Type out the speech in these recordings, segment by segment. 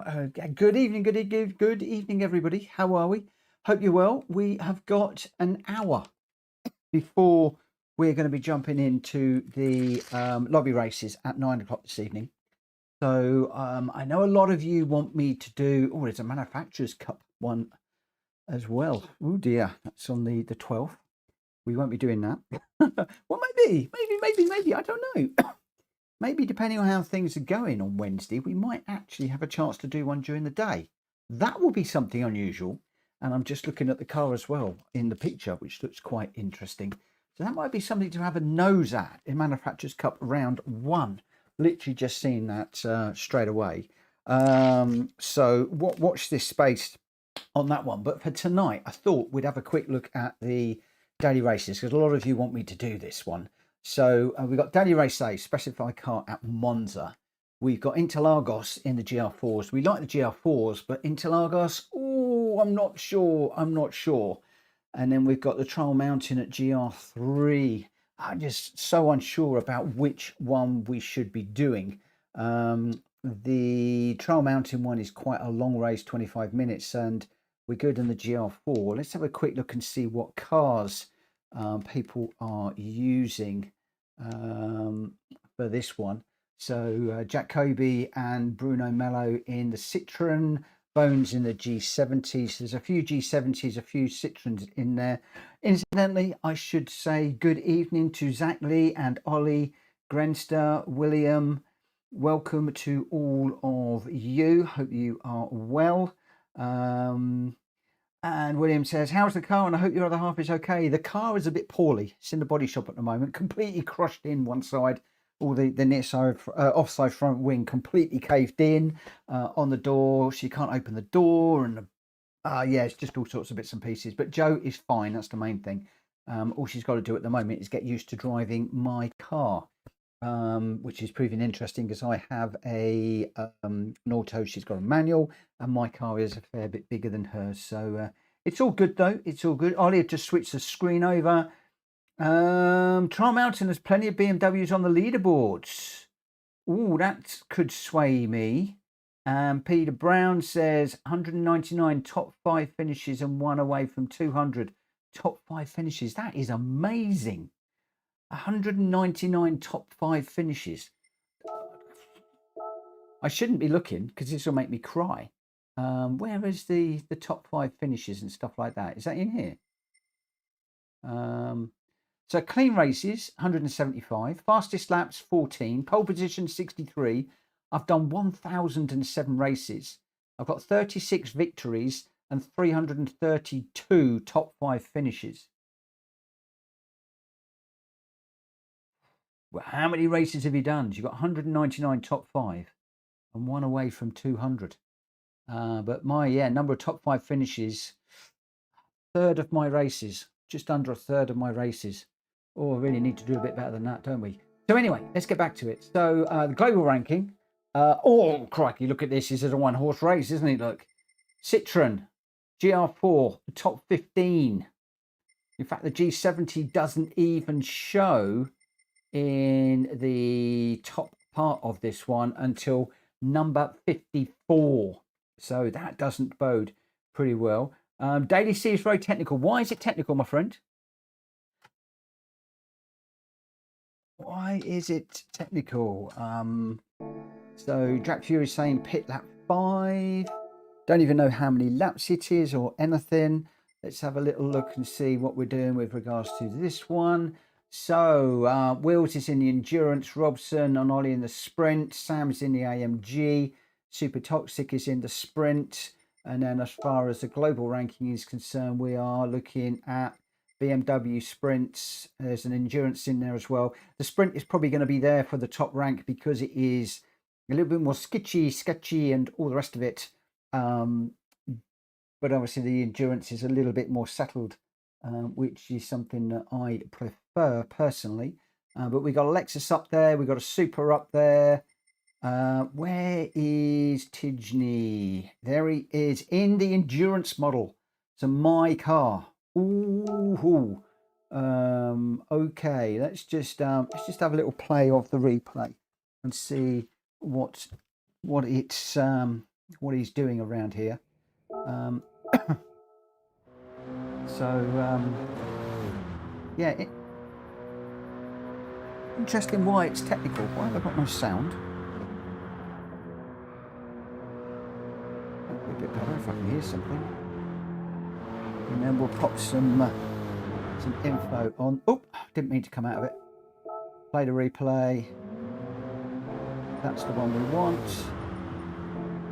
Good evening, good evening, everybody. How are we? Hope you're well. We have got an hour before we're going to be jumping into the lobby races at 9 o'clock this evening. So I know a lot of you want me to do. Oh, there's a Manufacturers Cup one as well. Oh dear, that's on the 12th. We won't be doing that. Well, maybe. I don't know. Maybe depending on how things are going on Wednesday, we might actually have a chance to do one during the day. That will be something unusual. And I'm just looking at the car as well in the picture, which looks quite interesting. So that might be something to have a nose at in Manufacturers Cup round 1. Literally just seen that straight away. So watch this space on that one. But for tonight, I thought we'd have a quick look at the daily races because a lot of you want me to do this one. So we've got daily race A, specified car at Monza. We've got Interlagos in the GR4s. We like the GR4s, but Interlagos, oh, I'm not sure. And then we've got the Trial Mountain at GR3. I'm just so unsure about which one we should be doing. The Trial Mountain one is quite a long race, 25 minutes, and we're good in the GR4. Let's have a quick look and see what cars people are using for this one. So Jack Kobe and Bruno Mello in the Citroen, Bones in the G70s. There's a few G70s, a few Citroens in there. Incidentally, I should say good evening to Zach Lee and Ollie, Grenster, William. Welcome to all of you. Hope you are well. And William says, how's the car? And I hope your other half is okay. The car is a bit poorly. It's in the body shop at the moment. Completely crushed in one side. All the near side, offside front wing completely caved in on the door. She can't open the door. And yeah, it's just all sorts of bits and pieces. But Joe is fine. That's the main thing. All she's got to do at the moment is get used to driving my car. Which is proving interesting because I have an auto, she's got a manual, and my car is a fair bit bigger than hers. So it's all good though. It's all good. Ollie just switched the screen over. Trial Mountain has plenty of BMWs on the leaderboards. Ooh, that could sway me. Peter Brown says 199 top 5 finishes and 1 away from 200 top 5 finishes. That is amazing. 199 top 5 finishes. I shouldn't be looking because this will make me cry. Where is the top 5 finishes and stuff like that? Is that in here? So clean races 175, fastest laps 14, pole position 63. I've done 1007 races. I've got 36 victories and 332 top 5 finishes. Well, how many races have you done? You've got 199 top 5 and 1 away from 200. But my number of top 5 finishes, third of my races, just under a third of my races. Oh, I really need to do a bit better than that, don't we? So anyway, let's get back to it. So the global ranking. Oh, crikey, look at this. This is a 1-horse race, isn't it? Look. Citroen, GR4, the top 15. In fact, the G70 doesn't even show in the top part of this one until number 54. So that doesn't bode pretty well. Daily C is very technical. Why is it technical, my friend? Why is it technical? So Drac Fury is saying pit lap 5. Don't even know how many laps it is or anything. Let's have a little look and see what we're doing with regards to this one. So Wills is in the endurance, Robson and Ollie in the sprint, Sam is in the AMG, Super Toxic is in the sprint, and then as far as the global ranking is concerned, we are looking at BMW sprints. There's an endurance in there as well. The sprint is probably going to be there for the top rank because it is a little bit more sketchy and all the rest of it. But obviously the endurance is a little bit more settled, which is something that I prefer personally. But we got a Lexus up there, we got a Super up there. Where is Tidgney? There he is in the endurance model. So my car. Ooh. Okay, let's just have a little play of the replay and see what it's what he's doing around here. Yeah, interesting why it's technical. Why have I got no sound? That'd be a bit better if I can hear something. And then we'll pop some info on. Oh, didn't mean to come out of it. Play the replay. That's the one we want.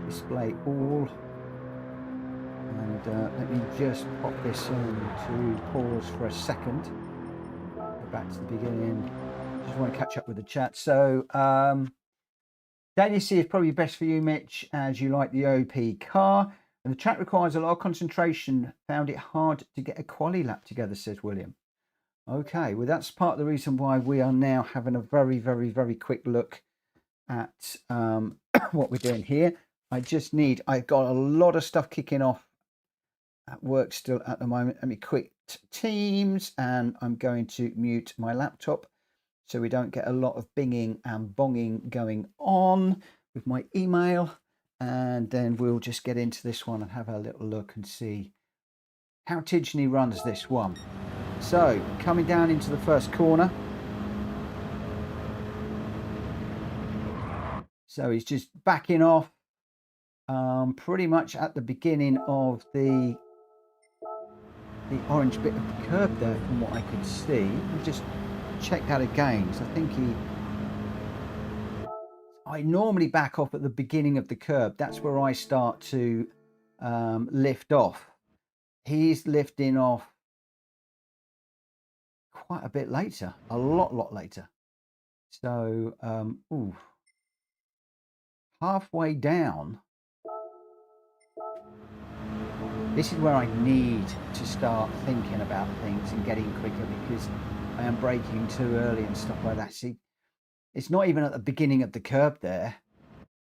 Display all. And let me just pop this on to pause for a second. Go back to the beginning. Just want to catch up with the chat. So, WC is probably best for you, Mitch, as you like the OP car. And the track requires a lot of concentration. Found it hard to get a quali lap together, says William. Okay, well, that's part of the reason why we are now having a very, very, very quick look at what we're doing here. I've got a lot of stuff kicking off at work still at the moment. Let me quit Teams, and I'm going to mute my laptop so we don't get a lot of binging and bonging going on with my email. And then we'll just get into this one and have a little look and see how Tidgney runs this one. So, coming down into the first corner. So he's just backing off pretty much at the beginning of the orange bit of the curb there from what I could see. I'll just check that again. So I think I normally back off at the beginning of the curb. That's where I start to lift off. He's lifting off quite a bit later, a lot later. So, halfway down. This is where I need to start thinking about things and getting quicker, because I am braking too early and stuff like that. See, it's not even at the beginning of the curb there.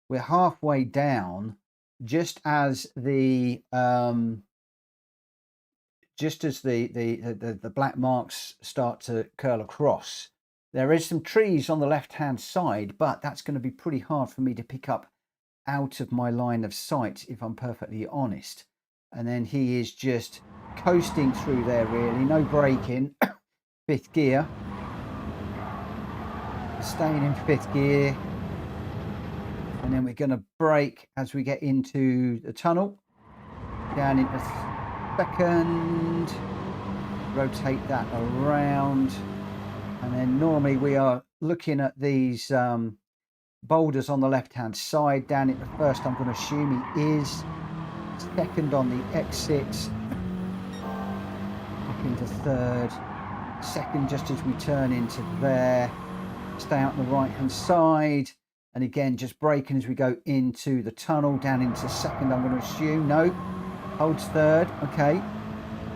We're halfway down, just as the black marks start to curl across. There is some trees on the left-hand side, but that's going to be pretty hard for me to pick up out of my line of sight, if I'm perfectly honest. And then he is just coasting through there, really. No braking. Fifth gear. Staying in fifth gear. And then we're going to brake as we get into the tunnel. Down into second. Rotate that around. And then normally we are looking at these boulders on the left-hand side. Down into first, I'm going to assume he is. Second on the exit. Up into third. Second just as we turn into there. Stay out on the right-hand side. And again, just braking as we go into the tunnel. Down into second, I'm going to assume. No. Holds third. Okay.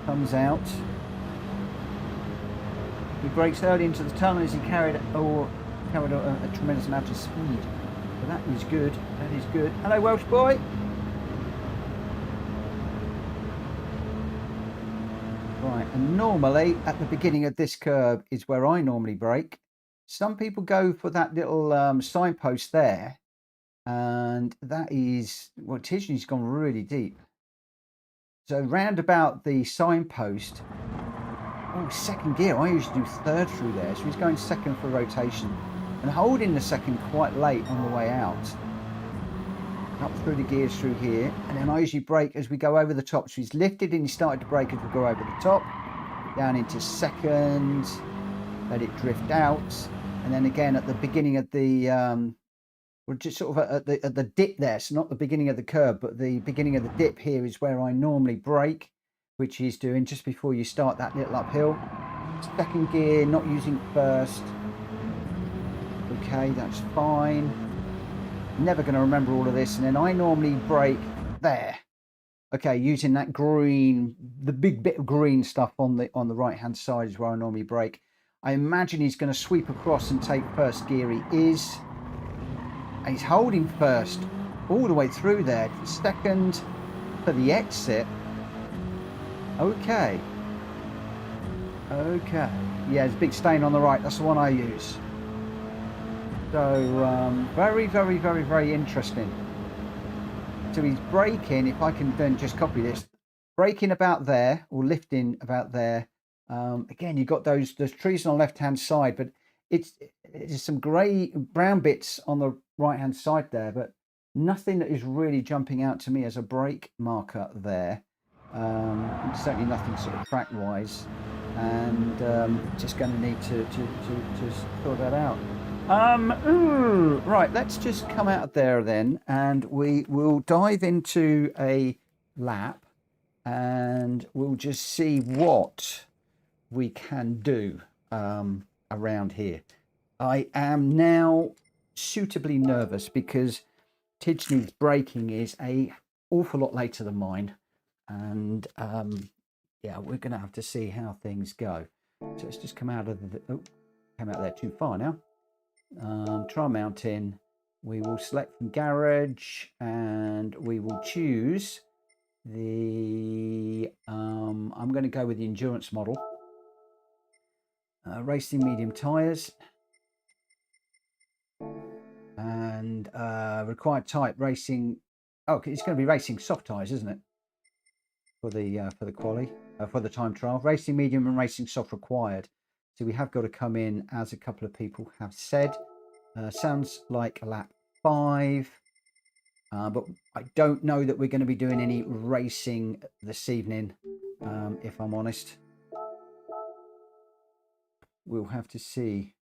Comes out. He brakes early into the tunnel as he carried a tremendous amount of speed. So that is good. That is good. Hello, Welsh boy. Right, and normally at the beginning of this curve is where I normally brake. Some people go for that little signpost there, and that is, well, Tidgney's gone really deep. So round about the signpost, oh, second gear, I usually do third through there, so he's going second for rotation and holding the second quite late on the way out. Up through the gears through here, and then I usually brake as we go over the top. So he's lifted and he started to brake as we go over the top, down into second, let it drift out, and then again at the beginning of the we're just sort of at the dip there. So not the beginning of the curve, but the beginning of the dip here is where I normally brake, which he's doing just before you start that little uphill. Second gear, not using first. Okay, that's fine. Never going to remember all of this. And then I normally brake there. Okay, using that green, the big bit of green stuff on the right hand side is where I normally brake. I imagine he's going to sweep across and take first gear. He is. And he's holding first all the way through there. Second for the exit. Okay. Okay. Yeah, there's a big stain on the right. That's the one I use. So, very, very, very, very interesting. So he's braking, if I can then just copy this, braking about there or lifting about there. Again, you've got those trees on the left-hand side, but it's some brown bits on the right-hand side there, but nothing that is really jumping out to me as a brake marker there. Certainly nothing sort of track-wise, and just going to need to sort that out. Right, let's just come out of there then, and we will dive into a lap, and we'll just see what we can do around here. I am now suitably nervous because Tidgney's braking is a awful lot later than mine, and yeah, we're going to have to see how things go. So let's just come out of the came out there too far now. Try mountain. We will select from garage, and we will choose the I'm going to go with the endurance model. Racing medium tires, and required type racing. Oh, it's going to be racing soft tires, isn't it? For the quali, for the time trial. Racing medium and racing soft required. So we have got to come in, as a couple of people have said. Sounds like a lap 5, but I don't know that we're going to be doing any racing this evening, if I'm honest. We'll have to see.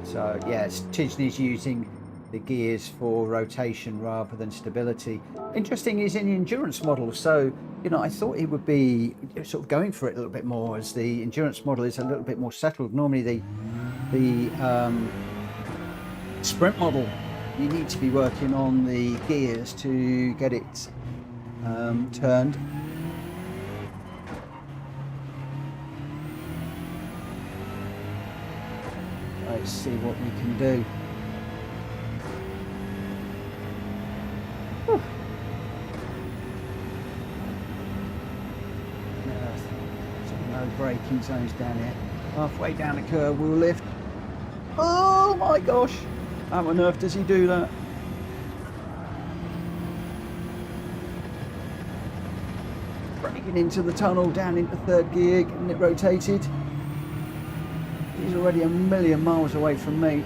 So yes, Tidgney's using the gears for rotation rather than stability. Interesting, is in the endurance model, so you know, I thought he would be sort of going for it a little bit more, as the endurance model is a little bit more settled. Normally the sprint model, you need to be working on the gears to get it turned. Let's see what we can do. Whew. No braking zones down here. Halfway down the curve, we'll lift. Oh my gosh! How on earth does he do that? Braking into the tunnel, down into third gear, getting it rotated. He's already a million miles away from me.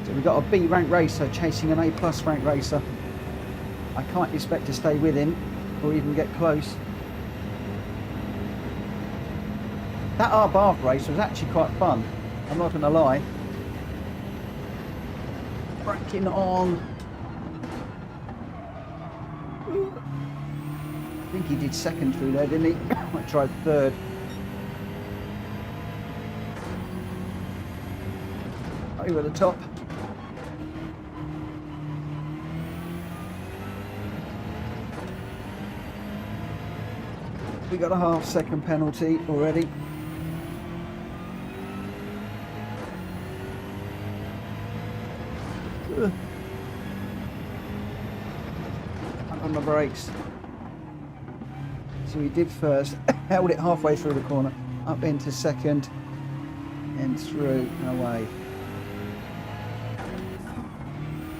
So we've got a B rank racer chasing an A+ rank racer. I can't expect to stay with him or even get close. That Bath race was actually quite fun, I'm not going to lie. Braking on. I think he did second through there, didn't he? I tried third. Over the top. We got a half-second penalty already. On the brakes. So we did first, held it halfway through the corner, up into second, and through and away.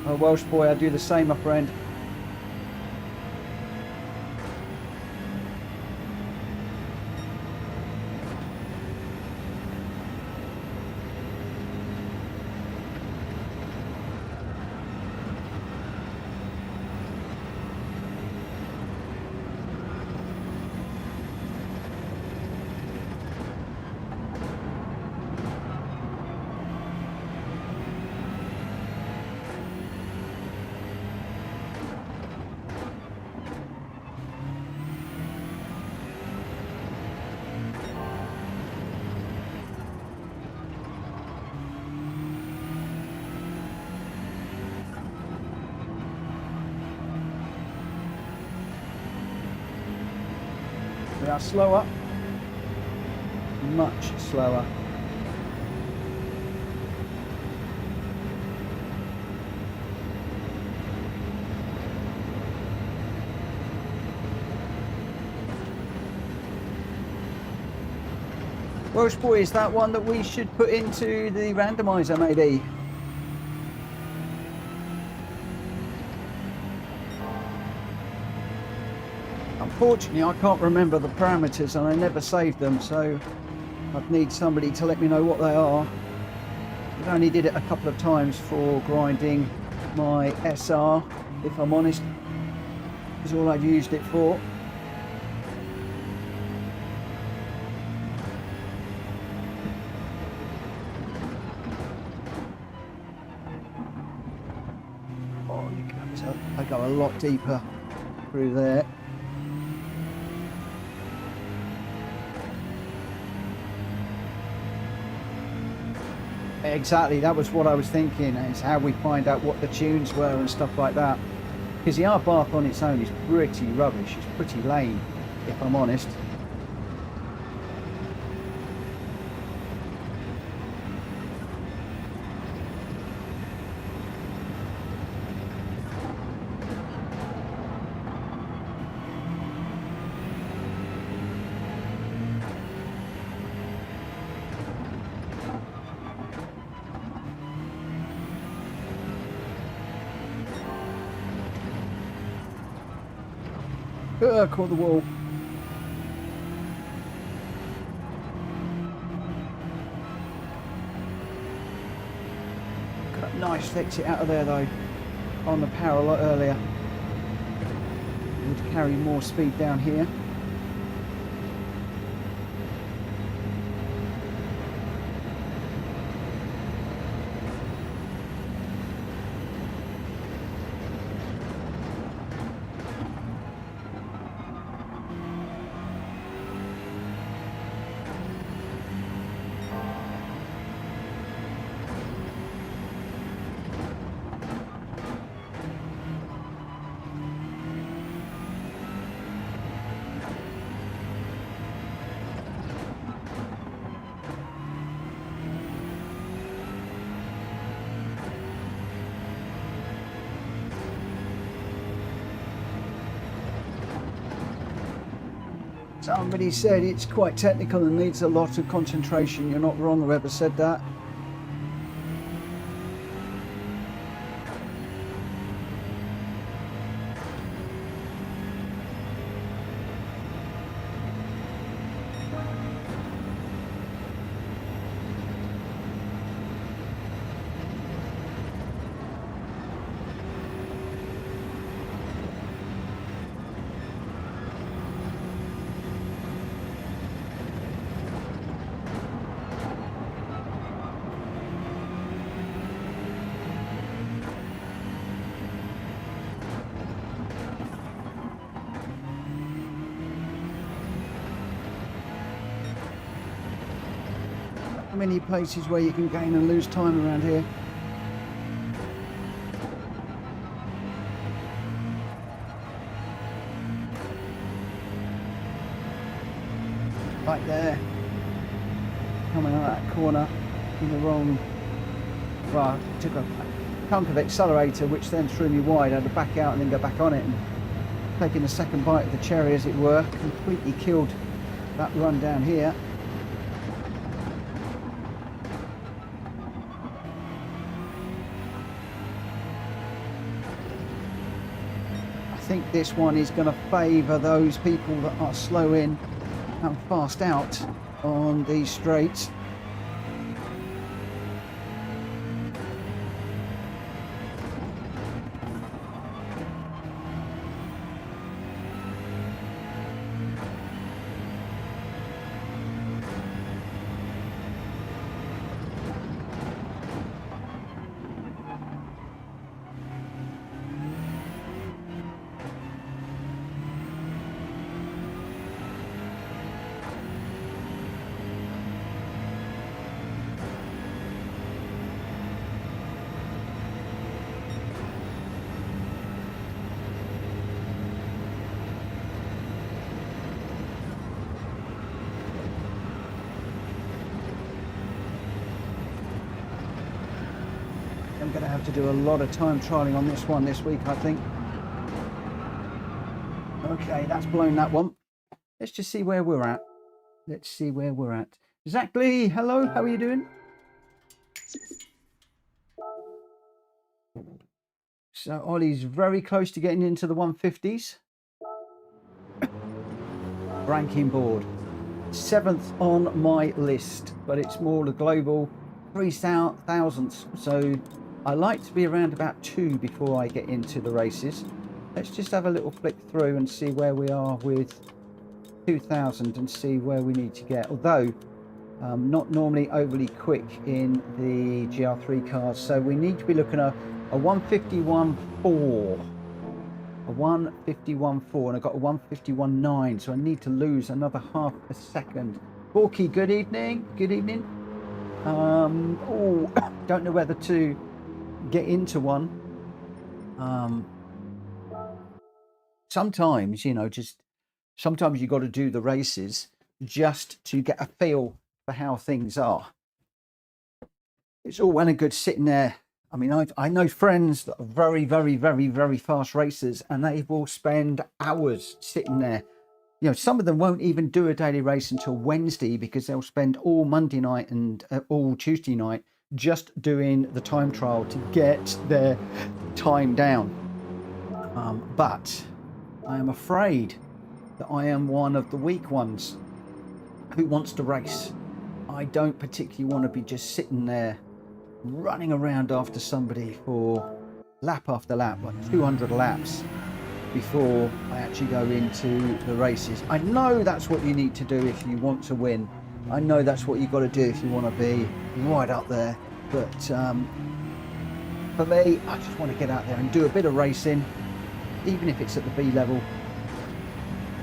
Oh, Welsh boy, I do the same, my friend. We are slower, much slower. Welsh boy, is that one that we should put into the randomizer maybe? Unfortunately, I can't remember the parameters and I never saved them, so I'd need somebody to let me know what they are. I only did it a couple of times for grinding my SR, if I'm honest, is all I've used it for. Oh, I go a lot deeper through there. Exactly, that was what I was thinking. It's how we find out what the tunes were and stuff like that. Because the R-Bath on its own is pretty rubbish. It's pretty lame, if I'm honest. Caught the wall. Got a nice exit out of there though, on the power a lot earlier. Would carry more speed down here. Somebody said it's quite technical and needs a lot of concentration. You're not wrong, whoever said that. Many places where you can gain and lose time around here. Right there, coming out that corner in the wrong, well, I took a chunk of accelerator which then threw me wide. I had to back out and then go back on it, and taking a second bite of the cherry as it were, completely killed that run down here. I think this one is going to favour those people that are slow in and fast out on these straights. I'm going to have to do a lot of time trialing on this one this week, I think. Okay, that's blown that one. Let's just see where we're at. Let's see where we're at. Zach Lee, hello, how are you doing? So Ollie's very close to getting into the 150s. Ranking board. 7th on my list, but it's more the global 3,000ths. So I like to be around about 2 before I get into the races. Let's just have a little flick through and see where we are with 2,000 and see where we need to get. Although not normally overly quick in the GR3 cars, so we need to be looking at a 151.4, a 151.4, and I got a 151.9, so I need to lose another half a second. Borky, good evening. Good evening. Oh, don't know whether to get into one. Sometimes, you know, sometimes you got to do the races just to get a feel for how things are. It's all well and good sitting there. I mean, I know friends that are very, very, very, very fast racers, and they will spend hours sitting there. You know, some of them won't even do a daily race until Wednesday because they'll spend all Monday night and all Tuesday night just doing the time trial to get their time down. But I am afraid that I am one of the weak ones who wants to race. I don't particularly want to be just sitting there running around after somebody for lap after lap, like 200 laps before I actually go into the races. I know that's what you need to do if you want to win. I know that's what you've got to do if you want to be right up there. But for me, I just want to get out there and do a bit of racing, even if it's at the B level.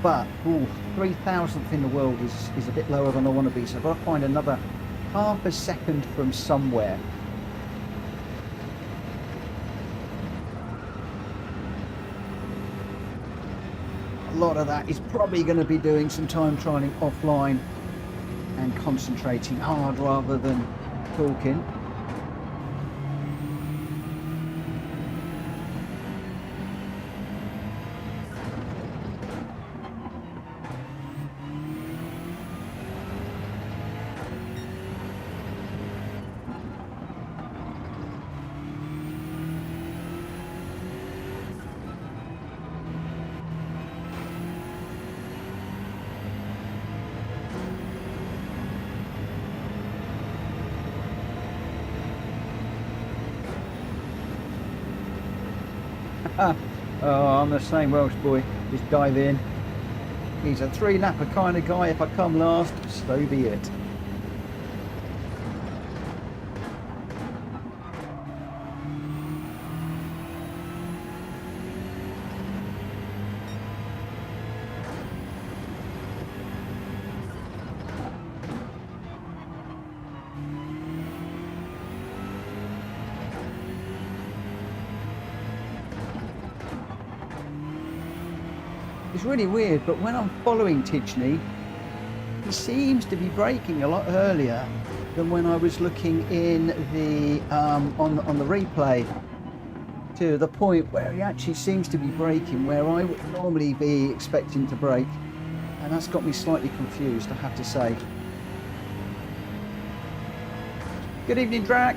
But 3,000th in the world is a bit lower than I want to be, so I've got to find another half a second from somewhere. A lot of that is probably going to be doing some time trialing offline and concentrating hard rather than talking. Oh, I'm the same Welsh boy. Just dive in. He's a 3-lapper kind of guy. If I come last, so be it. It's really weird, but when I'm following Tidgney, he seems to be braking a lot earlier than when I was looking in the on the replay, to the point where he actually seems to be braking where I would normally be expecting to brake, and that's got me slightly confused, I have to say. Good evening, Drac.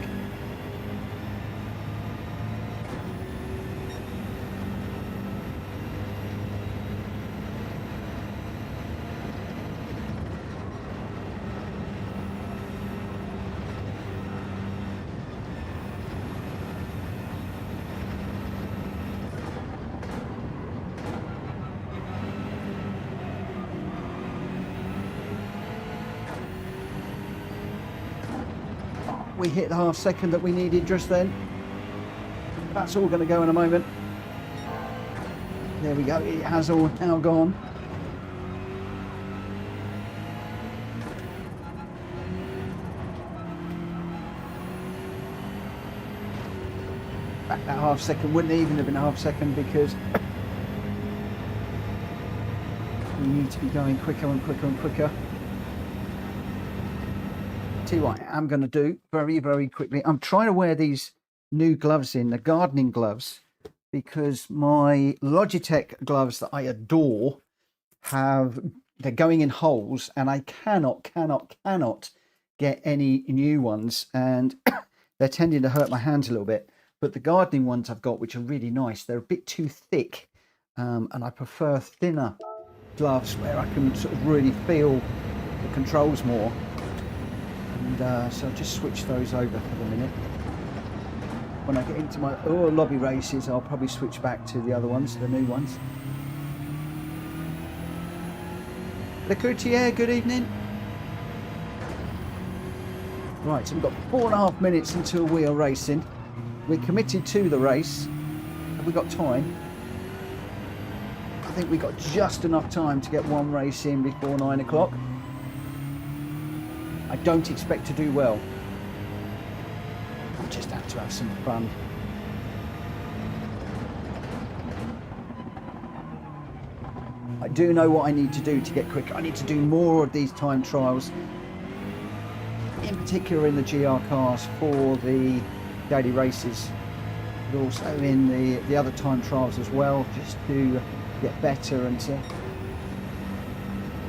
We hit the half second that we needed just then. That's all going to go in a moment. There we go, it has all now gone. Back that half second wouldn't even have been a half second because we need to be going quicker and quicker and quicker. Tell you what I am going to do very, very quickly. I'm trying to wear these new gloves in, the gardening gloves, because my Logitech gloves that I adore they're going in holes, and I cannot get any new ones, and they're tending to hurt my hands a little bit. But the gardening ones I've got, which are really nice, they're a bit too thick, and I prefer thinner gloves where I can sort of really feel the controls more. And so I'll just switch those over for the minute. When I get into my lobby races, I'll probably switch back to the other ones, the new ones. Le Courtier, good evening. Right, so we've got 4.5 minutes until we are racing. We're committed to the race. Have we got time? I think we got just enough time to get one race in before 9 o'clock. I don't expect to do well. I just have to have some fun. I do know what I need to do to get quicker. I need to do more of these time trials, in particular in the GR cars for the daily races, but also in the other time trials as well, just to get better and to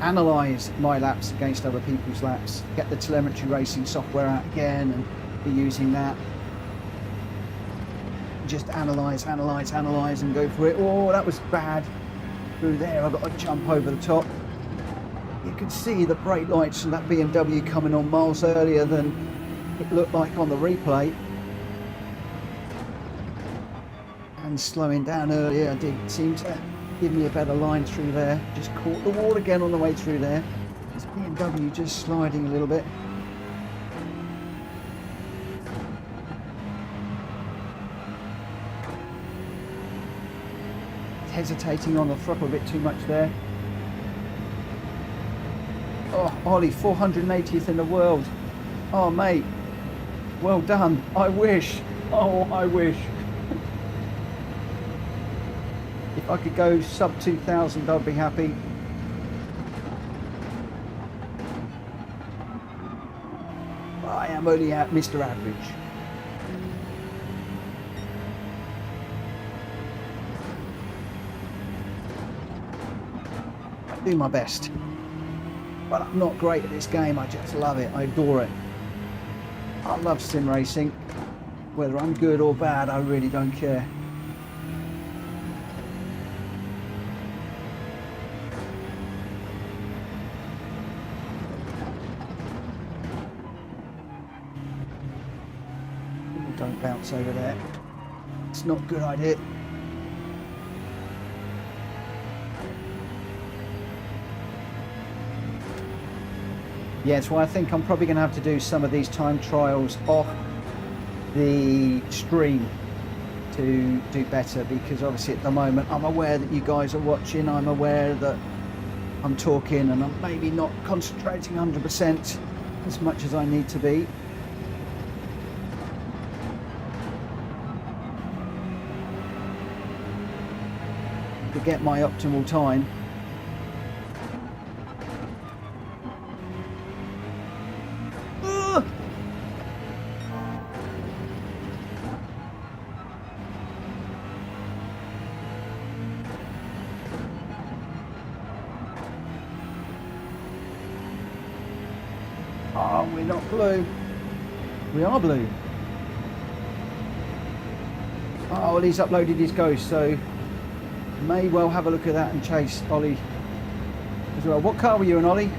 analyse my laps against other people's laps, get the telemetry racing software out again and be using that. Just analyse and go for it. Oh, that was bad. Through there, I've got to jump over the top. You can see the brake lights from that BMW coming on miles earlier than it looked like on the replay. And slowing down earlier did seem to give me a better line through there. Just caught the wall again on the way through there. This BMW just sliding a little bit. Hesitating on the throttle a bit too much there. Oh, Ollie, 480th in the world. Oh, mate, well done. I wish. Oh, I wish. If I could go sub 2,000, I'd be happy. I am only at Mr. Average. Do my best, but I'm not great at this game. I just love it. I adore it. I love sim racing. Whether I'm good or bad, I really don't care. Don't bounce over there. It's not a good idea. Yes, well, I think I'm probably going to have to do some of these time trials off the stream to do better, because obviously at the moment I'm aware that you guys are watching, I'm aware that I'm talking, and I'm maybe not concentrating 100% as much as I need to be. To get my optimal time. Oh, we're not blue. We are blue. Oh, well, he's uploaded his ghost, so may well have a look at that and chase Ollie as well. What car were you in, Ollie?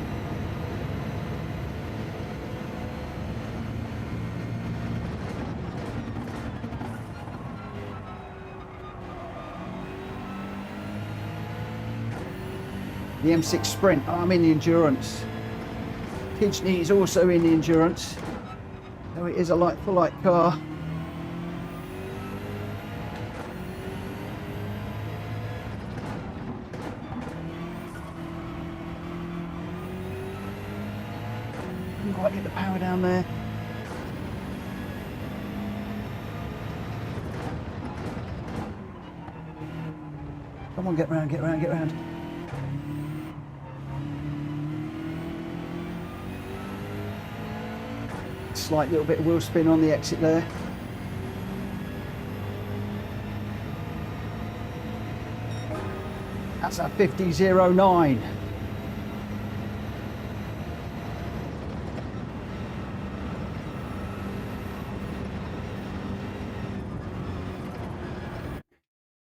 The M6 Sprint. Oh, I'm in the Endurance. Kidney is also in the Endurance. So it is a like-for-like car. Didn't quite get the power down there. Come on, get round, get round, get round. Slight little bit of wheel spin on the exit there. That's a 50.09.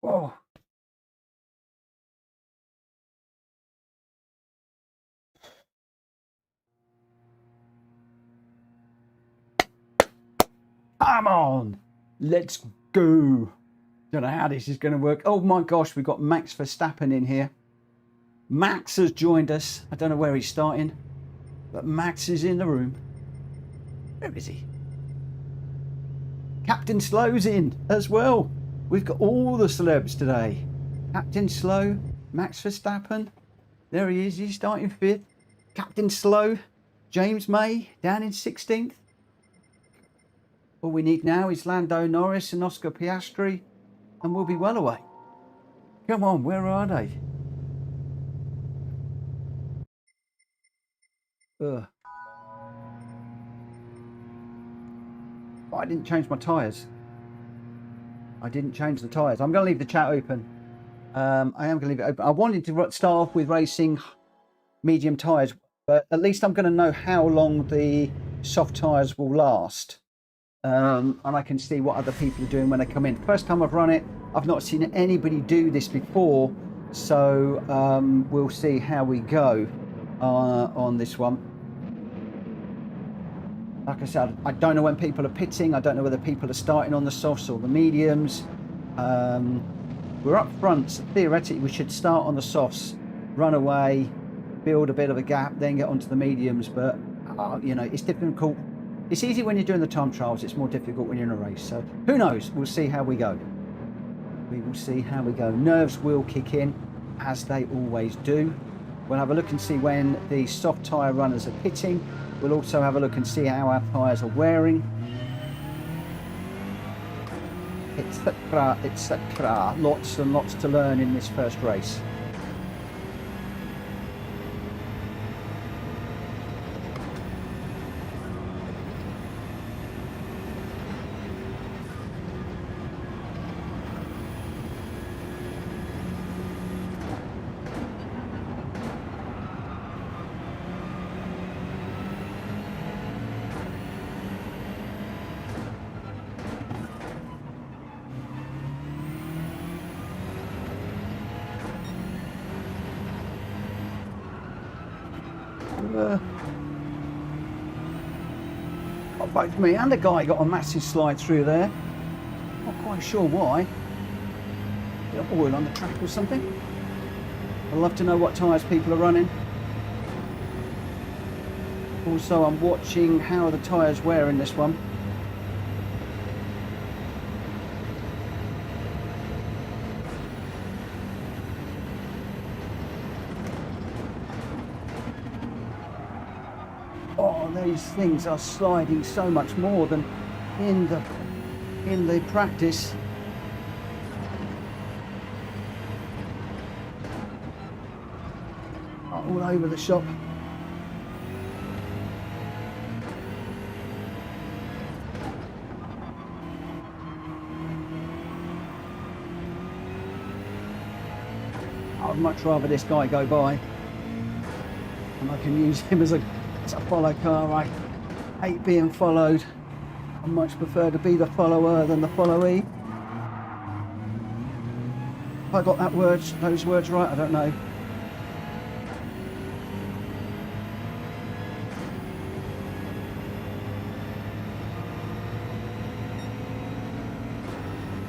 Whoa. Come on, let's go. Don't know how this is going to work. Oh my gosh, we've got Max Verstappen in here. Max has joined us. I don't know where he's starting, but Max is in the room. Where is he? Captain Slow's in as well. We've got all the celebs today. Captain Slow, Max Verstappen. There he is. He's starting 5th. Captain Slow, James May down in 16th. All we need now is Lando Norris and Oscar Piastri, and we'll be well away. Come on, where are they? Ugh. Oh, I didn't change my tyres. I didn't change the tyres. I'm going to leave the chat open. I am going to leave it open. I wanted to start off with racing medium tyres, but at least I'm going to know how long the soft tyres will last. And I can see what other people are doing when they come in. First time I've run it, I've not seen anybody do this before, so we'll see how we go on this one. Like I said, I don't know when people are pitting. I don't know whether people are starting on the softs or the mediums. We're up front, so theoretically we should start on the softs, run away, build a bit of a gap, then get onto the mediums. But you know, it's difficult. It's easy when you're doing the time trials. It's more difficult when you're in a race. So who knows? We'll see how we go. We will see how we go. Nerves will kick in, as they always do. We'll have a look and see when the soft tyre runners are pitting. We'll also have a look and see how our tyres are wearing. Etc. Lots and lots to learn in this first race. Both me and the guy got a massive slide through there. Not quite sure why. Bit of oil on the track or something. I'd love to know what tyres people are running. Also, I'm watching how the tyres wear in this one. These things are sliding so much more than in the practice. All over the shop. I'd much rather this guy go by, and I can use him as a follow car. I hate being followed. I much prefer to be the follower than the followee. If I got those words right, I don't know.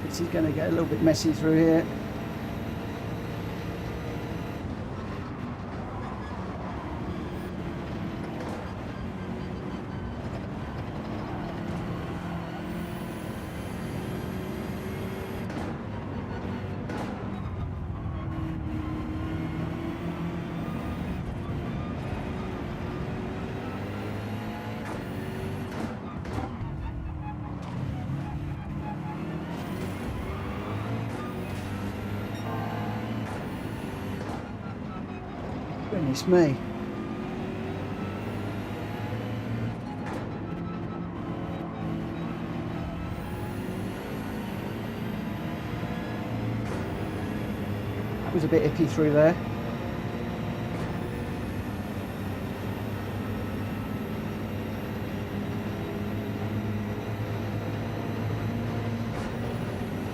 This is going to get a little bit messy through here. Goodness me. That was a bit iffy through there.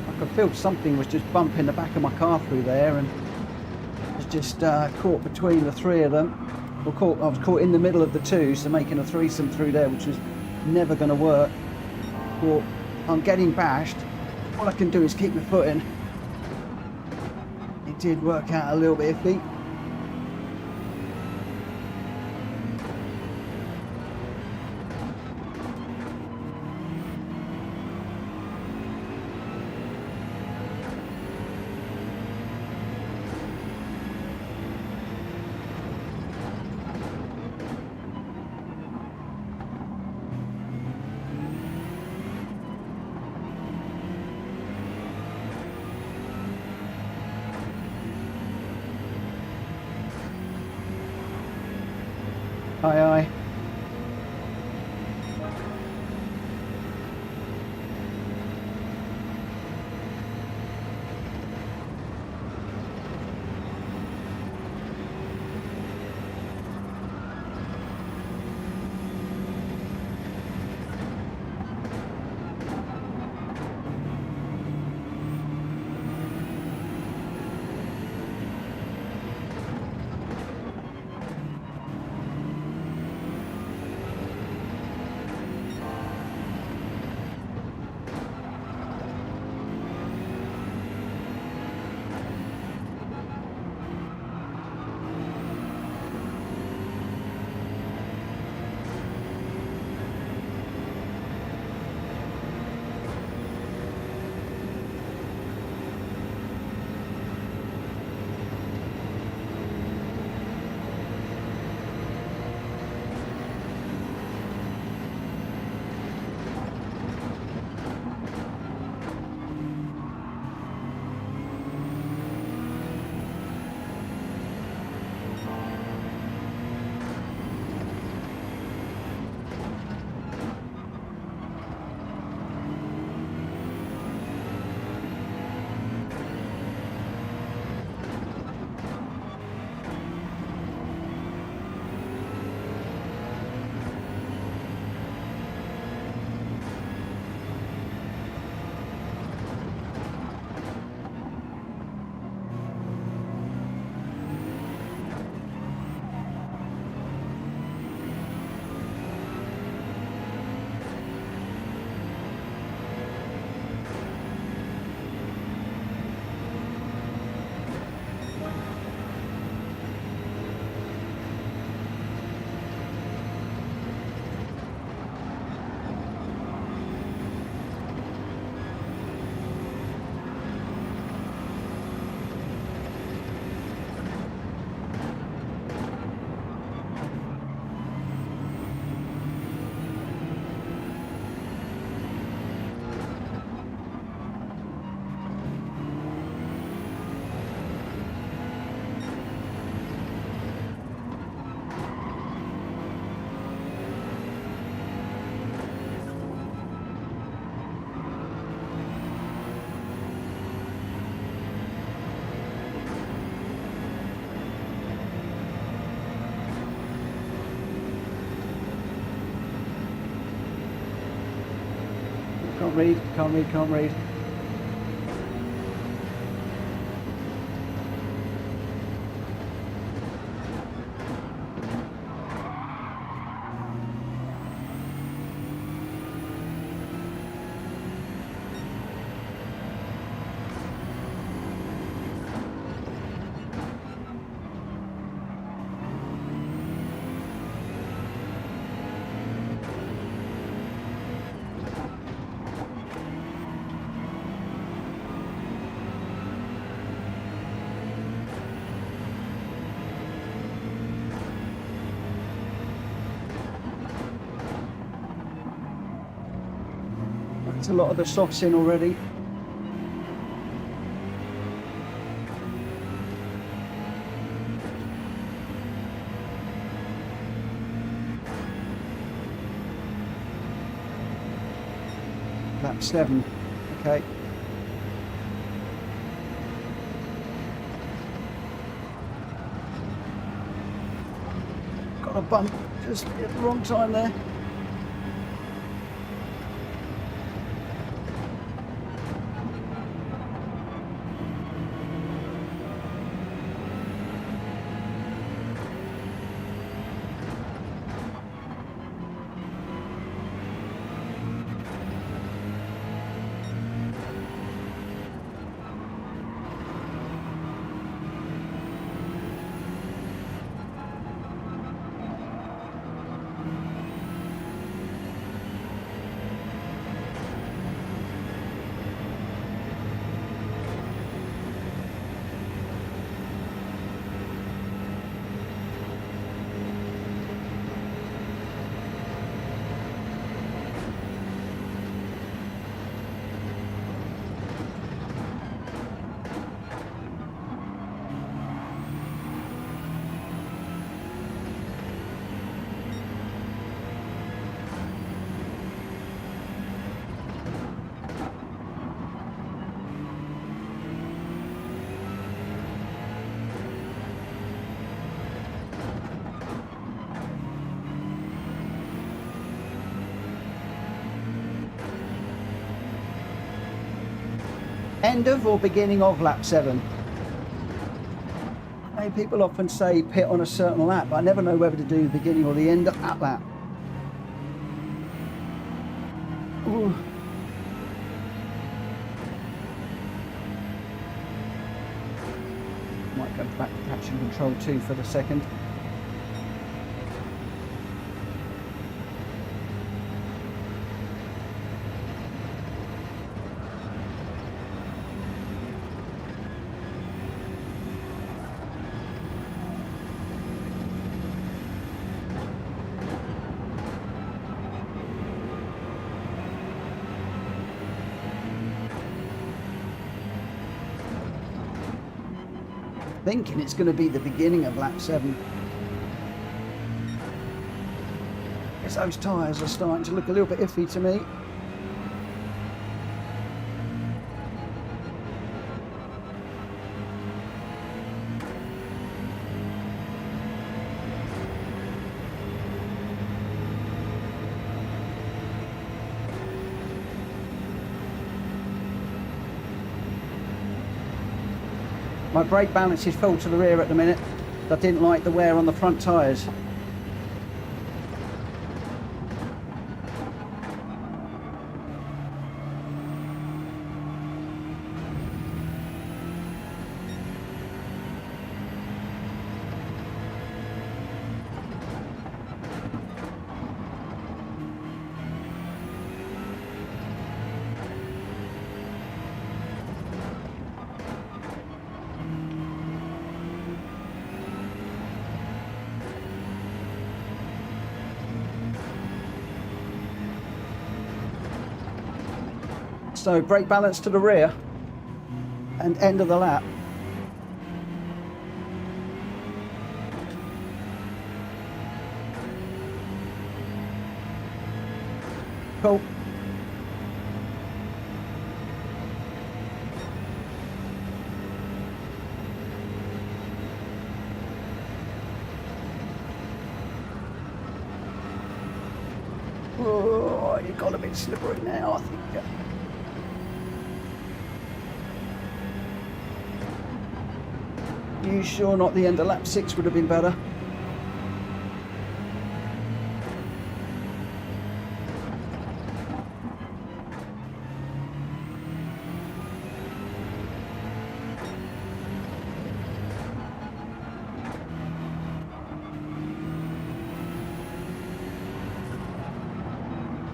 I could feel something was just bumping the back of my car through there, and I was just caught between the three of them. Well, I was caught in the middle of the two, so making a threesome through there, which was never going to work. Well, I'm getting bashed. All I can do is keep my foot in. It did work out a little bit iffy. Aye, aye. Can't read. That's a lot of the softs in already. Lap 7, okay. got a bump just at the wrong time there. End of or beginning of lap 7? Hey, people often say pit on a certain lap, but I never know whether to do the beginning or the end of that lap. Ooh. Might go back to traction control 2 for the second. Thinking it's going to be the beginning of lap 7. Guess those tyres are starting to look a little bit iffy to me. My brake balance is full to the rear at the minute. I didn't like the wear on the front tyres. So brake balance to the rear and end of the lap. Cool. Oh, you got a bit slippery now, I think. You sure not the end of lap 6 would have been better?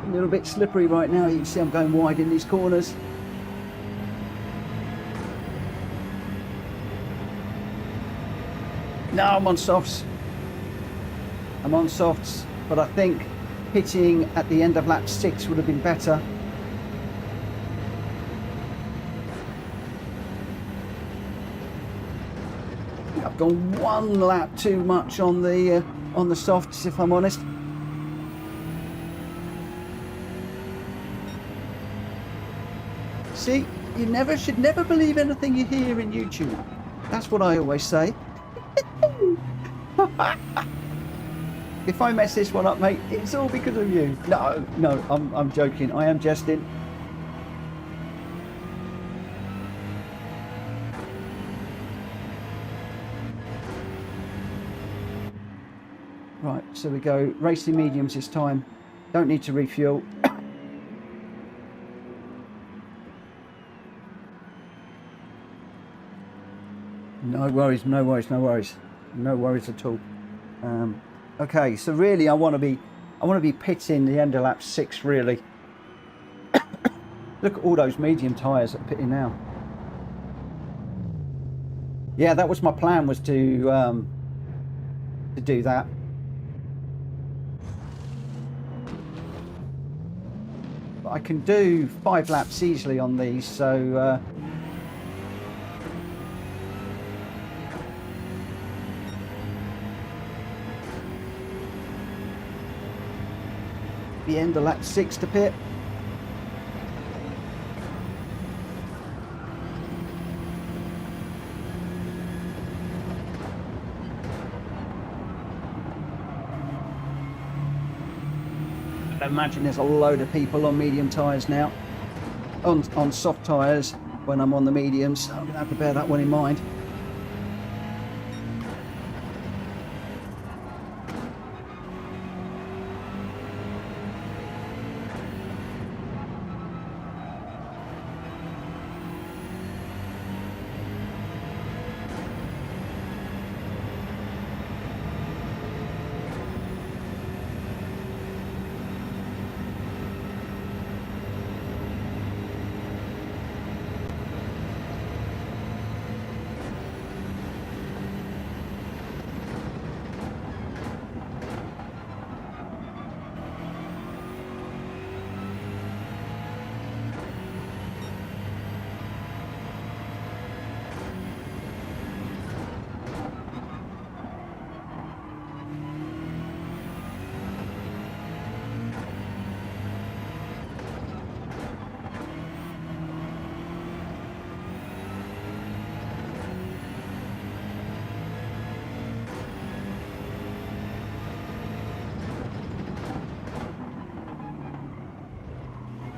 A little bit slippery right now. You can see I'm going wide in these corners. No, I'm on softs. I'm on softs, but I think hitting at the end of lap 6 would have been better. I've gone one lap too much on the softs, if I'm honest. See, you should never believe anything you hear in YouTube. That's what I always say. If I mess this one up, mate, it's all because of you. No, no, I'm joking. I am jesting. Right, so we go racing mediums this time. Don't need to refuel. No worries, no worries, no worries. No worries at all. Okay, so really I want to be pitting the end of lap 6 really. Look at all those medium tyres that are pitting now. Yeah, that was my plan, was to do that. But I can do 5 laps easily on these, so the end of lap 6 to pit. I imagine there's a load of people on medium tyres now, on soft tyres when I'm on the mediums. I'm going to have to bear that one in mind.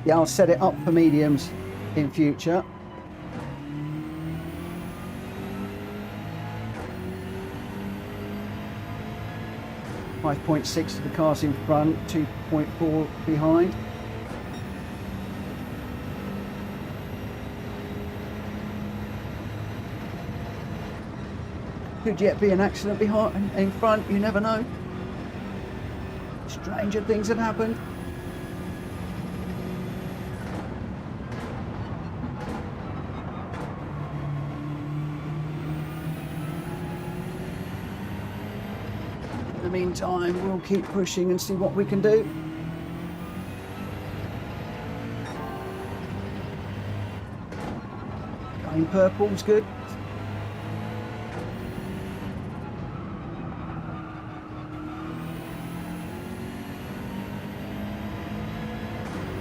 Yeah, I'll set it up for mediums in future. .6 to the cars in front, 2.4 behind. Could yet be an accident behind, in front, you never know. Stranger things have happened. In the meantime, we'll keep pushing and see what we can do. Going purple's good.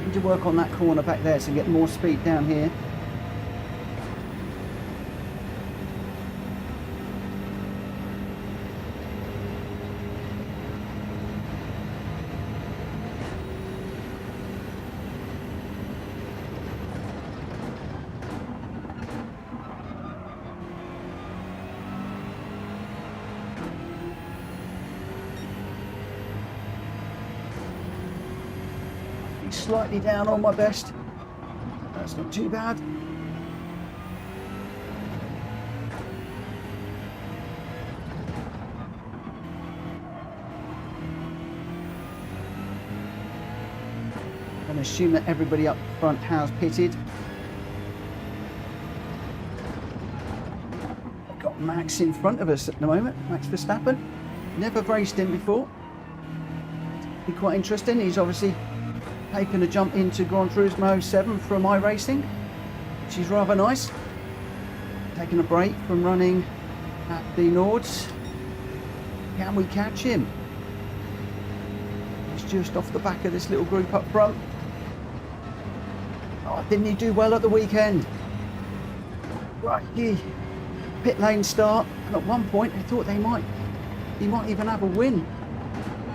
Need to work on that corner back there to get more speed down here. Slightly down on my best. That's not too bad. I'm going to assume that everybody up front has pitted. I've got Max in front of us at the moment, Max Verstappen. Never raced him before. Be quite interesting. He's obviously taken a jump into Gran Turismo 7 from iRacing, which is rather nice. Taking a break from running at the Nords. Can we catch him? He's just off the back of this little group up front. Oh, didn't he do well at the weekend? Right, the pit lane start. And at one point, I thought he might even have a win.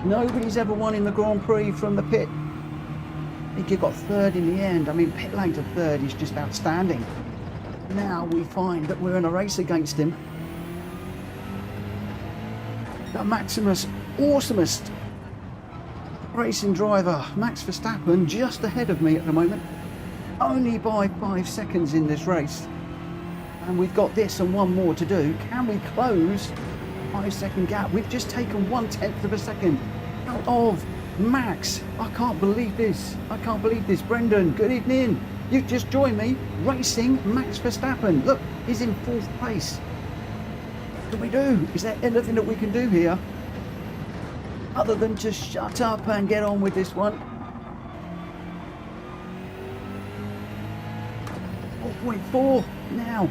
Nobody's ever won in the Grand Prix from the pit. I think he got third in the end. I mean, pit lane to third is just outstanding. Now we find that we're in a race against him. The Maximus, awesomest racing driver, Max Verstappen, just ahead of me at the moment. Only by 5 seconds in this race. And we've got this and one more to do. Can we close 5-second gap? We've just taken 1/10 of a second out of Max. I can't believe this. I can't believe this. Brendan, good evening. You've just joined me racing Max Verstappen. Look, he's in 4th place. What can we do? Is there anything that we can do here other than just shut up and get on with this one? 4.4 now.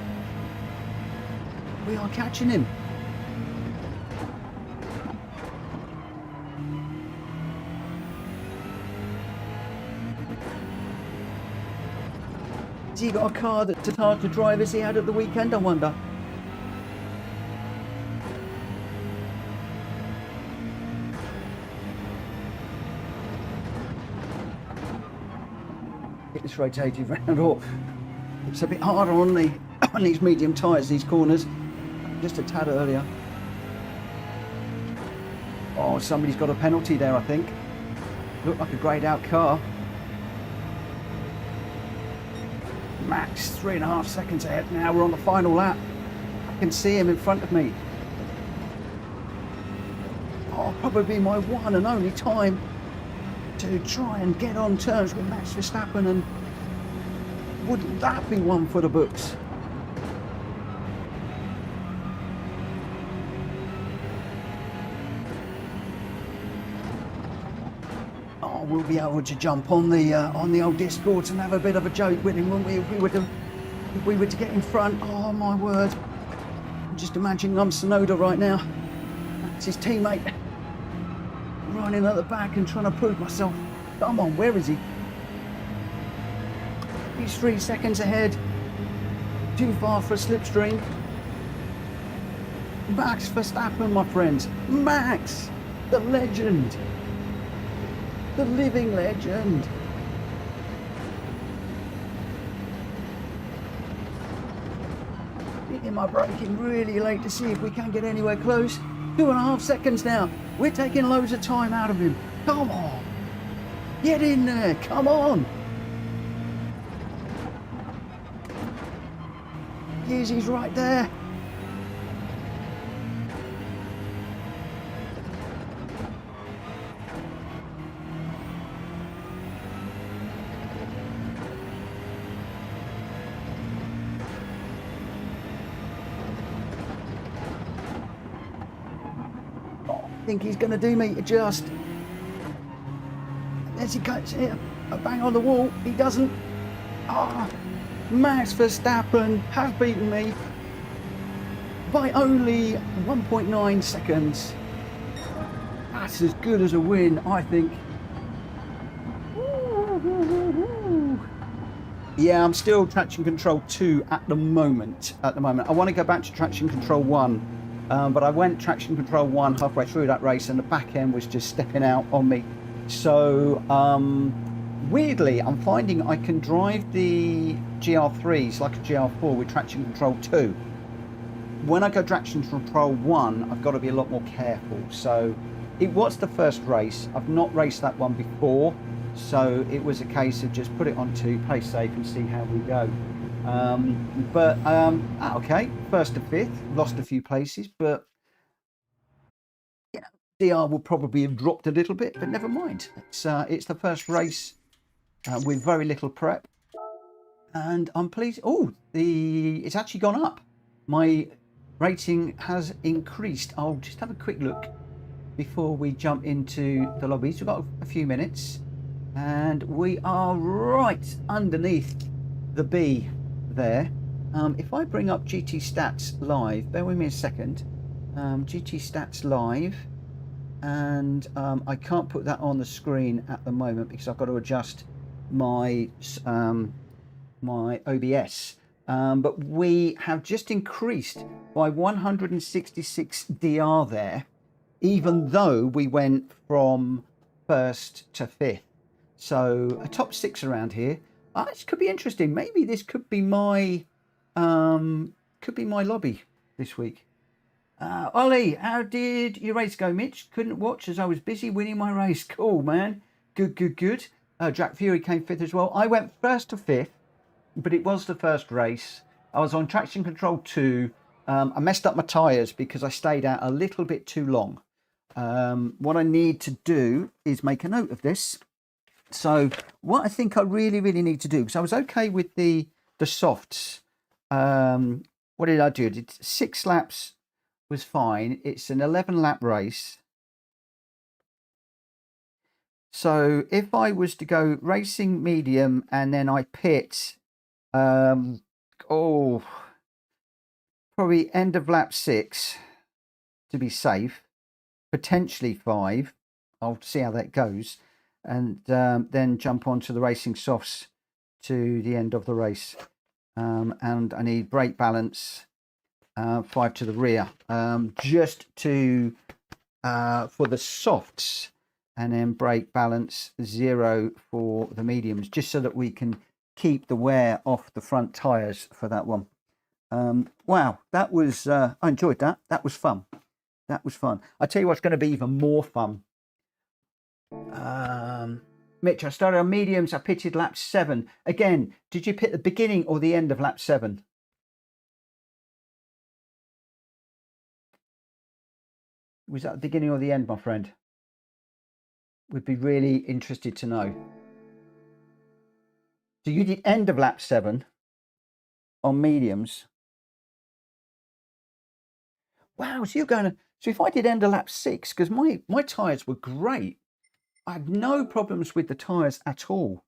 We are catching him. Has he got a car that's as hard to drive as he had at the weekend, I wonder? It's rotated round, or it's a bit harder on these medium tyres, these corners. Just a tad earlier. Oh, somebody's got a penalty there, I think. Looked like a greyed out car. Max, 3.5 seconds ahead now. We're on the final lap. I can see him in front of me. Oh, probably my one and only time to try and get on terms with Max Verstappen, and wouldn't that be one for the books? Oh, we'll be able to jump on the old Discord and have a bit of a joke with him, won't we? If we were to get in front. Oh my word! I'm just imagining I'm Sonoda right now. That's his teammate running at the back and trying to prove myself. Come on, where is he? He's 3 seconds ahead. Too far for a slipstream. Max Verstappen, my friends. Max, the legend. The living legend. Hitting my braking really late to see if we can get anywhere close. 2.5 seconds now. We're taking loads of time out of him. Come on. Get in there. Come on. He's right there. I think he's going to do me just. As he cuts here, a bang on the wall. He doesn't. Ah. Max Verstappen has beaten me by only 1.9 seconds. That's as good as a win, I think. Yeah, I'm still traction control 2 at the moment. I want to go back to traction control 1, but I went traction control 1 halfway through that race, and the back end was just stepping out on me. So weirdly, I'm finding I can drive the GR3s like a GR4 with traction control 2. When I go traction control 1, I've got to be a lot more careful. So it was the first race. I've not raced that one before, so it was a case of just put it on 2, play safe and see how we go. Okay, 1st to 5th, lost a few places, but DR will probably have dropped a little bit, but never mind. It's the first race with very little prep, and I'm pleased. Oh, it's actually gone up. My rating has increased. I'll just have a quick look before we jump into the lobbies. We've got a few minutes, and we are right underneath the B there. If I bring up GT Stats Live, bear with me a second. GT Stats Live. And I can't put that on the screen at the moment because I've got to adjust my my OBS, but we have just increased by 166 DR there, even though we went from 1st to 5th. So a top 6 around here. This could be interesting. Maybe this could be my lobby this week. Ollie, how did your race go, Mitch? Couldn't watch as I was busy winning my race. Cool, man. Good. Jack Fury came 5th as well. I went 1st to 5th, but it was the first race. I was on traction control 2. I messed up my tyres because I stayed out a little bit too long. What I need to do is make a note of this. So what I think I really need to do, because I was okay with the softs. What did I do? Did 6 laps was fine. It's an 11 lap race. So if I was to go racing medium and then I pit, probably end of lap 6 to be safe, potentially 5. I'll see how that goes, and then jump onto the racing softs to the end of the race. And I need brake balance 5 to the rear, just to for the softs, and then brake balance 0 for the mediums, just so that we can keep the wear off the front tires for that one. Wow, that was I enjoyed that. That was fun. I tell you what's going to be even more fun. Mitch, I started on mediums. I pitted lap 7. Again, did you pit the beginning or the end of lap 7? Was that the beginning or the end, my friend? Would be really interested to know. So you did end of lap 7 on mediums. Wow, so you're going to... So if I did end of lap 6, because my tyres were great. I had no problems with the tyres at all.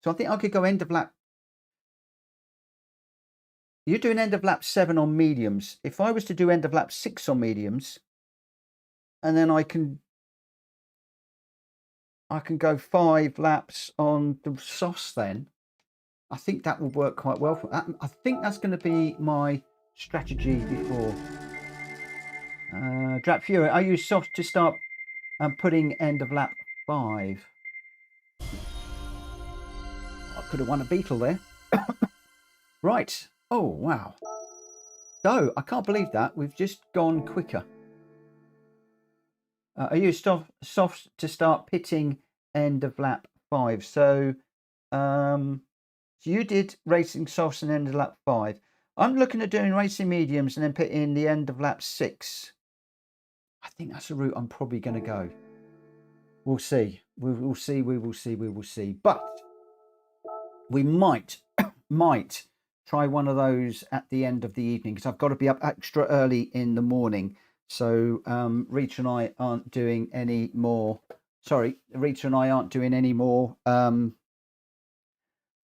So I think I could go end of lap... You're doing end of lap 7 on mediums. If I was to do end of lap 6 on mediums, and then I can go 5 laps on the softs then, I think that will work quite well. I think that's going to be my strategy before. Drap Fury, I use softs to start putting end of lap 5. I could have won a beetle there. Right. Oh, wow. So, I can't believe that. We've just gone quicker. I use softs to start pitting end of lap 5. So, so you did racing softs and end of lap 5. I'm looking at doing racing mediums and then pitting the end of lap 6. I think that's the route I'm probably going to go. We'll see. We will see. But we might try one of those at the end of the evening, because I've got to be up extra early in the morning. So Rita and I aren't doing any more. Sorry, Rita and I aren't doing any more. We're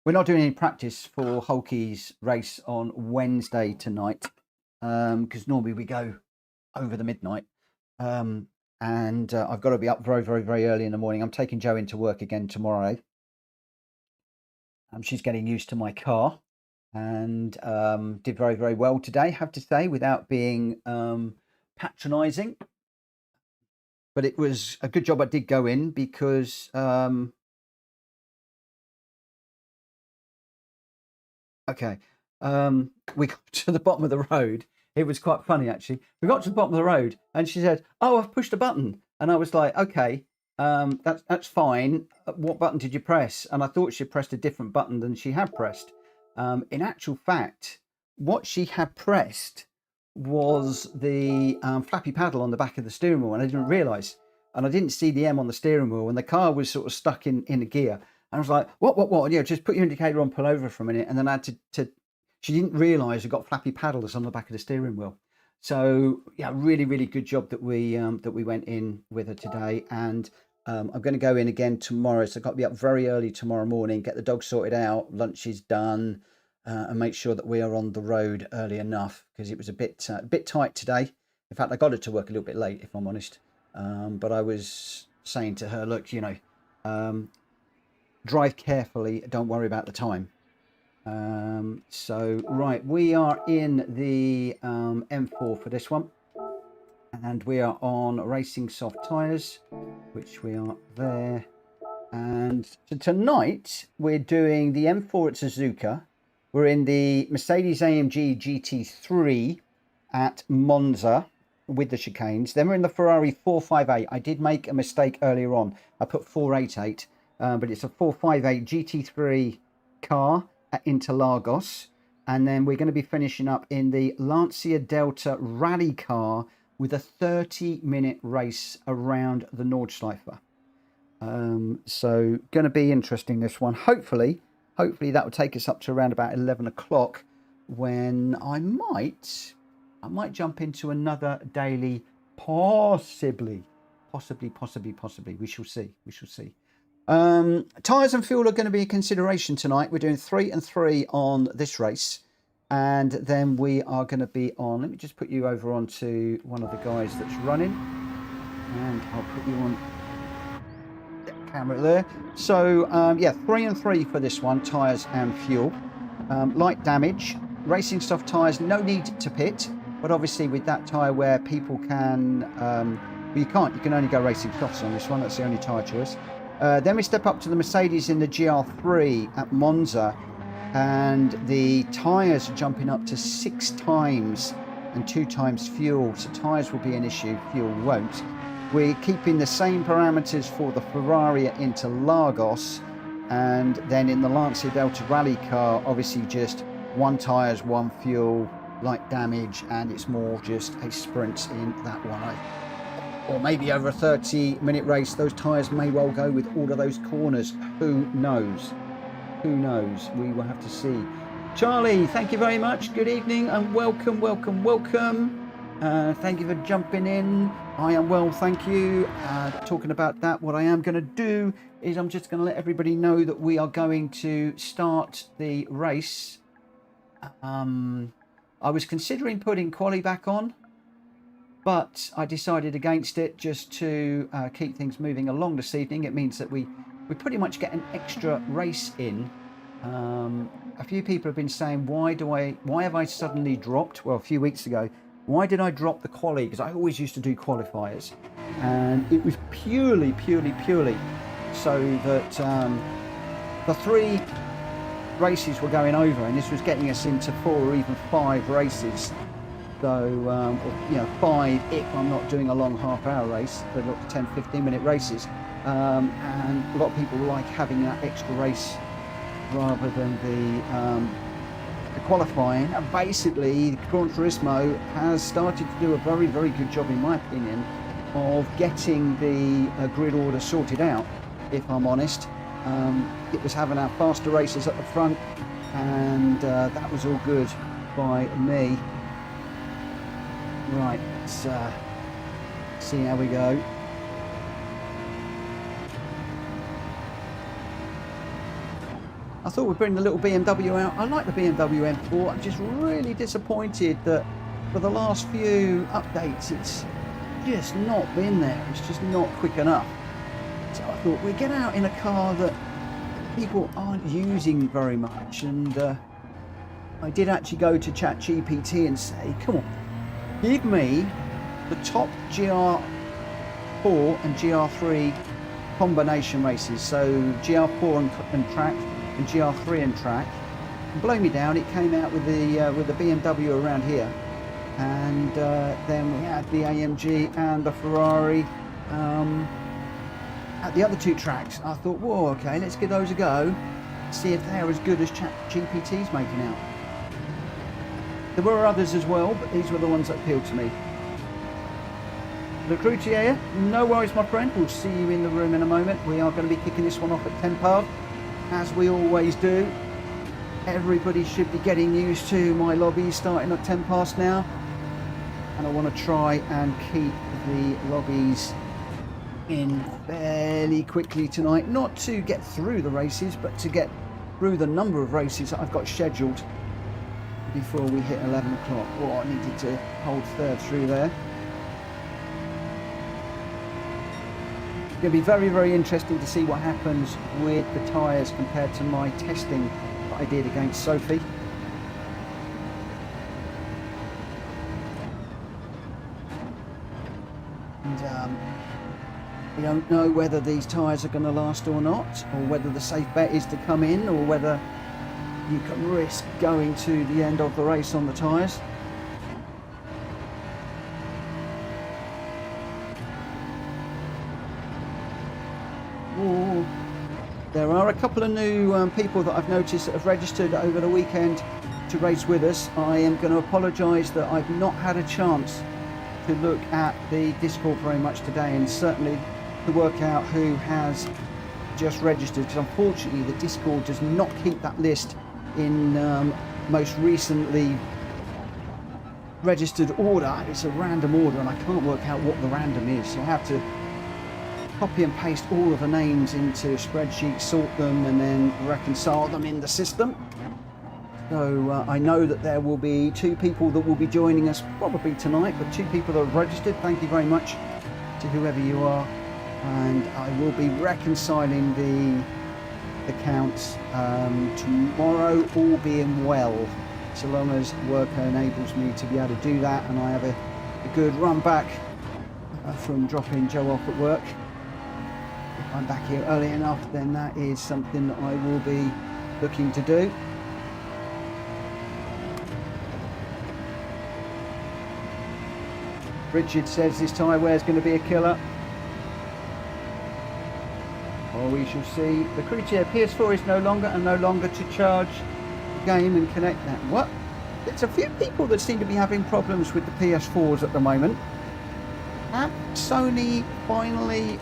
not doing any practice for Hulkie's race on Wednesday tonight, because normally we go over the midnight. And I've got to be up very early in the morning. I'm taking Jo into work again tomorrow. She's getting used to my car, and did very well today, have to say, without being patronising. But it was a good job I did go in, because okay, we got to the bottom of the road. It was quite funny, actually. We got to the bottom of the road, and she said, "Oh, I've pushed a button." And I was like, "Okay, that's fine. What button did you press?" And I thought she pressed a different button than she had pressed. In actual fact, what she had pressed was the flappy paddle on the back of the steering wheel, and I didn't realise. And I didn't see the M on the steering wheel, and the car was sort of stuck in a gear. And I was like, what? Yeah, just put your indicator on, pull over for a minute. And then I had to she didn't realise we got flappy paddles on the back of the steering wheel. So yeah, really good job that we went in with her today. And I'm going to go in again tomorrow. So I've got to be up very early tomorrow morning, get the dog sorted out, lunch is done, and make sure that we are on the road early enough, because it was a bit tight today. In fact, I got her to work a little bit late, if I'm honest. But I was saying to her, look, drive carefully, don't worry about the time. So right, we are in the M4 for this one, and we are on Racing Soft Tyres, which we are there. And tonight we're doing the M4 at Suzuka. We're in the Mercedes AMG GT3 at Monza with the chicanes. Then we're in the Ferrari 458. I did make a mistake earlier on. I put 488, but it's a 458 GT3 car at Interlagos. And then we're going to be finishing up in the Lancia Delta rally car with a 30-minute race around the Norschleife. So going to be interesting, this one. Hopefully that will take us up to around about 11 o'clock, when I might jump into another daily, possibly. We shall see. Tyres and fuel are going to be a consideration tonight. We're doing 3 and 3 on this race, and then we are going to be on, let me just put you over onto one of the guys that's running, and I'll put you on the camera there. So yeah, 3 and 3 for this one, tyres and fuel. Light damage, Racing Soft tyres, no need to pit, but obviously with that tyre wear, people can well, you can only go Racing Softs on this one. That's the only tyre choice. Then we step up to the Mercedes in the GR3 at Monza, and the tyres are jumping up to 6 times and 2 times fuel. So tyres will be an issue, fuel won't. We're keeping the same parameters for the Ferrari at Interlagos, and then in the Lancia Delta rally car, obviously just 1 tyres, 1 fuel, light damage, and it's more just a sprint in that one. Or maybe over a 30-minute race, those tyres may well go with all of those corners. Who knows? Who knows? We will have to see. Charlie, thank you very much. Good evening and welcome. Thank you for jumping in. I am well, thank you. Talking about that, what I am going to do is I'm just going to let everybody know that we are going to start the race. I was considering putting quali back on, but I decided against it just to keep things moving along this evening. It means that we pretty much get an extra race in. A few people have been saying, why have I suddenly dropped? Well, a few weeks ago, why did I drop the quali? Because I always used to do qualifiers, and it was purely so that the 3 races were going over, and this was getting us into 4 or even 5 races. So, you know, 5 if I'm not doing a long half-hour race, but 10-15 minute races. And a lot of people like having that extra race rather than the qualifying. And basically, Gran Turismo has started to do a very good job, in my opinion, of getting the grid order sorted out, if I'm honest. It was having our faster races at the front, and that was all good by me. Right, let's see how we go. I thought we'd bring the little BMW out. I like the BMW M4. I'm just really disappointed that for the last few updates it's just not been there. It's just not quick enough. So I thought we'd get out in a car that people aren't using very much, and I did actually go to ChatGPT and say, come on, give me the top GR4 and GR3 combination races. So GR4 and track and GR3 and track. And blow me down, it came out with the BMW around here. And then we had the AMG and the Ferrari at the other 2 tracks. I thought, whoa, okay, let's give those a go. See if they're as good as ChatGPT's making out. There were others as well, but these were the ones that appealed to me. Lecroutier, no worries, my friend. We'll see you in the room in a moment. We are going to be kicking this one off at 10 past, as we always do. Everybody should be getting used to my lobby starting at 10 past now. And I want to try and keep the lobbies in fairly quickly tonight. Not to get through the races, but to get through the number of races that I've got scheduled before we hit 11 o'clock. Oh, I needed to hold third through there. It's going to be very interesting to see what happens with the tyres compared to my testing that I did against Sophie. And we don't know whether these tyres are going to last or not, or whether the safe bet is to come in, or whether you can risk going to the end of the race on the tyres. There are a couple of new people that I've noticed that have registered over the weekend to race with us. I am going to apologise that I've not had a chance to look at the Discord very much today, and certainly to work out who has just registered, because unfortunately the Discord does not keep that list in most recently registered order. It's a random order and I can't work out what the random is, so I have to copy and paste all of the names into a spreadsheet, sort them, and then reconcile them in the system. So I know that there will be 2 people that will be joining us probably tonight, but 2 people that have registered. Thank you very much to whoever you are, and I will be reconciling the accounts tomorrow, all being well, so long as work enables me to be able to do that, and I have a good run back from dropping Joe off at work. If I'm back here early enough, then that is something that I will be looking to do. Richard says this tyre wear is going to be a killer. Well, we shall see. The creature PS4 is no longer to charge the game and connect that. What? There's a few people that seem to be having problems with the PS4s at the moment. Have Sony finally,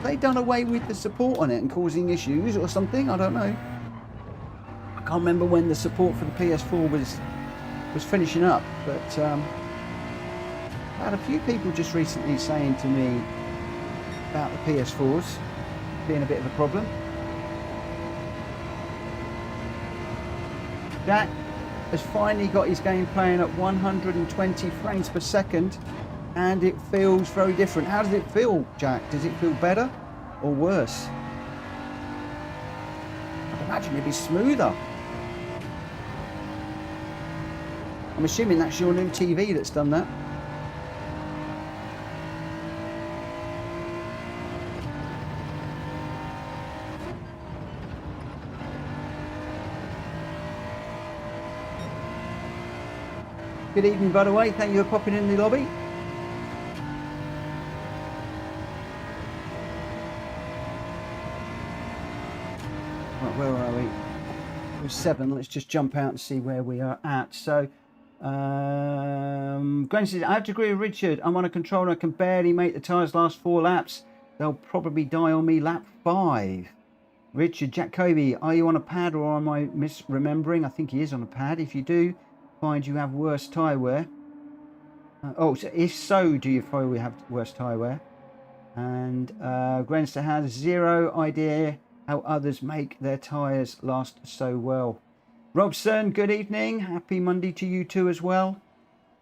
they done away with the support on it and causing issues or something? I don't know. I can't remember when the support for the PS4 was finishing up, but I had a few people just recently saying to me about the PS4s being a bit of a problem. Jack has finally got his game playing at 120 frames per second, and it feels very different. How does it feel, Jack? Does it feel better or worse? I'd imagine it'd be smoother. I'm assuming that's your new TV that's done that. Good evening, by the way. Thank you for popping in the lobby. Right, where are we? We're 7. Let's just jump out and see where we are at. So, Gwen says, I have to agree with Richard. I'm on a controller. I can barely make the tyres last 4 laps. They'll probably die on me lap 5. Richard, Jack Kobe, are you on a pad or am I misremembering? I think he is on a pad. If you do find you have worse tyre wear. So if so, do you find we have worse tyre wear? And Grenster has 0 idea how others make their tyres last so well. Robson, good evening. Happy Monday to you too as well.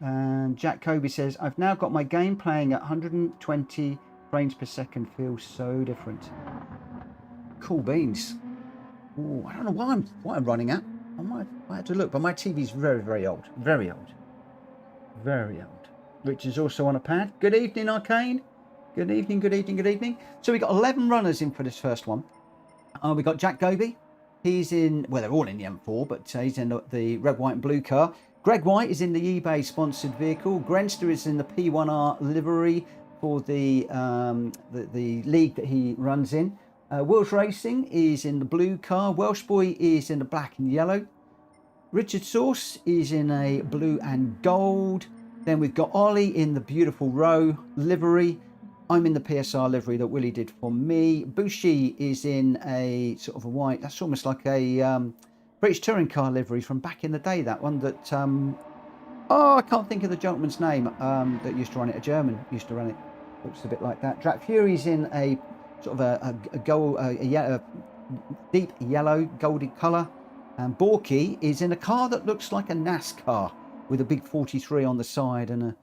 And Jack Kobe says, I've now got my game playing at 120 frames per second. Feels so different. Cool beans. Ooh, I don't know what I'm running at. I had to look, but my TV's very, very old. Very old. Very old. Richard's also on a pad. Good evening, Arcane. Good evening, good evening, good evening. So we got 11 runners in for this first one. We got Jack Goby. He's in, well, they're all in the M4, but he's in the red, white and blue car. Greg White is in the eBay sponsored vehicle. Grenster is in the P1R livery for the league that he runs in. Welsh Racing is in the blue car. Welsh Boy is in the black and yellow. Richard Sauce is in a blue and gold. Then we've got Ollie in the beautiful Row livery. I'm in the PSR livery that Willie did for me. Bushi is in a sort of a white, that's almost like a British touring car livery from back in the day. That one that, I can't think of the gentleman's name that used to run it. A German used to run it. Looks a bit like that. Drat Fury's in a sort of a gold, deep yellow, golden colour. And Borky is in a car that looks like a NASCAR with a big 43 on the side and a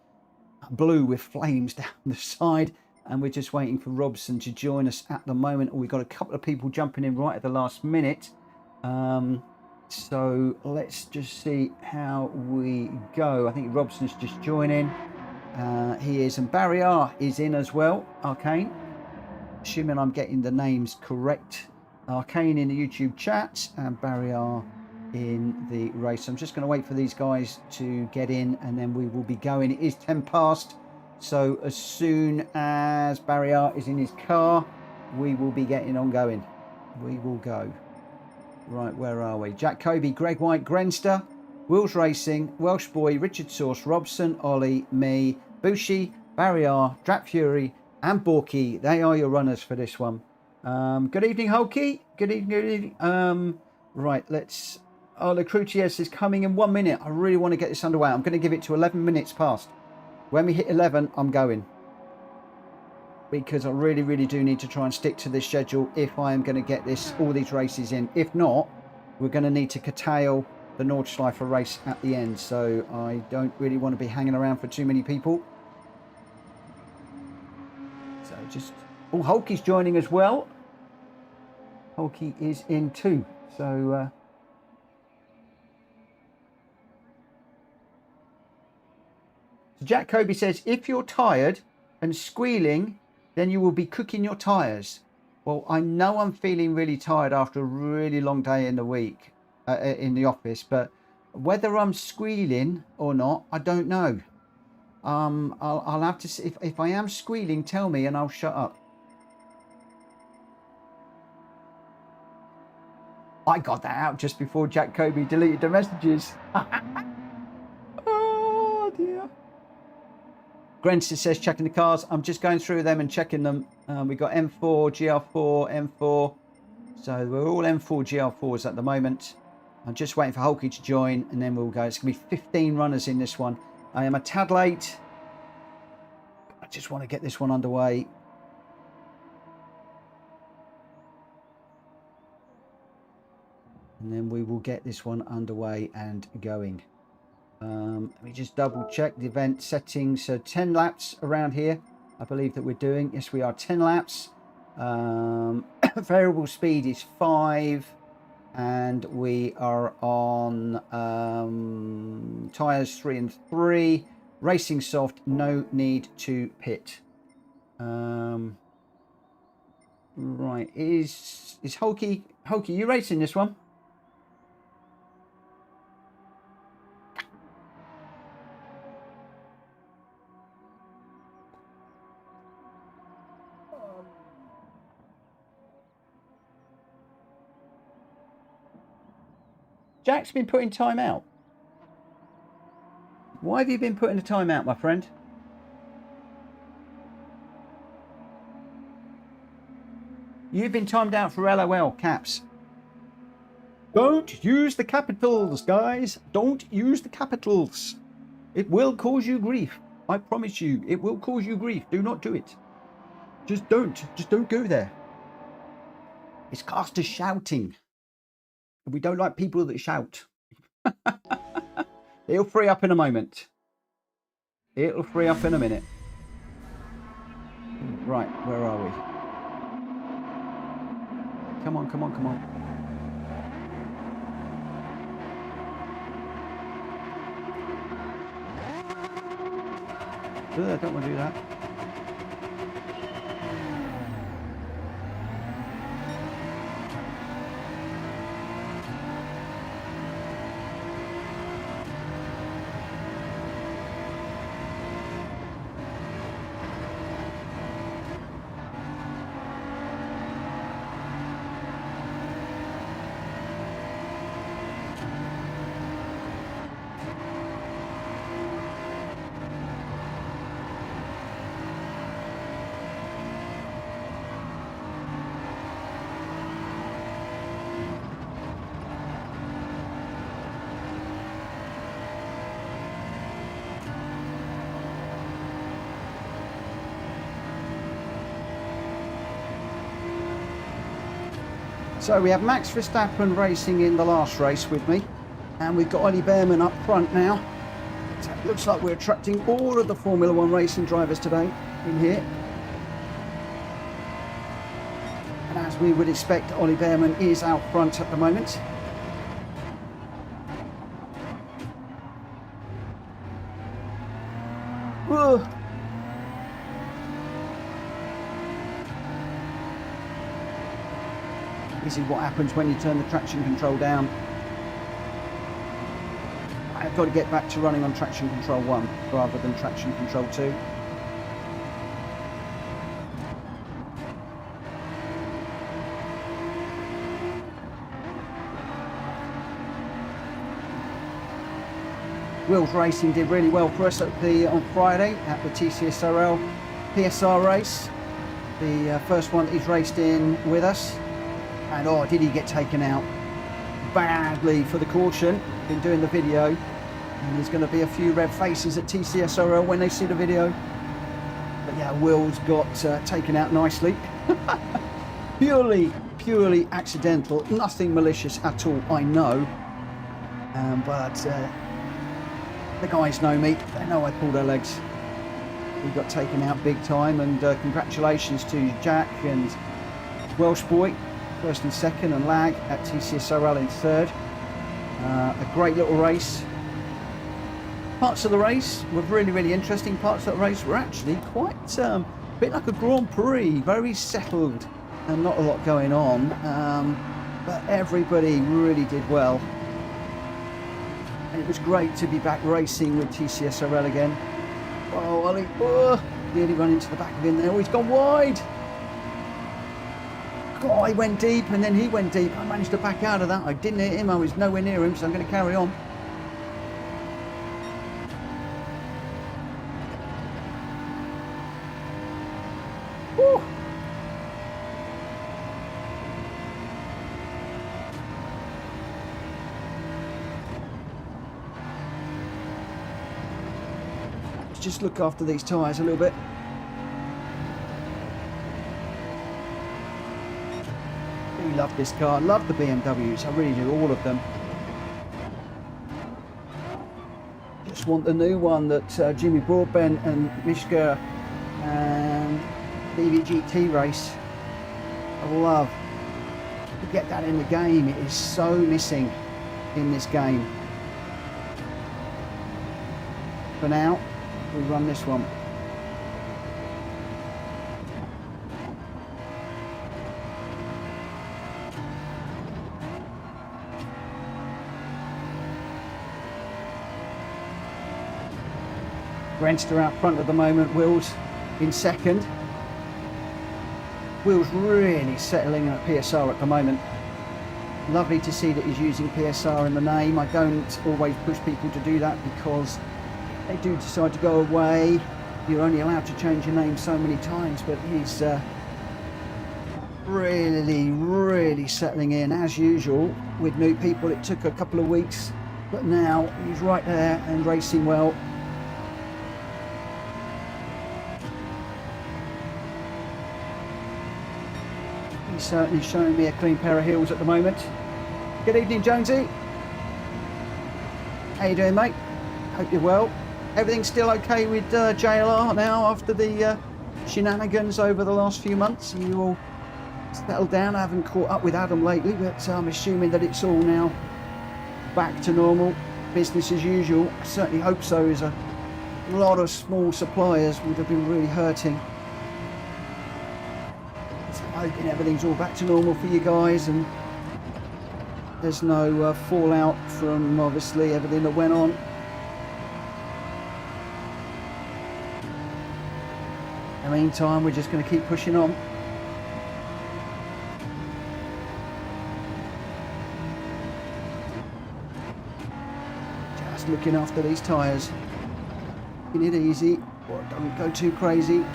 blue with flames down the side. And we're just waiting for Robson to join us at the moment. We've got a couple of people jumping in right at the last minute. So let's just see how we go. I think Robson's just joining. He is, and Barry R is in as well. Arcane, assuming I'm getting the names correct. Arcane in the YouTube chat and Barry R in the race. I'm just going to wait for these guys to get in and then we will be going. It is 10 past, so as soon as Barry R is in his car, we will be getting on going. We will go. Right, where are we? Jack Kobe, Greg White, Grenster, Wills Racing, Welsh Boy, Richard Source, Robson, Ollie, me, Bushi, Barry R, Drat Fury and Borky. They are your runners for this one. Good evening, Hulky. Good evening, good evening. Right, let's... Oh, Le Croutier is coming in 1 minute. I really want to get this underway. I'm going to give it to 11 minutes past. When we hit 11, I'm going. Because I really, really do need to try and stick to this schedule if I am going to get all these races in. If not, we're going to need to curtail the Norschleife race at the end. So I don't really want to be hanging around for too many people. So just... Oh, Hulky's joining as well. Hulky is in too. So... So Jack Kobe says, if you're tired and squealing, then you will be cooking your tyres. Well, I know I'm feeling really tired after a really long day in the week, in the office, but whether I'm squealing or not, I don't know. I'll have to see. If I am squealing, tell me and I'll shut up. I got that out just before Jack Kobe deleted the messages. Oh, dear. Grenson says checking the cars. I'm just going through them and checking them. We got M4, GR4, M4. So we're all M4 GR4s at the moment. I'm just waiting for Hulky to join and then we'll go. It's going to be 15 runners in this one. I am a tad late. I just want to get this one underway. And then we will get this one underway and going. Let me just double check the event settings. So 10 laps around here, I believe that we're doing. Yes, we are 10 laps. Variable speed is 5. And we are on tyres 3 and 3. Racing soft, no need to pit. Right, is Hulky, you racing this one? Jack's been putting time out. Why have you been putting the time out, my friend? You've been timed out for LOL, caps. Don't use the capitals, guys. Don't use the capitals. It will cause you grief. I promise you, it will cause you grief. Do not do it. Just don't. Just don't go there. It's classed as shouting. We don't like people that shout. It'll free up in a moment. It'll free up in a minute. Right, where are we? Come on, come on, come on. Ugh, I don't want to do that. So we have Max Verstappen racing in the last race with me, and we've got Ollie Behrman up front now. So it looks like we're attracting all of the Formula One racing drivers today in here. And as we would expect, Ollie Behrman is out front at the moment. Ugh. This is what happens when you turn the traction control down. I've got to get back to running on traction control 1 rather than traction control 2. Wills Racing did really well for us on Friday at the TCSRL PSR race. The first one he's raced in with us. And oh, did he get taken out badly for the caution. Been doing the video, and there's going to be a few red faces at TCSRL when they see the video. But yeah, Will's got taken out nicely. purely accidental, nothing malicious at all, I know. But the guys know me, they know I pull their legs. He got taken out big time, and congratulations to Jack and Welsh Boy, first and second, and Lag at TCSRL in third. A great little race. Parts of the race were really interesting. Parts of the race were actually quite a bit like a Grand Prix, very settled and not a lot going on. But everybody really did well. And it was great to be back racing with TCSRL again. Oh, Ollie, nearly run into the back of him there. Oh, he's gone wide. God, I went deep and then he went deep. I managed to back out of that. I didn't hit him. I was nowhere near him, so I'm going to carry on. Woo. Let's just look after these tyres a little bit. Love this car, love the BMWs, I really do, all of them. Just want the new one that Jimmy Broadbent and Mishka and the GT race. I love to get that in the game. It is so missing in this game. For now, we run this one. Grenster out front at the moment, Will's in second. Will's really settling in at PSR at the moment. Lovely to see that he's using PSR in the name. I don't always push people to do that because they do decide to go away. You're only allowed to change your name so many times, but he's really settling in. As usual with new people, it took a couple of weeks, but now he's right there and racing well. He's certainly showing me a clean pair of heels at the moment. Good evening, Jonesy. How you doing, mate? Hope you're well. Everything's still okay with JLR now after the shenanigans over the last few months? Are you all settled down? I haven't caught up with Adam lately, but I'm assuming that it's all now back to normal, business as usual. I certainly hope so, as a lot of small suppliers would have been really hurting. Hoping everything's all back to normal for you guys and there's no fallout from obviously everything that went on. In the meantime, we're just going to keep pushing on. Just looking after these tyres. Taking it easy, or don't go too crazy.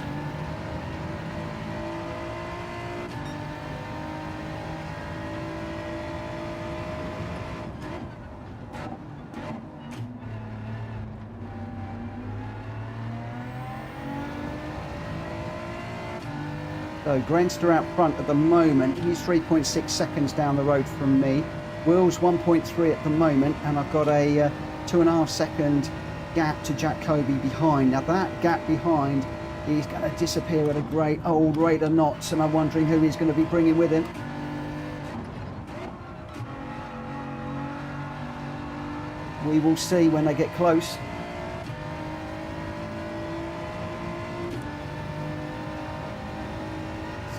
So Grenster out front at the moment. He's 3.6 seconds down the road from me. Will's 1.3 at the moment, and I've got a 2.5 second gap to Jack Kobe behind. Now that gap behind, he's going to disappear at a great old rate of knots, and I'm wondering who he's going to be bringing with him. We will see when they get close.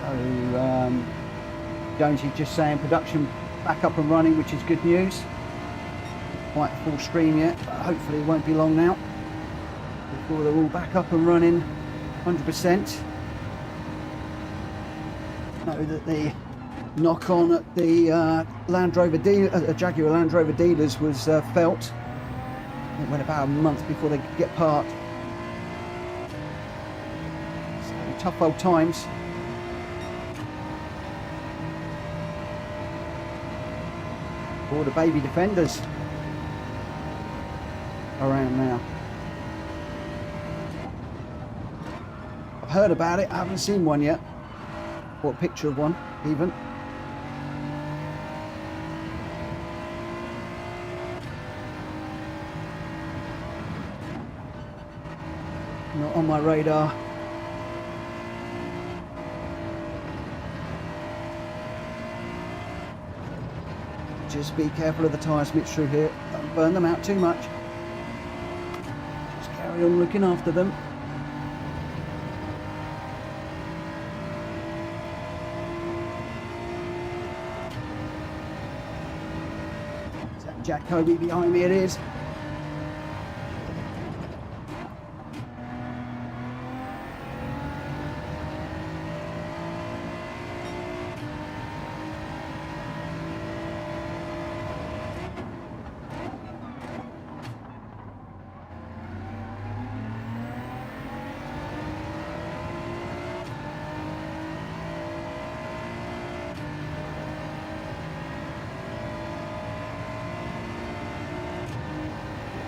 So Jonesy's just saying production back up and running, which is good news. Quite full stream yet, but hopefully it won't be long now before they're all back up and running 100%. Know that the knock on at the Land Rover dealer, Jaguar Land Rover dealers was felt. It went about a month before they could get part. So tough old times. All the baby defenders around now. I've heard about it, I haven't seen one yet, or a picture of one even. Not on my radar. Just be careful of the tyres mixture here, don't burn them out too much. Just carry on looking after them. Is that Jack Kobe behind me? It is.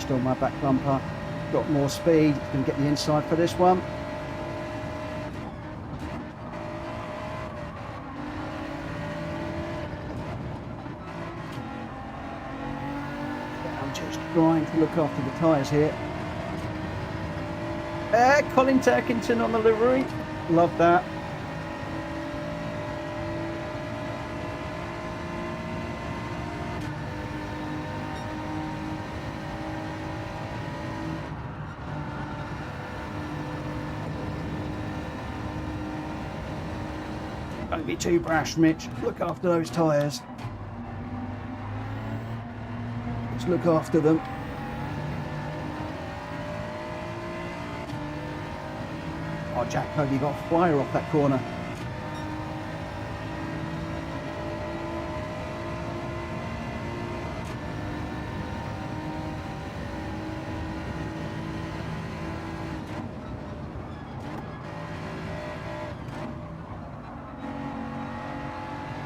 On my back bumper, got more speed, can get the inside for this one. I'm just trying to look after the tyres here. Colin Turkington on the livery, love that. Don't be too brash, Mitch. Look after those tyres. Just look after them. Oh, Jack Cody got fire off that corner.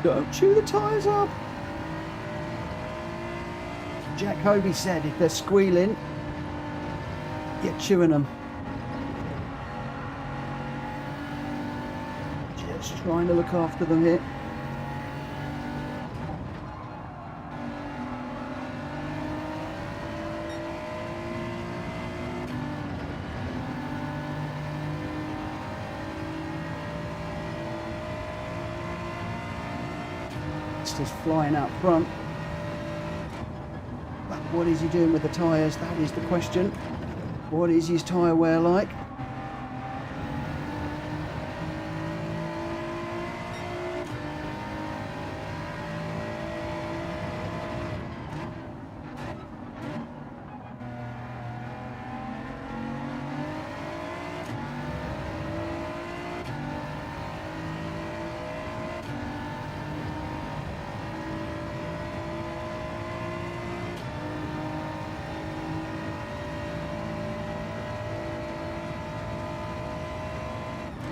Don't chew the tyres up. Jack Hobie said if they're squealing, you're chewing them. Just trying to look after them here. Just flying out front. But what is he doing with the tyres? That is the question. What is his tyre wear like?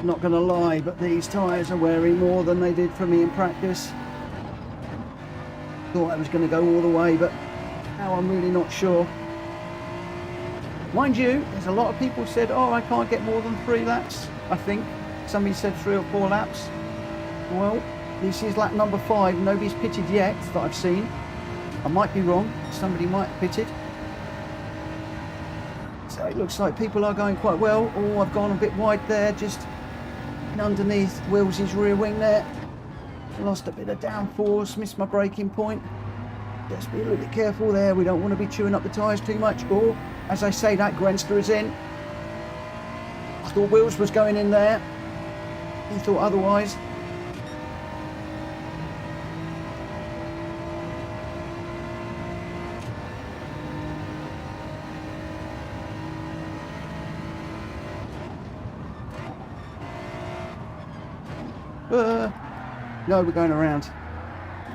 Not gonna lie, but these tyres are wearing more than they did for me in practice. Thought I was gonna go all the way, but now I'm really not sure. Mind you, there's a lot of people said, oh, I can't get more than 3 laps. I think somebody said 3 or 4 laps. Well, this is lap number 5. Nobody's pitted yet that I've seen. I might be wrong. Somebody might have pitted. So it looks like people are going quite well. Oh, I've gone a bit wide there, just underneath Wills's rear wing there. Lost a bit of downforce, missed my braking point. Just be a little bit careful there. We don't want to be chewing up the tyres too much. Or, as I say, that Grenster is in. I thought Wills was going in there. He thought otherwise. No, we're going around.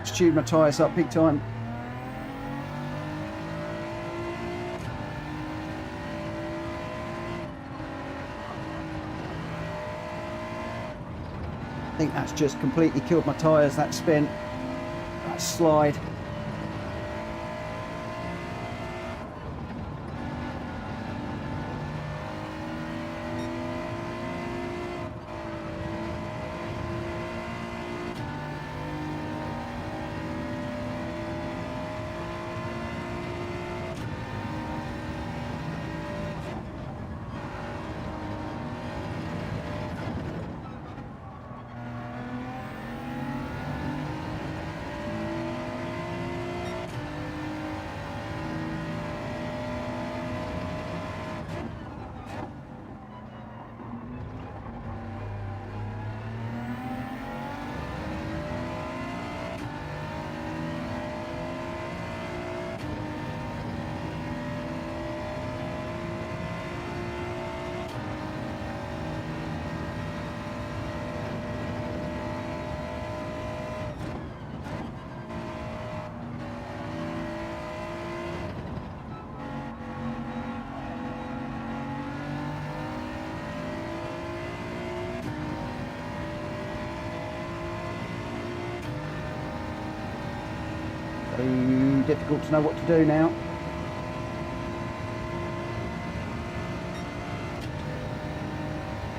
Chewed my tyres up big time. I think that's just completely killed my tyres, that spin, that slide. Very difficult to know what to do now.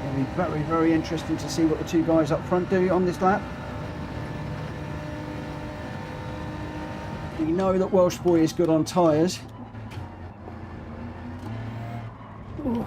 It'll be very, very interesting to see what the two guys up front do on this lap. We know that Welsh Boy is good on tyres. Ooh.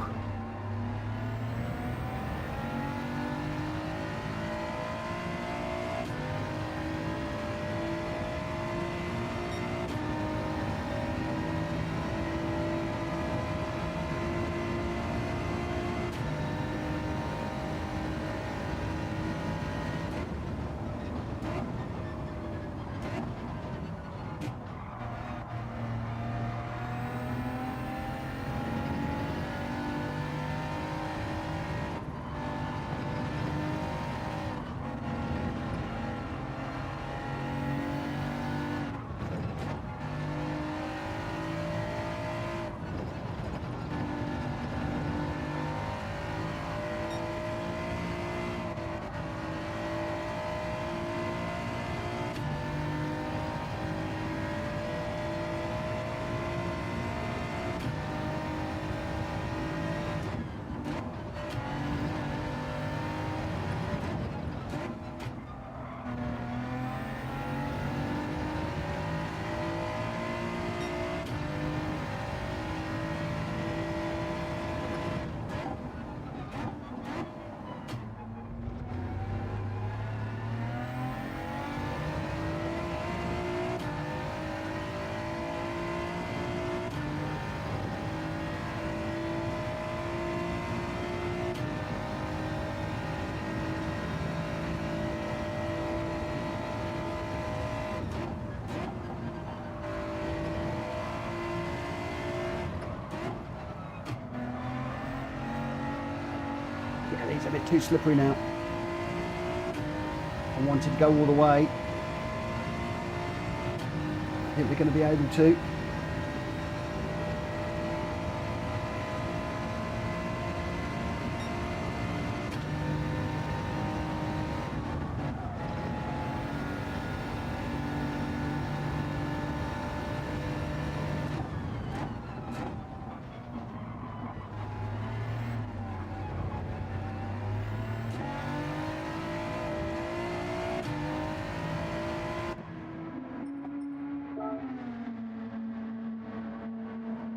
Yeah, he's a bit too slippery now. I wanted to go all the way. I think we're going to be able to.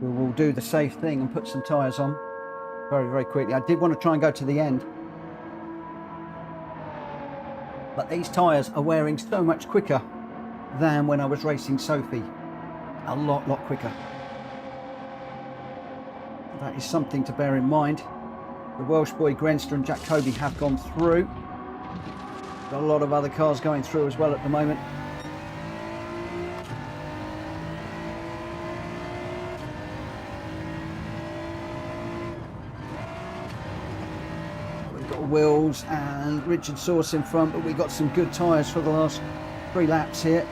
We will do the safe thing and put some tyres on very, very quickly. I did want to try and go to the end, but these tyres are wearing so much quicker than when I was racing Sophie. A lot quicker. That is something to bear in mind. The Welsh boy Grenster and Jacoby have gone through. Got a lot of other cars going through as well at the moment. little wheels, and Richard Sauce in front, but we got some good tyres for the last 3 laps here.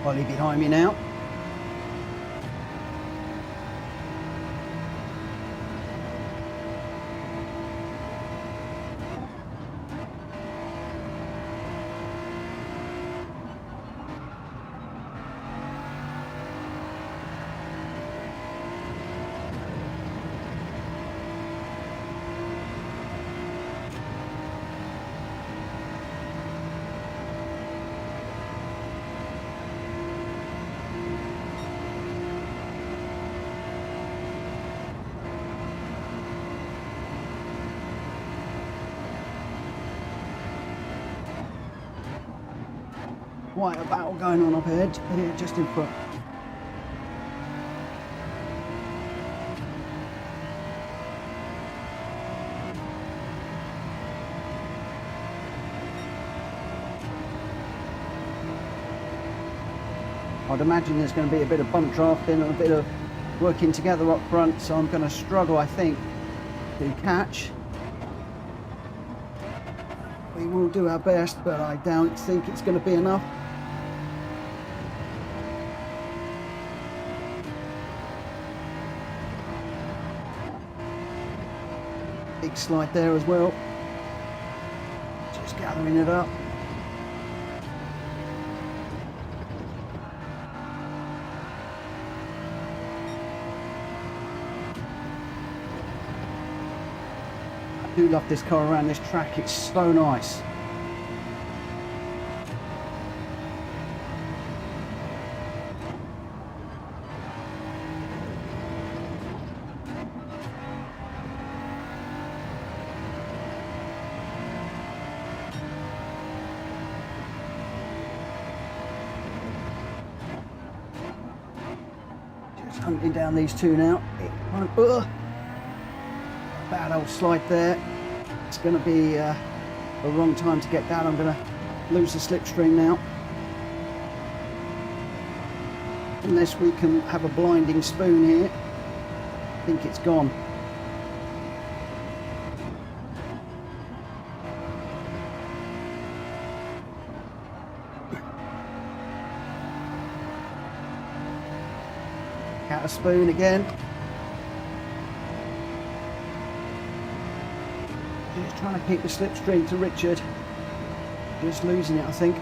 Ollie behind me now. Quite a battle going on up ahead, here just in front. I'd imagine there's going to be a bit of bump drafting and a bit of working together up front, so I'm going to struggle, I think, to catch. We will do our best, but I don't think it's going to be enough. Big slide there as well. Just gathering it up. I do love this car around this track, it's so nice. Hunting down these two now. Bad old slide there. It's going to be the wrong time to get down. I'm going to lose the slipstream now. Unless we can have a blinding spoon here. I think it's gone. Out a spoon again. Just trying to keep the slipstream to Richard. Just losing it, I think.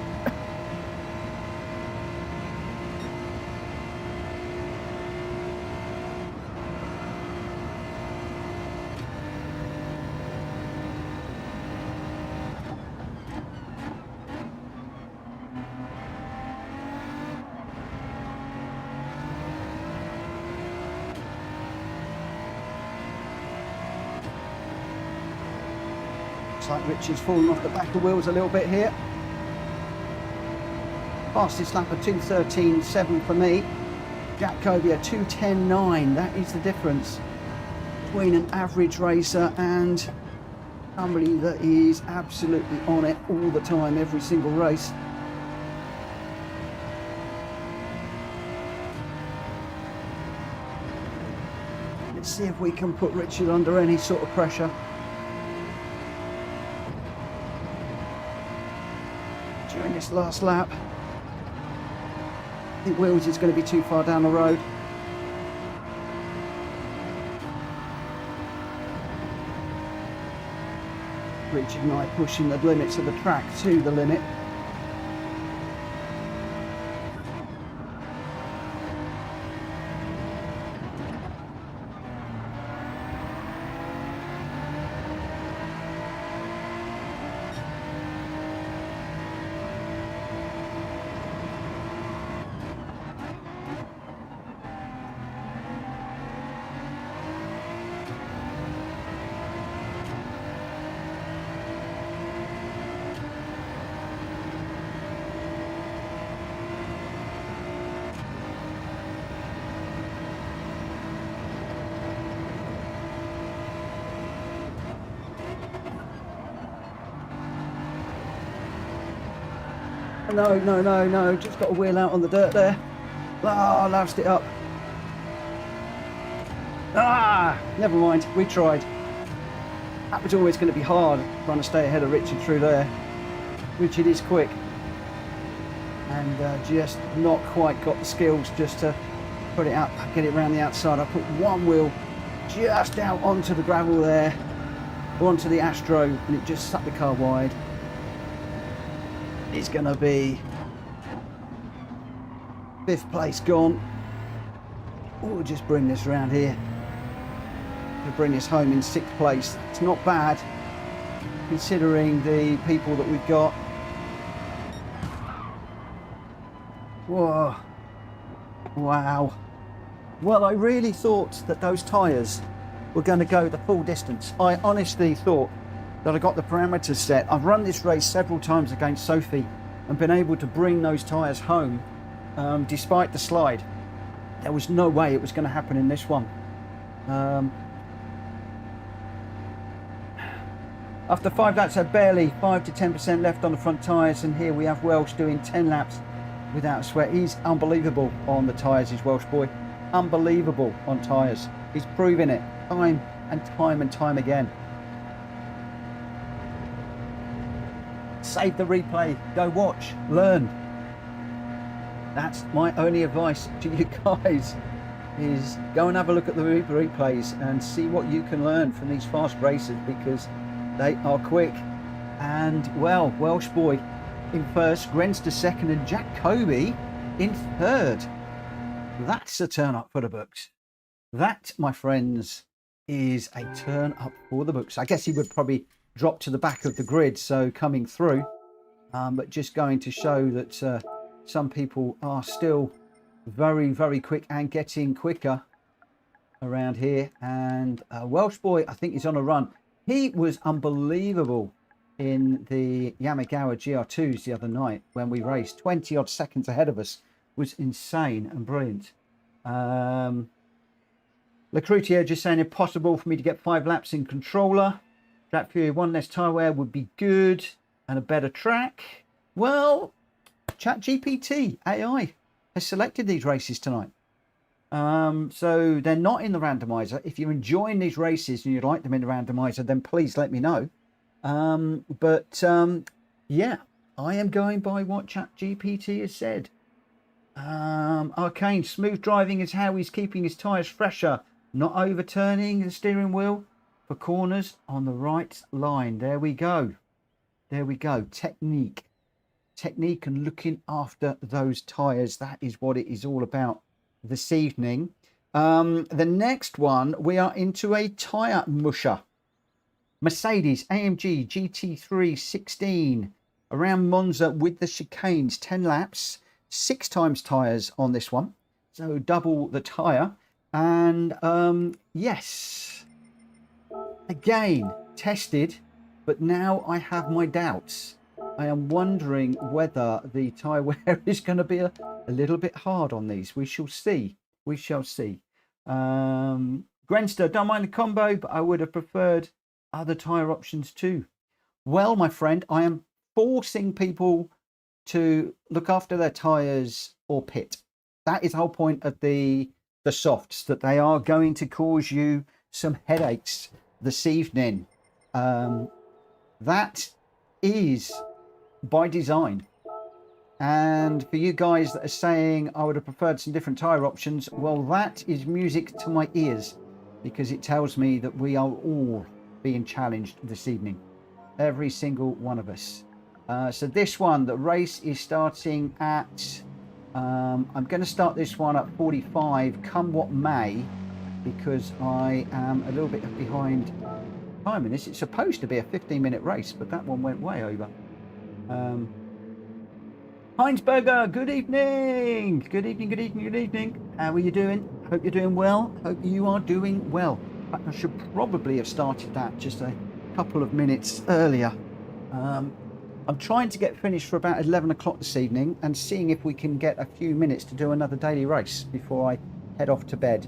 Like Richard's fallen off the back of wheels a little bit here. Fastest lap of 2:13.7 for me. Jack Covey 2:10.9. That is the difference between an average racer and somebody that is absolutely on it all the time, every single race. Let's see if we can put Richard under any sort of pressure. During this last lap, I think Wills is going to be too far down the road. Richard and I pushing the limits of the track to the limit. No, just got a wheel out on the dirt there. Ah, loused it up. Ah, never mind, we tried. That was always going to be hard, trying to stay ahead of Richard through there. Richard is quick. And just not quite got the skills just to put it up, get it around the outside. I put one wheel just out onto the gravel there, onto the Astro, and it just sucked the car wide. It's going to be 5th place gone. We'll just bring this around here. We'll bring this home in 6th place. It's not bad considering the people that we've got. Whoa. Wow. Well, I really thought that those tyres were going to go the full distance. I honestly thought that I got the parameters set. I've run this race several times against Sophie and been able to bring those tyres home despite the slide. There was no way it was going to happen in this one. After 5 laps, I had barely 5 to 10% left on the front tyres, and here we have Welsh doing 10 laps without a sweat. He's unbelievable on the tyres, his Welsh boy. Unbelievable on tyres. He's proving it time and time again. Save the replay, go watch, learn. That's my only advice to you guys, is go and have a look at the replays and see what you can learn from these fast racers, because they are quick. And well, Welsh boy in first, Grenster second, and Jack Kobe in third. That's a turn up for the books. That, my friends, is a turn up for the books. I guess he would probably drop to the back of the grid, so coming through, but just going to show that some people are still very, very quick and getting quicker around here. And Welsh boy, I think, is on a run. He was unbelievable in the Yamagawa GR2s the other night when we raced. 20 odd seconds ahead of us was insane and brilliant. Lacroutier just saying impossible for me to get 5 laps in controller. Track Fury, 1 less tyre wear would be good, and a better track. Well, ChatGPT AI has selected these races tonight. So they're not in the randomizer. If you're enjoying these races and you'd like them in the randomizer, then please let me know. Yeah, I am going by what ChatGPT has said. Arcane, smooth driving is how he's keeping his tyres fresher, not overturning the steering wheel for corners on the right line. There we go. There we go. Technique and looking after those tyres. That is what it is all about this evening. The next one, we are into a tyre musher. Mercedes AMG GT3 16 around Monza with the chicanes, 10 laps, 6 times tyres on this one, so double the tyre. And yes, again tested, but now I have my doubts. I am wondering whether the tyre wear is going to be a little bit hard on these. We shall see. We shall see. Grenster, don't mind the combo, but I would have preferred other tyre options too. Well, my friend, I am forcing people to look after their tyres or pit. That is the whole point of the softs, that they are going to cause you some headaches this evening. That is by design. And for you guys that are saying I would have preferred some different tyre options, well, that is music to my ears, because it tells me that we are all being challenged this evening. Every single one of us. So this one, the race is starting at, I'm going to start this one at 45, come what may, because I am a little bit behind time in this. It's supposed to be a 15-minute race, but that one went way over. Heinsberger, good evening. Good evening, good evening, good evening. How are you doing? Hope you're doing well. Hope you are doing well. In fact, I should probably have started that just a couple of minutes earlier. I'm trying to get finished for about 11 o'clock this evening and seeing if we can get a few minutes to do another daily race before I head off to bed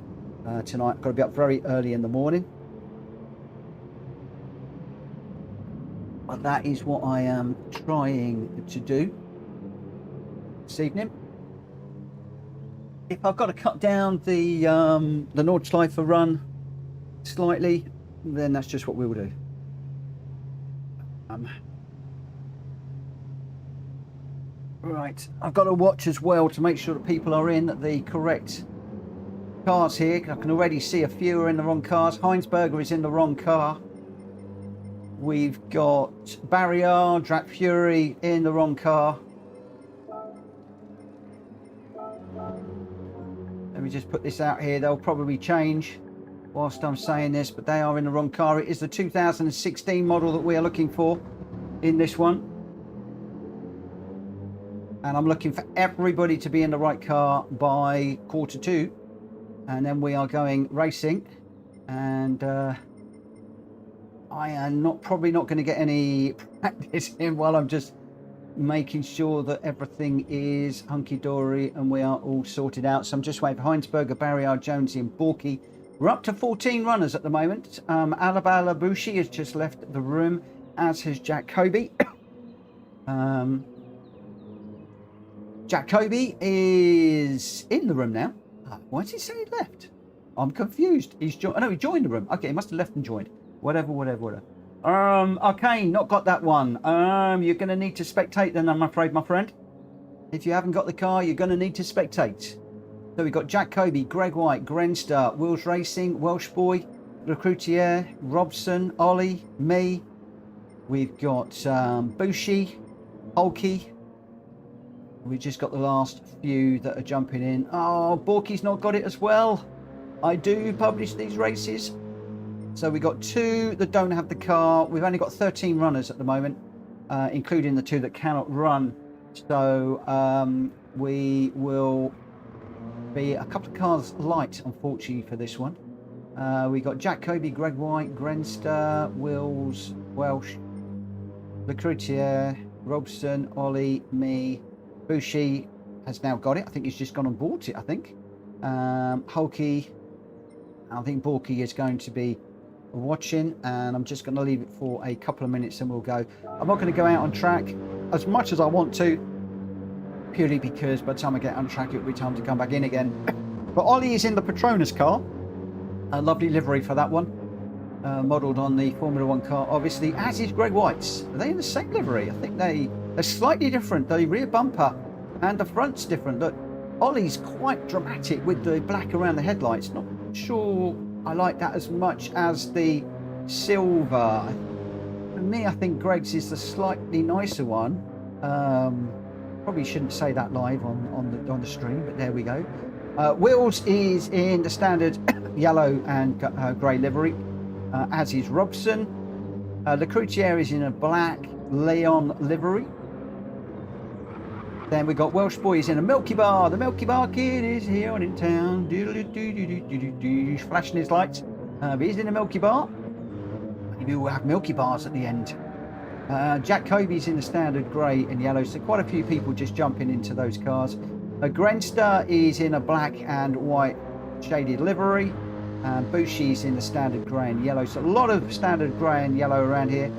tonight. I've got to be up very early in the morning. But that is what I am trying to do this evening. If I've got to cut down the Norschleife run slightly, then that's just what we will do. Right, I've got to watch as well to make sure that people are in the correct cars here. I can already see a few are in the wrong cars. Heinsberger is in the wrong car. We've got Barrier, Drac Fury in the wrong car. Let me just put this out here. They'll probably change whilst I'm saying this, but they are in the wrong car. It is the 2016 model that we are looking for in this one. And I'm looking for everybody to be in the right car by Q2. And then we are going racing. And I am probably not going to get any practice in while I'm just making sure that everything is hunky-dory and we are all sorted out. So I'm just waiting for Heinsberger, Barrier, Jonesy and Borky. We're up to 14 runners at the moment. Alabala Bushi has just left the room, as has Jack Kobe. Jack Kobe is in the room now. Why did he say he left? I'm confused. He's joined. Oh, no, he joined the room. Okay, he must have left and joined. Whatever. Arcane, not got that one. You're going to need to spectate then, I'm afraid, my friend. If you haven't got the car, you're going to need to spectate. So we've got Jack Kobe, Greg White, Grenstar, Wheels Racing, Welsh Boy, Recruitier, Robson, Ollie, me. We've got Bushi, Hulky. We've just got the last few that are jumping in. Oh, Borky's not got it as well. I do publish these races. So we've got 2 that don't have the car. We've only got 13 runners at the moment, including the 2 that cannot run. So we will be a couple of cars light, unfortunately, for this one. We got Jack Kobe, Greg White, Grenster, Wills, Welsh, Lecrutier, Robson, Ollie, me. Bushi has now got it. I think he's just gone and bought it, I think. Hulky, I think Borky is going to be watching, and I'm just going to leave it for a couple of minutes and we'll go. I'm not going to go out on track as much as I want to, purely because by the time I get on track it'll be time to come back in again. But Ollie is in the Petronas car. A lovely livery for that one. Modelled on the Formula 1 car, obviously, as is Greg White's. Are they in the same livery? I think they're slightly different. The rear bumper and the front's different. Look, Ollie's quite dramatic with the black around the headlights. Not sure I like that as much as the silver. For me, I think Greg's is the slightly nicer one. Probably shouldn't say that live on the stream, but there we go. Wills is in the standard yellow and grey livery, as is Robson. Lecrutier is in a black Leon livery. Then we got Welsh Boy is in a Milky Bar. The Milky Bar kid is here in town. He's flashing his lights. But he's in a Milky Bar. Maybe we'll have Milky Bars at the end. Jack Kobe's in the standard grey and yellow. So quite a few people just jumping into those cars. Grenster is in a black and white shaded livery. And Bushi's in the standard grey and yellow. So a lot of standard grey and yellow around here.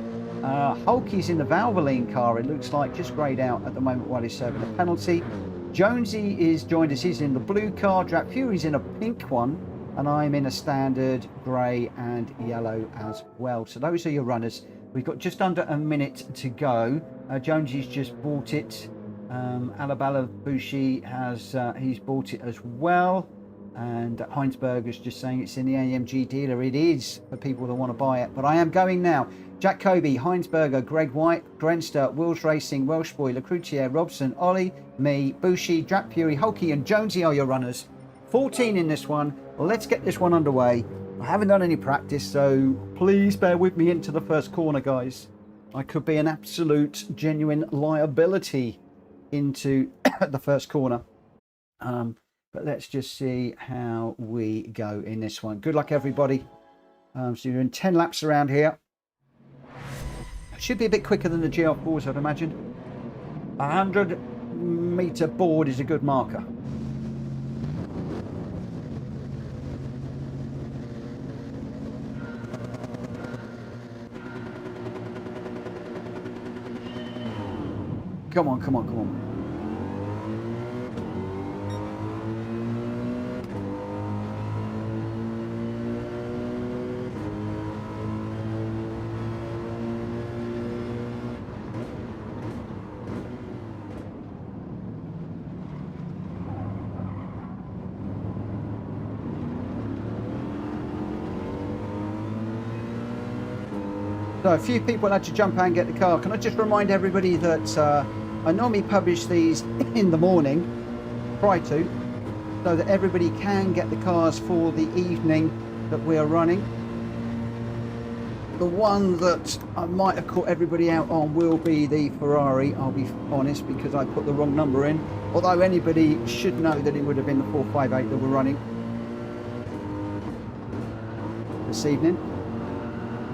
Hulky's in the Valvoline car, it looks like, just greyed out at the moment while he's serving a penalty. Jonesy is joined us, he's in the blue car. Drac Fury's in a pink one, and I'm in a standard grey and yellow as well. So those are your runners. We've got just under a minute to go. Jonesy's just bought it. Alabala Bushi has he's bought it as well. And Heinsberger's just saying it's in the AMG dealer. It is for people that want to buy it. But I am going now. Jack Kobe, Heinsberger, Greg White, Grenster, Wills Racing, Welsh Boy, Lecroutier, Robson, Ollie, me, Bushi, Drap Fury, Hulky and Jonesy are your runners. 14 in this one. Well, let's get this one underway. I haven't done any practice, so please bear with me into the first corner, guys. I could be an absolute, genuine liability into the first corner. But let's just see how we go in this one. Good luck, everybody. So you're doing 10 laps around here. Should be a bit quicker than the GR4s, I'd imagine. 100-meter board is a good marker. Come on, come on, come on. So a few people had to jump out and get the car. Can I just remind everybody that I normally publish these in the morning, try to, so that everybody can get the cars for the evening that we are running. The one that I might have caught everybody out on will be the Ferrari, I'll be honest, because I put the wrong number in. Although anybody should know that it would have been the 458 that we're running this evening.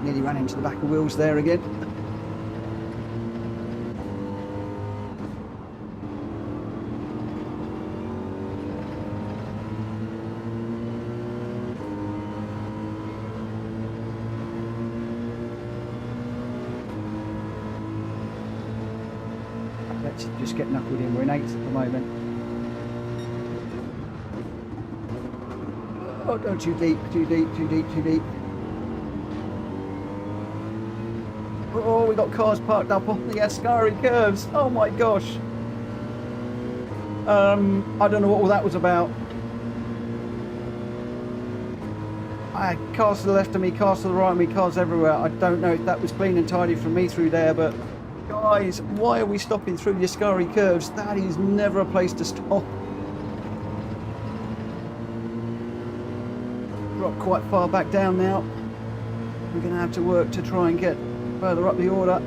Nearly ran into the back of wheels there again. Let's just get knuckled in. We're in 8th at the moment. Oh, no, too deep, too deep, too deep, too deep. Oh, we got cars parked up on the Ascari curves. Oh my gosh. I don't know what all that was about. I had cars to the left of me, cars to the right of me, cars everywhere. I don't know if that was clean and tidy from me through there, but guys, why are we stopping through the Ascari curves? That is never a place to stop. Dropped quite far back down now. We're going to have to work to try and get further up the order.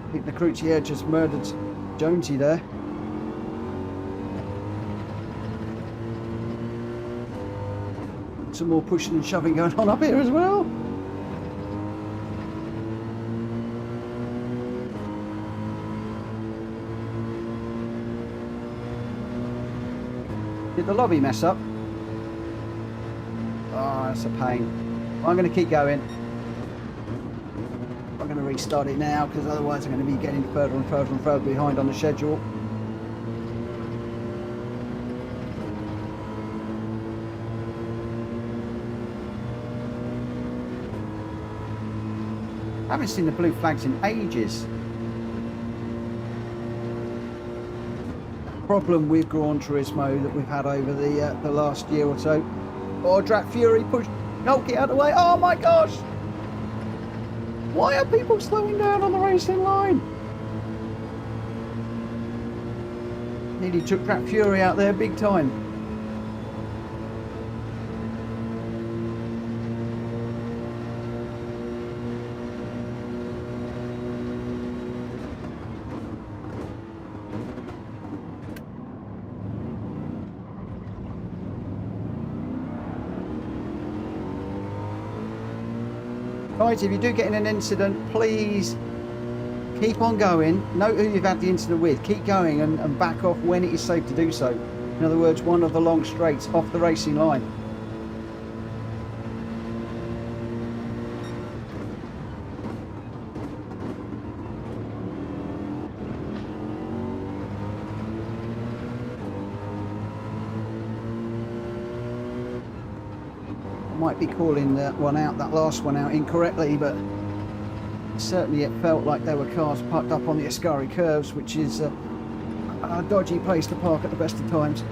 I think the Crouchier just murdered Jonesy there. Some more pushing and shoving going on up here as well. Did the lobby mess up? Oh, that's a pain. I'm going to keep going. I'm going to restart it now because otherwise I'm going to be getting further and further and further behind on the schedule. I haven't seen the blue flags in ages. Problem with Gran Turismo that we've had over the last year or so. Oh, Drap Fury pushed Nolke out of the way. Oh my gosh! Why are people slowing down on the racing line? Nearly took Drap Fury out there big time. Guys, if you do get in an incident, please keep on going. Note who you've had the incident with. Keep going and back off when it is safe to do so. In other words, one of the long straights off the racing line. Might be calling that one out, that last one out, incorrectly, but certainly it felt like there were cars parked up on the Ascari curves, which is a dodgy place to park at the best of times.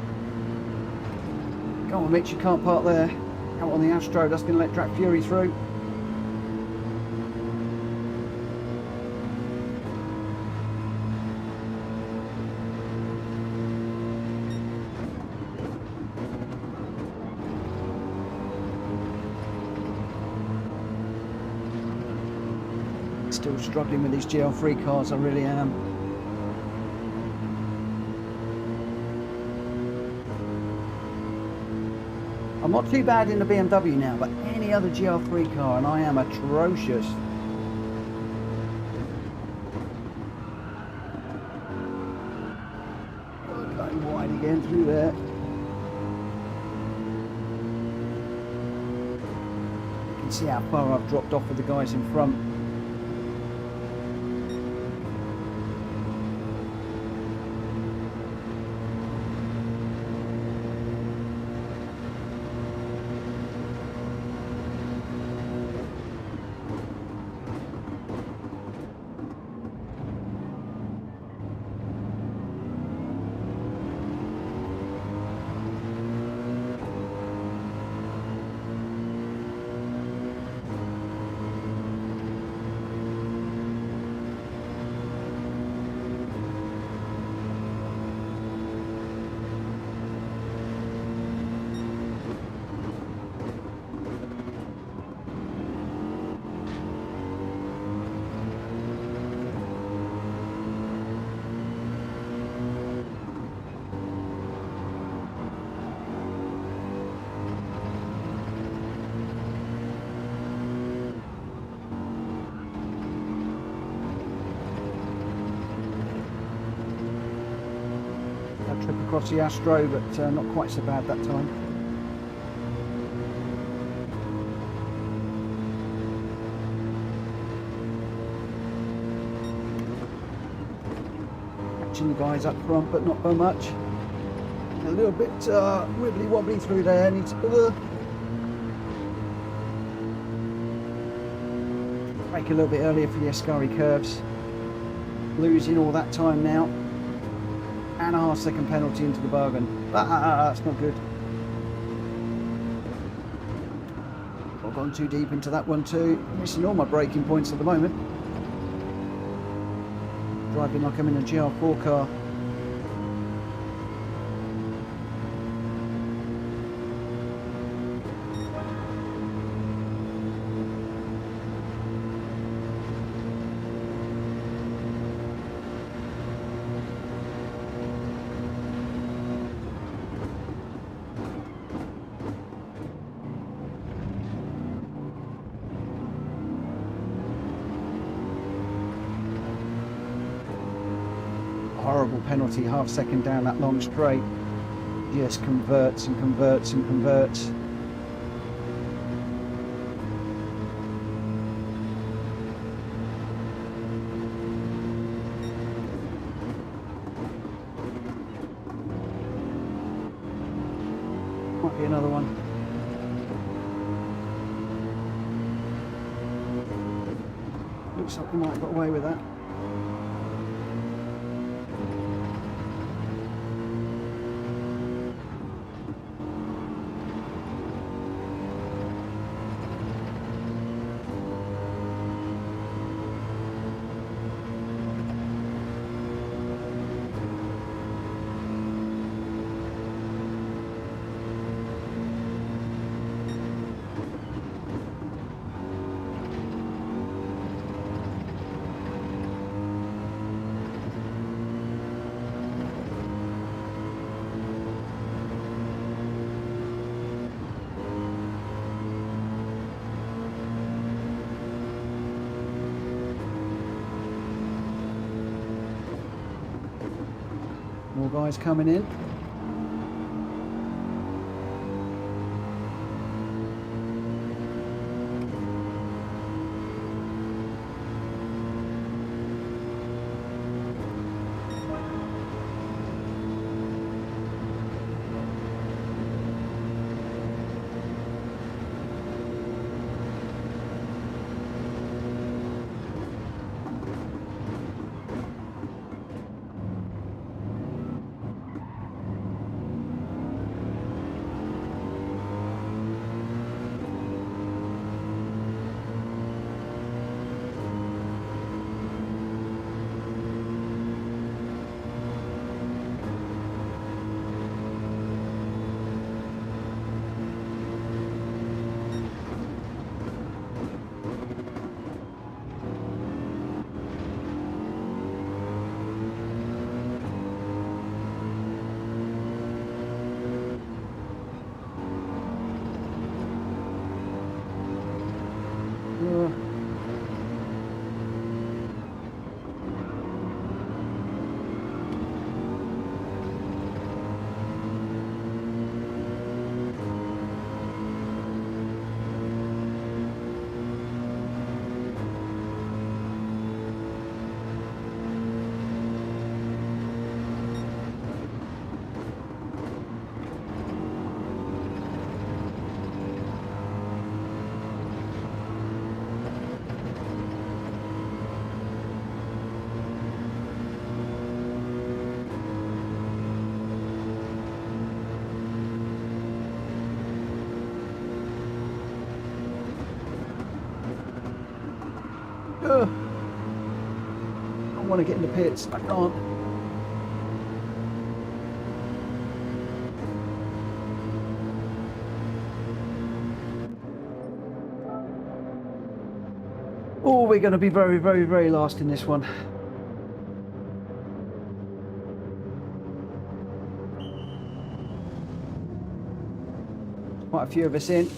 Go on, Mitch, you can't park there. Out on the Astro, that's going to let Drag Fury through. Still struggling with these GL3 cars, I really am. I'm not too bad in the BMW now, but any other GL3 car and I am atrocious. Going wide again through there. You can see how far I've dropped off with the guys in front. Trip across the Astro, but not quite so bad that time. Catching the guys up front, but not by much. A little bit wibbly wobbly through there. Needs to brake a little bit earlier for the Ascari curves. Losing all that time now. And a half-second penalty into the bargain. That's not good. I've gone too deep into that one too. Missing all my braking points at the moment. Driving like I'm in a GR4 car. Horrible penalty, half second down that long straight. Just converts and converts and converts. Might be another one. Looks like we might have got away with that. More guys coming in. I want to get in the pits. I can't. Oh, we're going to be very, very, very last in this one. Quite a few of us in.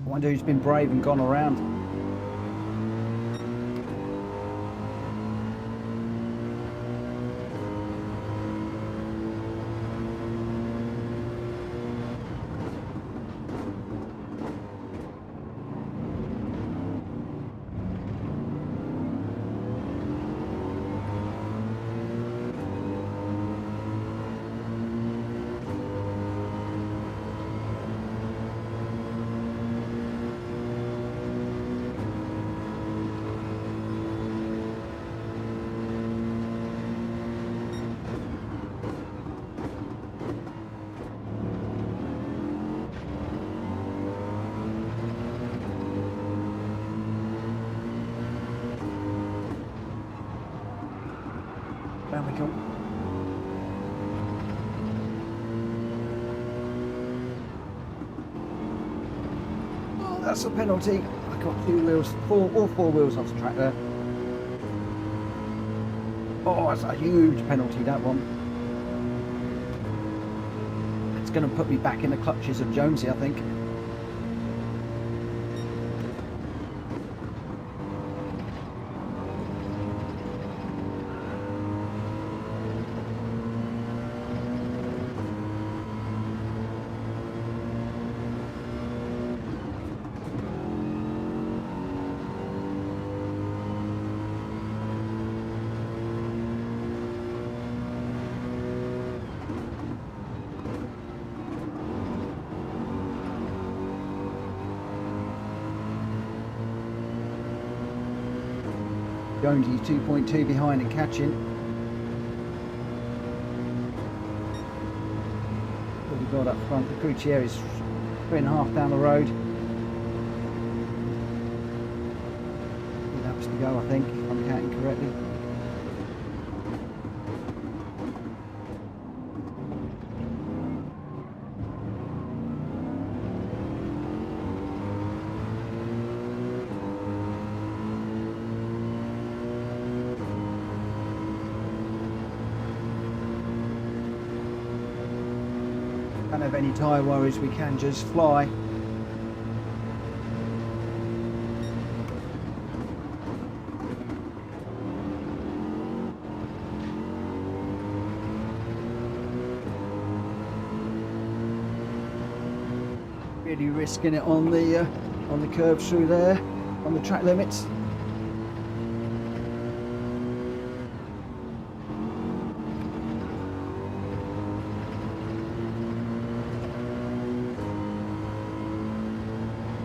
I wonder who's been brave and gone around. There we go. Oh, that's a penalty. I got two wheels, all four wheels off the track there. Oh, that's a huge penalty, that one. It's going to put me back in the clutches of Jonesy, I think. Jonesy 2.2 behind and catching. What we got up front? The Crucier is 3.5 down the road. 2 laps to go, I think, if I'm counting correctly. Don't have any tyre worries, we can just fly. Really risking it on the curves through there, on the track limits.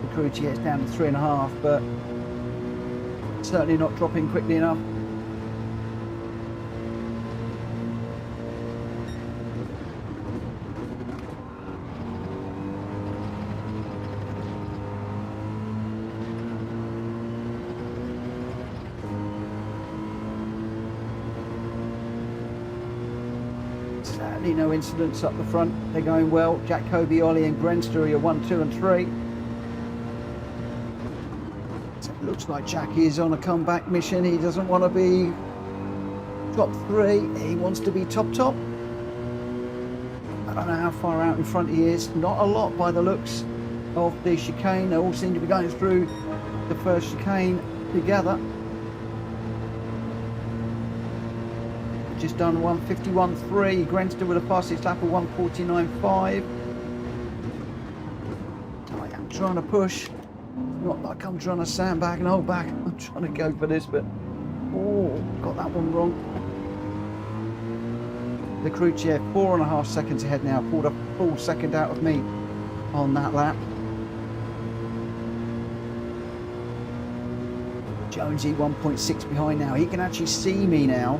The crew gets down to 3.5, but certainly not dropping quickly enough. Certainly no incidents up the front. They're going well. Jack Kobe, Ollie and Grenster are 1, 2 and 3. So it looks like Jackie is on a comeback mission. He doesn't want to be top 3. He wants to be top. I don't know how far out in front he is. Not a lot by the looks of the chicane. They all seem to be going through the first chicane together. Just done 151.3. Grenster with a fastest lap of 149.5. I am trying to push. Not like I'm trying to sandbag and hold back. I'm trying to go for this, but oh, got that one wrong. The crew chair 4.5 seconds ahead now. Pulled a full second out of me on that lap. Jonesy 1.6 behind now. He can actually see me now.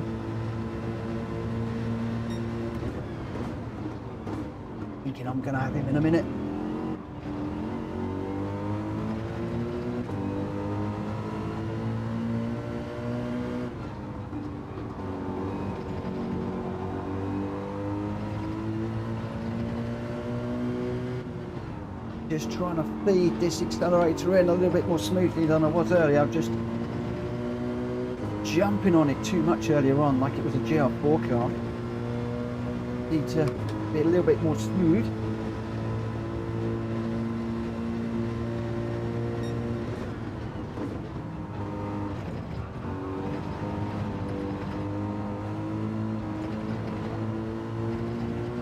Thinking I'm going to have him in a minute. Just trying to feed this accelerator in a little bit more smoothly than I was earlier. I'm just jumping on it too much earlier on, like it was a GR4 car. Need to be a little bit more smooth.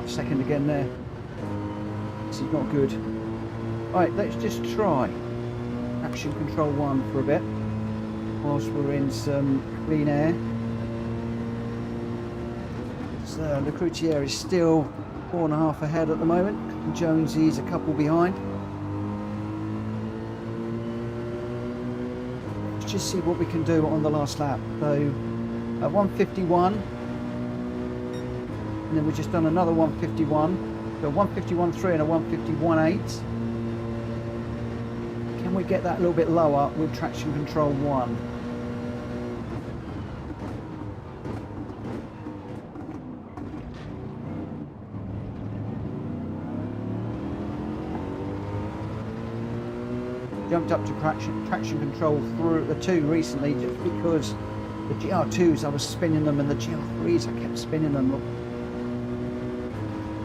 Second again there. This is not good. Right, let's just try action control 1 for a bit whilst we're in some clean air. So Le Croutier is still 4.5 ahead at the moment. Jonesy's a couple behind. Let's just see what we can do on the last lap. So at 151, and then we've just done another 151. So 151.3 and a 151.8. Can we get that a little bit lower with traction control 1? Jumped up to traction control through the 2 recently, just because the GR2s I was spinning them and the GR3s I kept spinning them.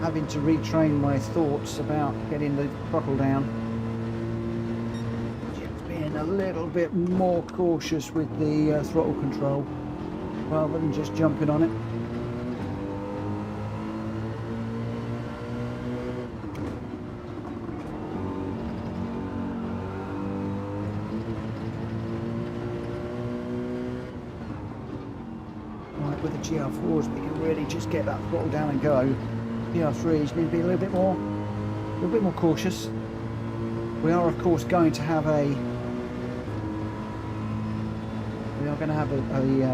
Having to retrain my thoughts about getting the throttle down. Just being a little bit more cautious with the throttle control rather than just jumping on it. Right, with the GR4s we can really just get that throttle down and go. GR3s need to be a little bit more cautious. We are of course going to have a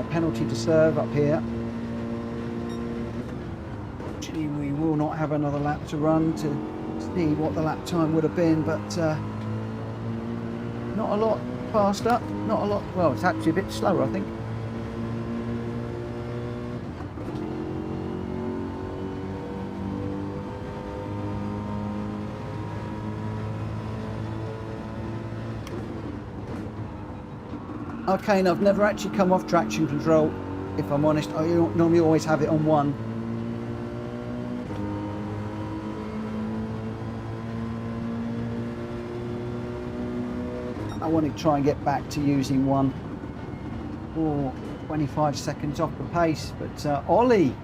penalty to serve up here. Actually, we will not have another lap to run to see what the lap time would have been, but not a lot faster, not a lot. Well, it's actually a bit slower, I think. Okay, and I've never actually come off traction control, if I'm honest. I normally always have it on 1. I want to try and get back to using 1 for 25 seconds off the pace, but Ollie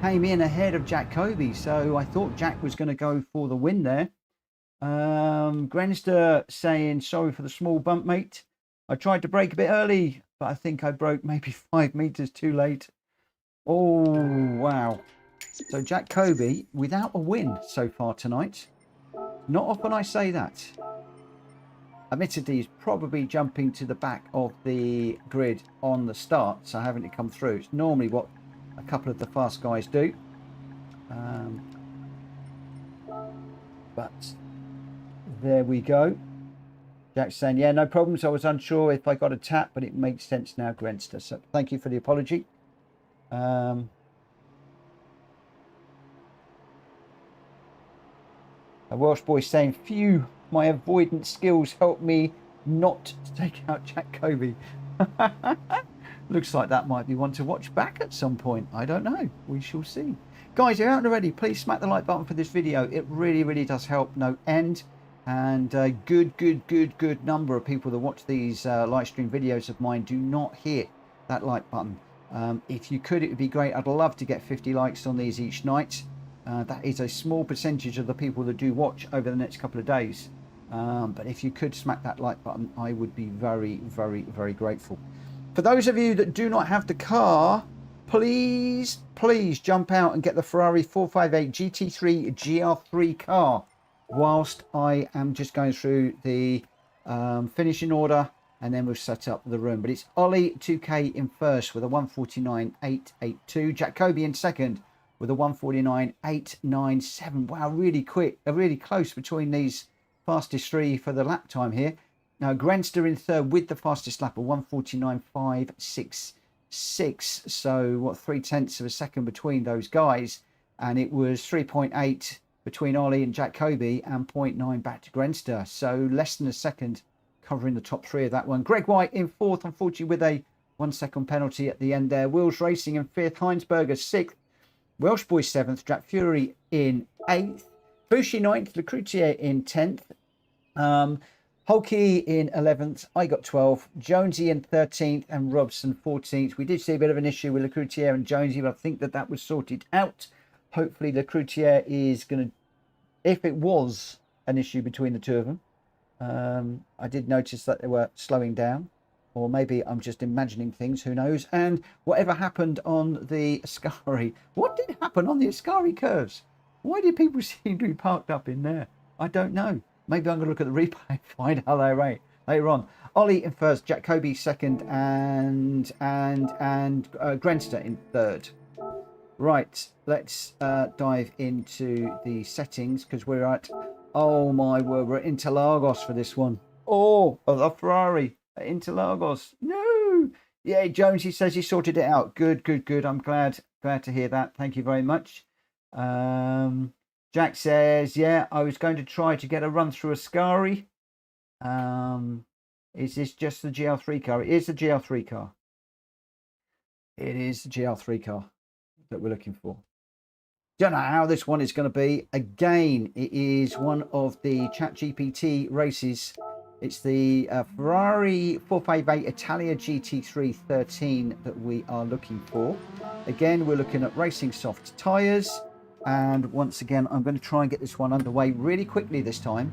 came in ahead of Jack Kobe, so I thought Jack was going to go for the win there. Grenster saying, sorry for the small bump, mate. I tried to brake a bit early, but I think I broke maybe 5 meters too late. Oh, wow. So Jack Kobe without a win so far tonight. Not often I say that. Admittedly, he's probably jumping to the back of the grid on the start, so having to come through. It's normally what a couple of the fast guys do. But there we go. Jack's saying, yeah, no problems. I was unsure if I got a tap, but it makes sense now, Grenster. So thank you for the apology. A Welsh boy saying, phew, my avoidance skills helped me not to take out Jack Kobe. Looks like that might be one to watch back at some point. I don't know. We shall see. Guys, if you haven't already, please smack the like button for this video. It really, really does help no end. And a good number of people that watch these live stream videos of mine do not hit that like button. If you could, it would be great. I'd love to get 50 likes on these each night. That is a small percentage of the people that do watch over the next couple of days. But if you could smack that like button, I would be very, very grateful. For those of you that do not have the car, please jump out and get the Ferrari 458 GT3 GR3 car whilst I am just going through the finishing order, and then we'll set up the room. But it's Ollie 2K in first with a 149.882. Jack Kobe in second with a 149.897. Wow, really quick, really close between these fastest three for the lap time here. Now Grenster in third with the fastest lap of 149.566. So what, 0.3 of a second between those guys, and it was 3.8 between Ollie and Jack Kobe and 0.9 back to Grenster. So less than a second covering the top three of that one. Greg White in fourth, unfortunately, with a 1 second penalty at the end there. Wills Racing in fifth, Heinsberger sixth, Welsh Boy seventh, Jack Fury in eighth, Bushi ninth, Lecroutier in 10th, Holkey in 11th, I got 12th, Jonesy in 13th, and Robson 14th. We did see a bit of an issue with Lecroutier and Jonesy, but I think that was sorted out. Hopefully Lecroutier is going to, if it was an issue between the two of them, I did notice that they were slowing down, or maybe I'm just imagining things, who knows. And whatever happened on the Ascari, what did happen on the Ascari curves? Why did people seem to be parked up in there? I don't know. Maybe I'm going to look at the replay and find out later on. Ollie in first, Jack Kobe second, and Grenster in third. Right, let's dive into the settings, because we're at, oh my word, we're at Interlagos for this one. Oh, the Ferrari at Interlagos. No. Yeah, Jonesy says he sorted it out. Good. I'm glad to hear that. Thank you very much. Jack says, yeah, I was going to try to get a run through Ascari. Is this just the GL3 car? It is the GL3 car. It is the GL3 car that we're looking for. Don't know how this one is going to be. Again, it is one of the ChatGPT races. It's the Ferrari 458 Italia GT3 13 that we are looking for. Again, we're looking at racing soft tyres. And once again, I'm going to try and get this one underway really quickly this time.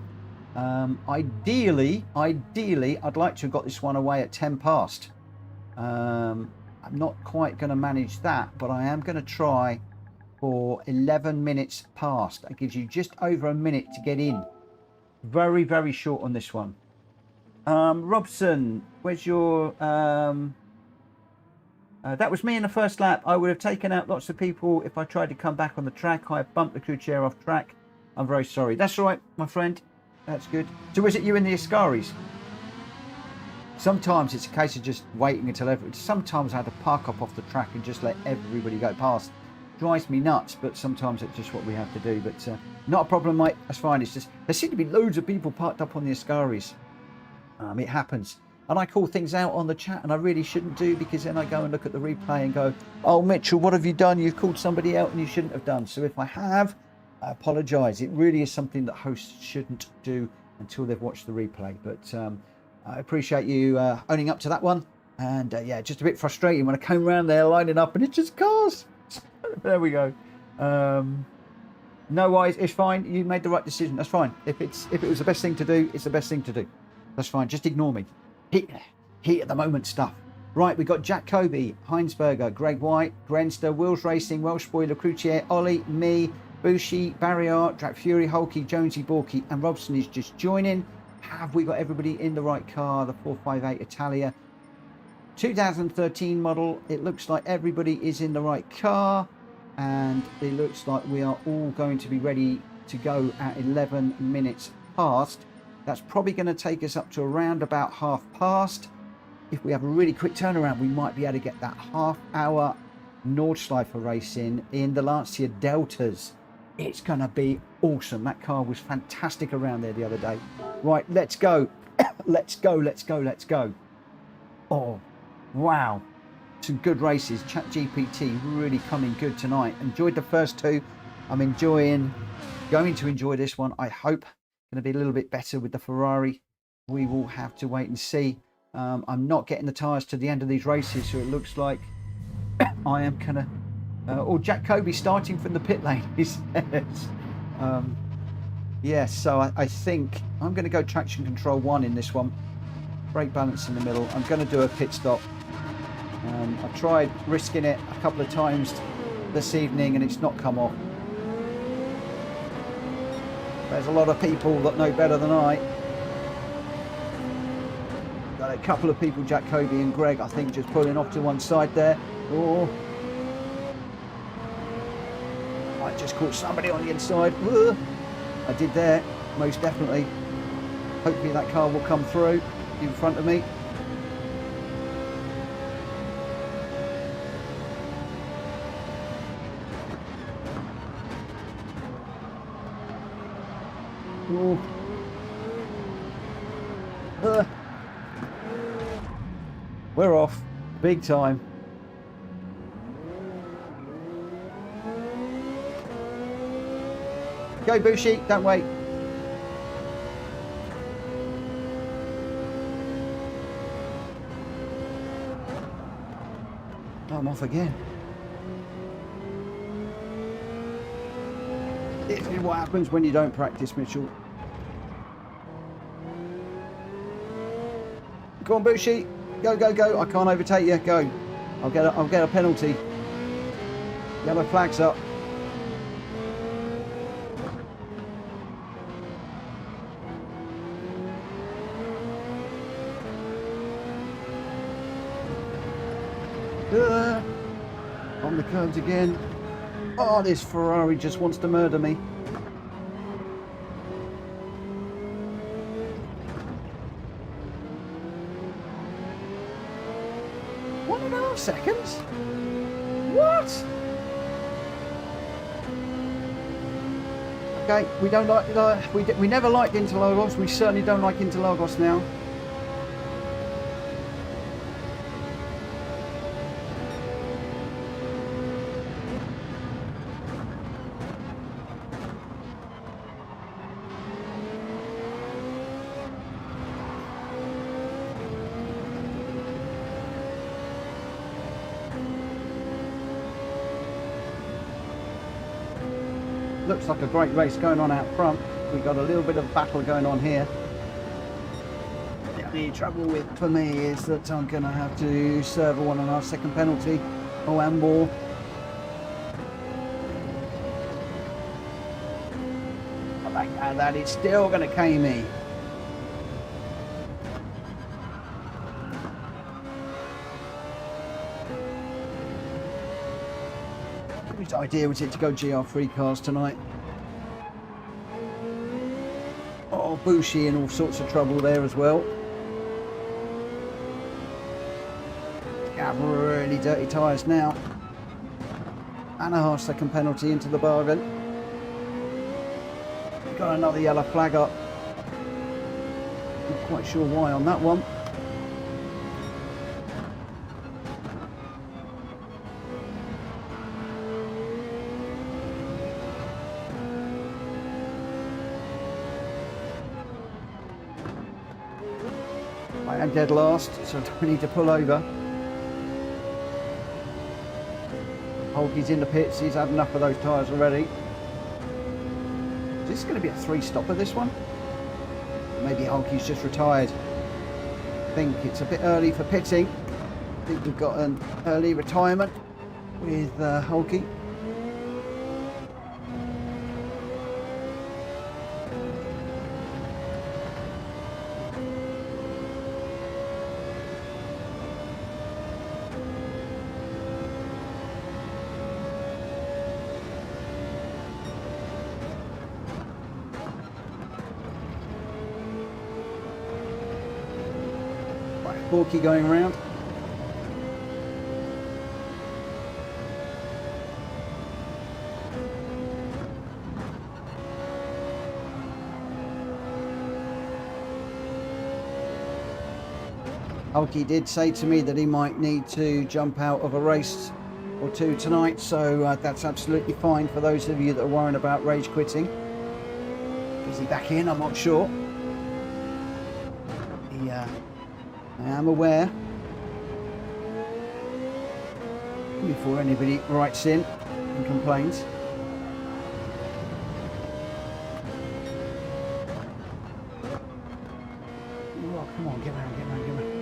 Ideally, I'd like to have got this one away at 10 past. I'm not quite going to manage that, but I am going to try for 11 minutes past. That gives you just over a minute to get in. Very, very short on this one. Robson, where's your... that was me in the first lap. I would have taken out lots of people if I tried to come back on the track. I bumped the crew chair off track. I'm very sorry. That's all right, my friend. That's good. So was it you in the Ascaris? Sometimes it's a case of just waiting until sometimes I had to park up off the track and just let everybody go past. Drives me nuts, but sometimes it's just what we have to do. But not a problem, mate. That's fine. It's just there seem to be loads of people parked up on the Ascaris. It happens. And I call things out on the chat, and I really shouldn't do, because then I go and look at the replay and go, oh, Mitchell, what have you done? You've called somebody out and you shouldn't have done. So if I have, I apologise. It really is something that hosts shouldn't do until they've watched the replay. But I appreciate you owning up to that one. And yeah, just a bit frustrating when I came around there lining up and it's just cars. There we go. No worries, it's fine. You made the right decision. That's fine. If it was the best thing to do, it's the best thing to do. That's fine. Just ignore me. Heat at the moment stuff. Right, we got Jack Kobe, Heinsberger, Greg White, Grenster, Wills Racing, Welsh Spoiler, Crucier, Ollie, me, Bushi, Barrier, Drac Fury, Hulky, Jonesy, Borky, and Robson is just joining. Have we got everybody in the right car? The 458 Italia 2013 model. It looks like everybody is in the right car, and it looks like we are all going to be ready to go at 11 minutes past. That's probably going to take us up to around about half past. If we have a really quick turnaround, we might be able to get that half-hour Norschleife race in the Lancia Deltas. It's going to be awesome. That car was fantastic around there the other day. Right, let's go. Let's go. Oh, wow. Some good races. ChatGPT really coming good tonight. Enjoyed the first two. I'm going to enjoy this one. I hope going to be a little bit better with the Ferrari. We will have to wait and see. I'm not getting the tyres to the end of these races, so it looks like I am gonna Jack Kobe starting from the pit lane, he says. So I think I'm going to go traction control 1 in this one, brake balance in the middle. I'm going to do a pit stop. I tried risking it a couple of times this evening and it's not come off. There's a lot of people that know better than I. Got a couple of people, Jack Kobe and Greg, I think, just pulling off to one side there. Oh, I just caught somebody on the inside. I did there, most definitely. Hopefully that car will come through in front of me. Oh. We're off, big time. Go Bushi, don't wait. Oh, I'm off again. This is what happens when you don't practice, Mitchell. Go on, Bushi. Go. I can't overtake you. Go. I'll get a penalty. Yellow flag's up. On the curves again. Oh, this Ferrari just wants to murder me. 1.5 seconds? What? Okay, we don't like we never liked Interlagos. We certainly don't like Interlagos now. Looks like a great race going on out front. We've got a little bit of battle going on here. The only trouble for me is that I'm going to have to serve a 1.5 second penalty. Oh, and more. I like that it's still going to K me. Whose idea was it to go GR3 cars tonight? Oh, Bushi in all sorts of trouble there as well. Have really dirty tyres now. And a 1/2 second penalty into the bargain. Got another yellow flag up. Not quite sure why on that one. I am dead last, so I need to pull over. Hulky's in the pits, he's had enough of those tyres already. This is going to be a 3-stopper, this one. Maybe Hulky's just retired. I think it's a bit early for pitting. I think we've got an early retirement with Hulky. Forky going around. Hulky did say to me that he might need to jump out of a race or two tonight, so that's absolutely fine for those of you that are worrying about rage quitting. Is he back in? I'm not sure. I am aware, before anybody writes in and complains. Oh, come on, get around, get around, get around.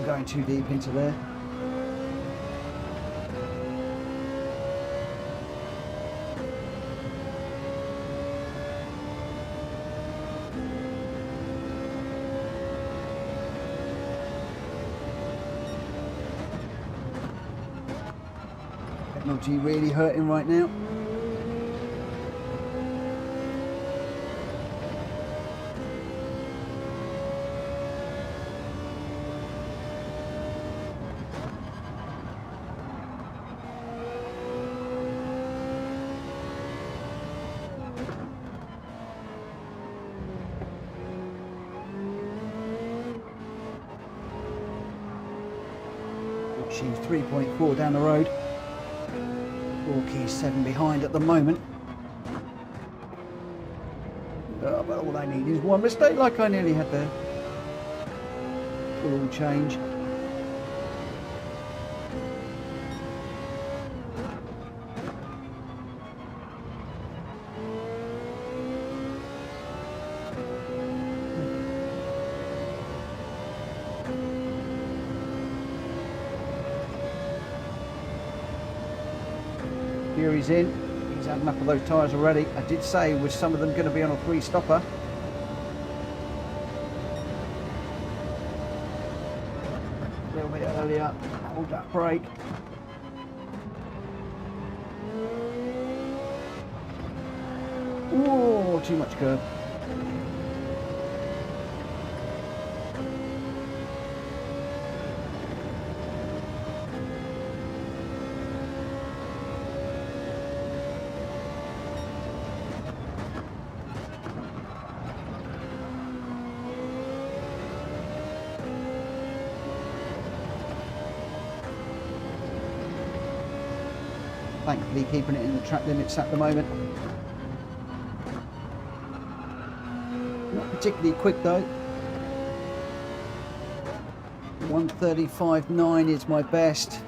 Going too deep into there. Technology really hurting right now. She's 3.4 down the road. Forky's 7 behind at the moment. Oh, but all I need is one mistake, like I nearly had there. Full change. Fury's in. He's had enough of those tyres already. I did say, was some of them going to be on a 3-stopper? A little bit earlier. Hold that brake. Oh, too much curve. Thankfully keeping it in the track limits at the moment. Not particularly quick though. 1:35.9 is my best,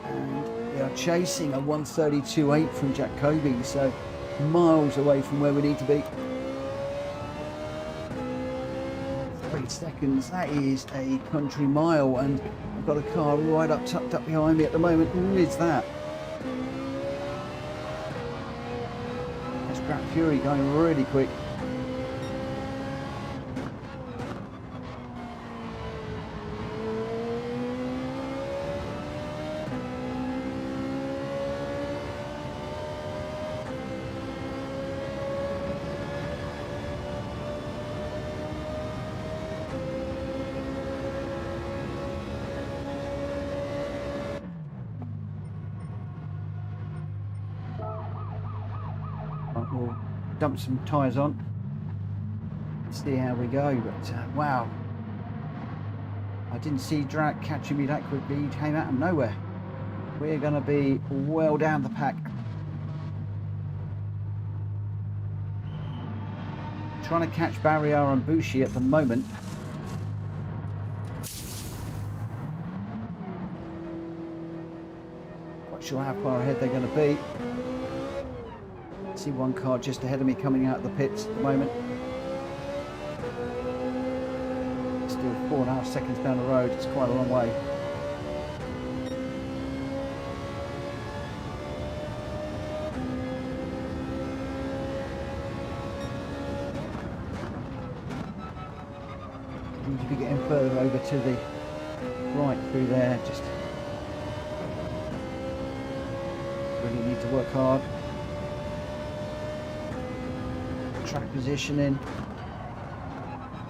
and we are chasing a 1:32.8 from Jacoby, so miles away from where we need to be. 3 seconds, that is a country mile, and I've got a car right up tucked up behind me at the moment. Who is that? Fury going really quick. We'll dump some tyres on. It's see how we go. But wow, I didn't see Gr.x catching me that quickly. He came out of nowhere. We're going to be well down the pack. Trying to catch Barrier and Bushi at the moment. Not sure how far ahead they're going to be. See one car just ahead of me coming out of the pits at the moment. Still 4.5 seconds down the road. It's quite a long way. Need to be getting further over to the right through there. Just really need to work hard. Track positioning.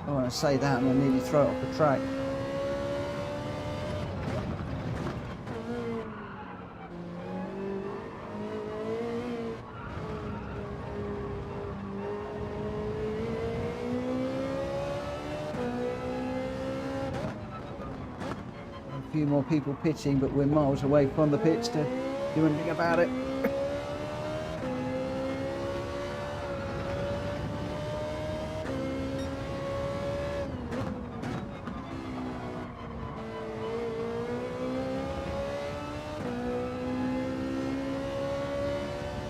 I want to say that and I nearly throw it off the track. A few more people pitting, but we're miles away from the pits to do anything about it.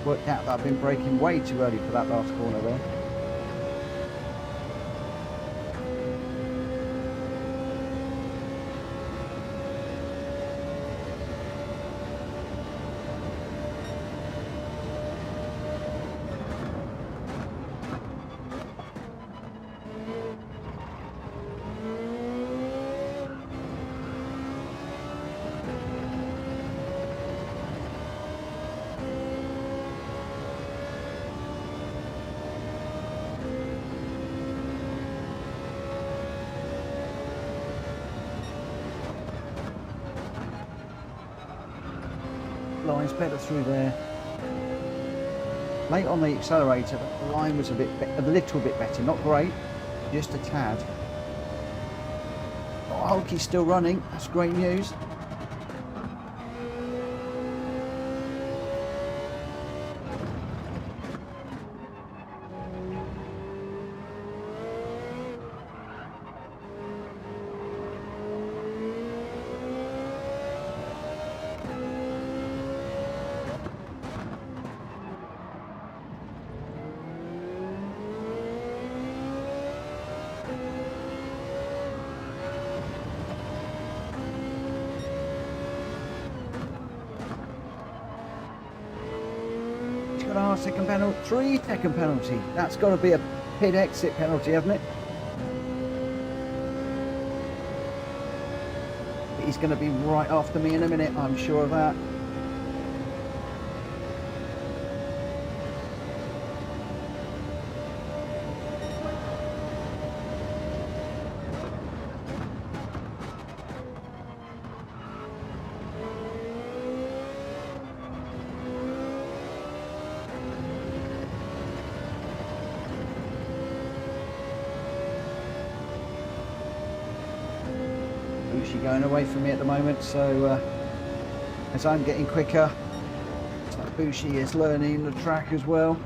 Worked out that I've been braking way too early for that last corner there. Line's better through there. Late on the accelerator, but the line was a little bit better. Not great, just a tad. Oh, Hulky's still running. That's great news. Second penalty, 3-second penalty. That's got to be a pit exit penalty, hasn't it? He's going to be right after me in a minute, I'm sure of that. Going away from me at the moment, so as I'm getting quicker, so Bushi is learning the track as well.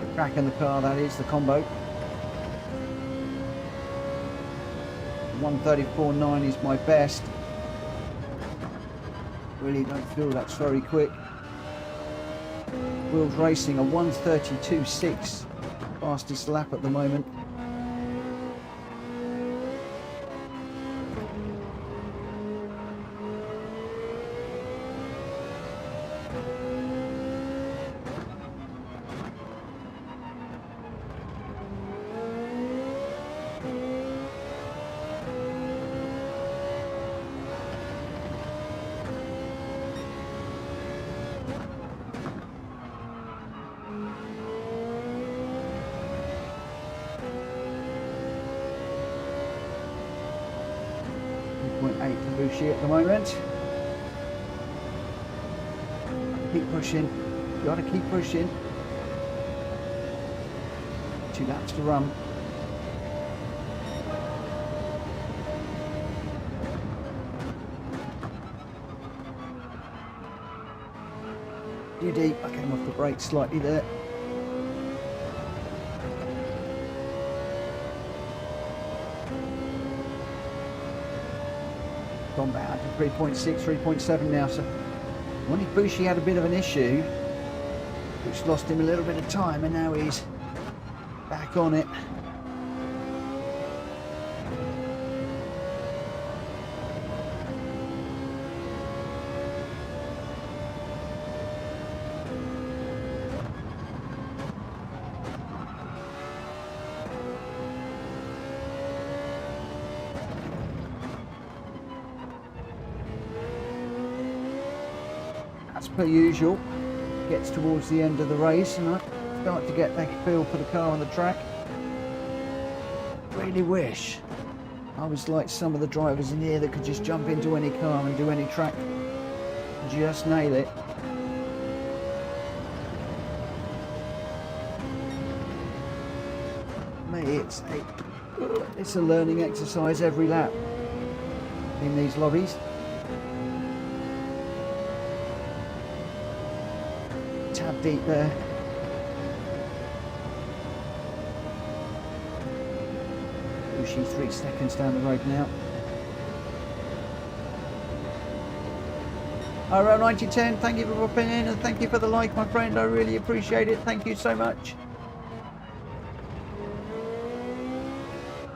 The track and the car, that is, the combo. 1:34.9 is my best. Really don't feel that's very quick. Wheels Racing a 1:32.6, fastest lap at the moment. At the moment, keep pushing. You got to keep pushing. 2 laps to run. Too deep. I came off the brakes slightly there. Gone back to 3.6, 3.7 now. So when Bushi had a bit of an issue, which lost him a little bit of time, and now he's back on it. As per usual, gets towards the end of the race and I start to get a feel for the car on the track. Really wish I was like some of the drivers in here that could just jump into any car and do any track and just nail it. Mate, it's a learning exercise every lap in these lobbies. Tab deep there. Bushi 3 seconds down the road now. RL 9010, thank you for popping in and thank you for the like, my friend. I really appreciate it. Thank you so much.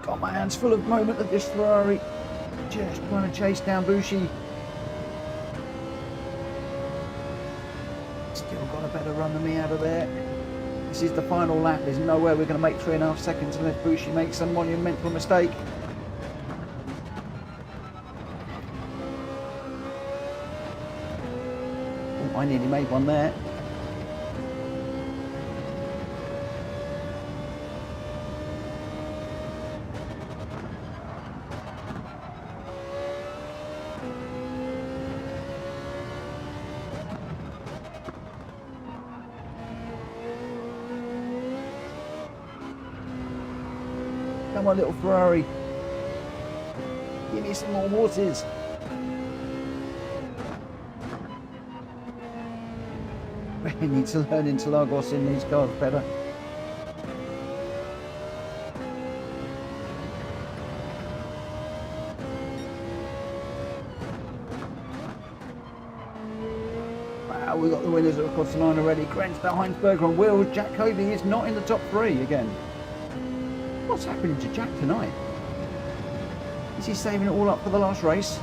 Got my hands full of moment of this Ferrari. Just trying to chase down Bushi. Still got a better run than me out of there. This is the final lap. There's no way we're going to make 3.5 seconds unless Bushi makes some monumental mistake. Oh, I nearly made one there. Come on, little Ferrari. Give me some more horses. We need to learn Interlagos in these cars better. Wow, we got the winners across the line already. Grant Turismo on wheels. Jack Kobe is not in the top 3 again. What's happening to Jack tonight? Is he saving it all up for the last race?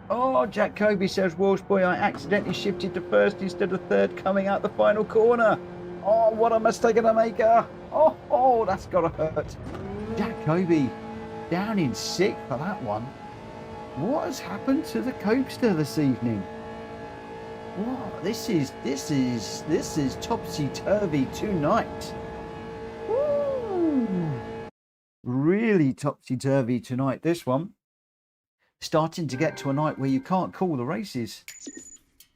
Oh, Jack Kobe says, Walsh boy, I accidentally shifted to first instead of third coming out the final corner. Oh, what a mistake of a maker. Oh, that's gotta hurt. Jack Kobe down in 6th for that one. What has happened to the Copester this evening? What? This is topsy-turvy tonight. Woo. Really topsy-turvy tonight, this one. Starting to get to a night where you can't call the races.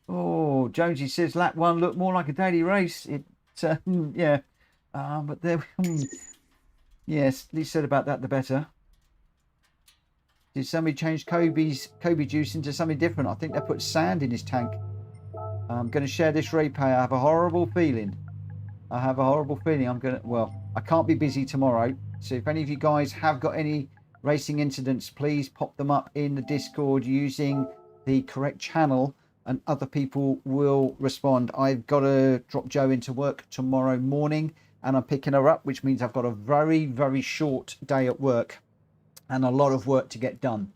Oh, Jonesy says lap 1 looked more like a daily race. It, yeah. But there, yes, least said about that, the better. Did somebody change Kobe juice into something different? I think they put sand in his tank. I'm going to share this replay. I have a horrible feeling. Well, I can't be busy tomorrow. So if any of you guys have got any racing incidents, please pop them up in the Discord using the correct channel and other people will respond. I've got to drop Jo into work tomorrow morning and I'm picking her up, which means I've got a very, very short day at work and a lot of work to get done.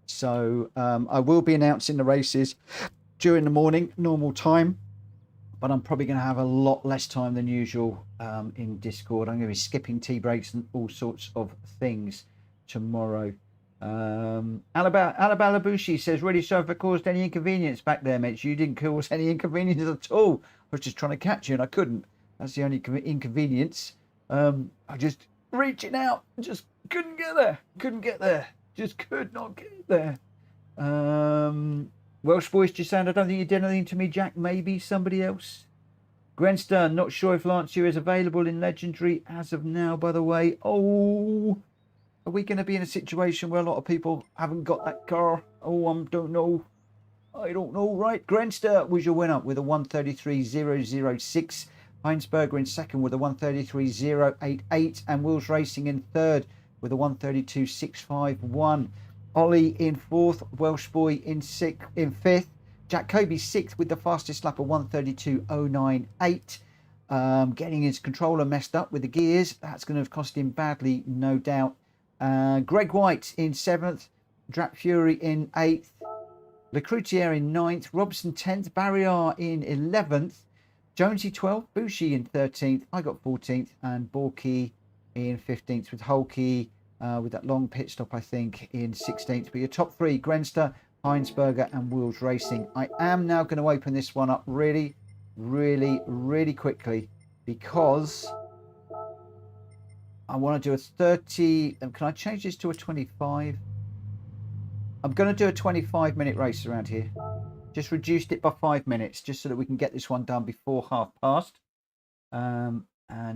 So I will be announcing the races during the morning, normal time, but I'm probably going to have a lot less time than usual in Discord. I'm going to be skipping tea breaks and all sorts of things tomorrow. Alabala Bushi says, really sorry if I caused any inconvenience back there, mates. You didn't cause any inconvenience at all. I was just trying to catch you and I couldn't. That's the only inconvenience. I just reaching out, just Couldn't get there. Couldn't get there. Just could not get there. Welsh boys just saying, I don't think you did anything to me, Jack. Maybe somebody else. Grenstern, not sure if Lancia is available in Legendary as of now, by the way. Oh, are we going to be in a situation where a lot of people haven't got that car? Oh, I don't know. I don't know. Right, Grenster was your winner with a 133.006. Heinsberger in second with a 133.088. And Wills Racing in third with a 132.651. Ollie in fourth. Welsh Boy in fifth. Jack Kobe sixth with the fastest lap of 132.098. Getting his controller messed up with the gears. That's going to have cost him badly, no doubt. Greg White in seventh. Drap Fury in eighth. Lecroutier in 9th, Robson 10th, Barrier in 11th, Jonesy 12th, Bushi in 13th, I got 14th, and Borky in 15th, with Holkey with that long pit stop, I think, in 16th. But your top three, Grenster, Heinsberger, and Wills Racing. I am now going to open this one up really quickly because I want to do a 30. Can I change this to a 25? I'm going to do a 25-minute race around here. Just reduced it by 5 minutes, just so that we can get this one done before past. And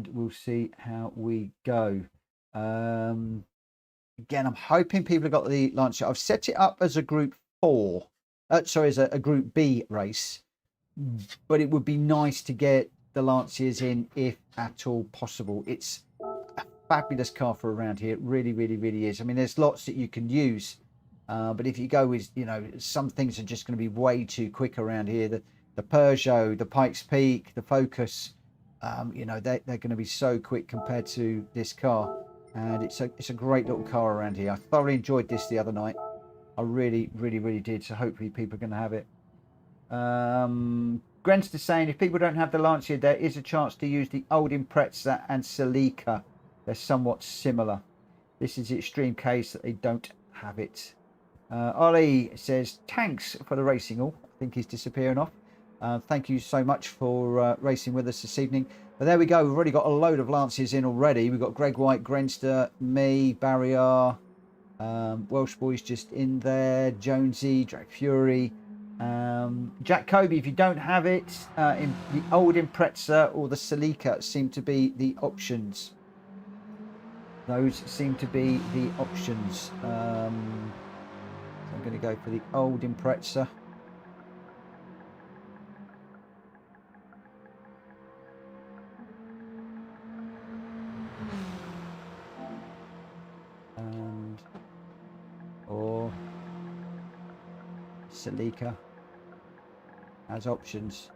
we'll see how we go. Again, I'm hoping people have got the Lancia. I've set it up as a Group 4. Sorry, as a Group B race. But it would be nice to get the Lancias in, if at all possible. It's a fabulous car for around here. It really is. I mean, there's lots that you can use. But if you go with, some things are just going to be way too quick around here. The Peugeot, the Pikes Peak, the Focus, they're going to be so quick compared to this car. And it's a great little car around here. I thoroughly enjoyed this the other night. I really did. So hopefully people are going to have it. Grenster saying, if people don't have the Lancia, there is a chance to use the old Impreza and Celica. They're somewhat similar. This is the extreme case that they don't have it. Ollie says, thanks for the racing all. I think he's disappearing off. Thank you so much for racing with us this evening. But there we go. We've already got a load of Lancias in already. We've got Greg White, Grenster, me, Barrier, Welsh Boys just in there, Jonesy, Drag Fury, Jack Kobe. If you don't have it, in the old Impreza or the Celica seem to be the options. Those seem to be the options. I'm going to go for the old Impreza. Or Celica as options.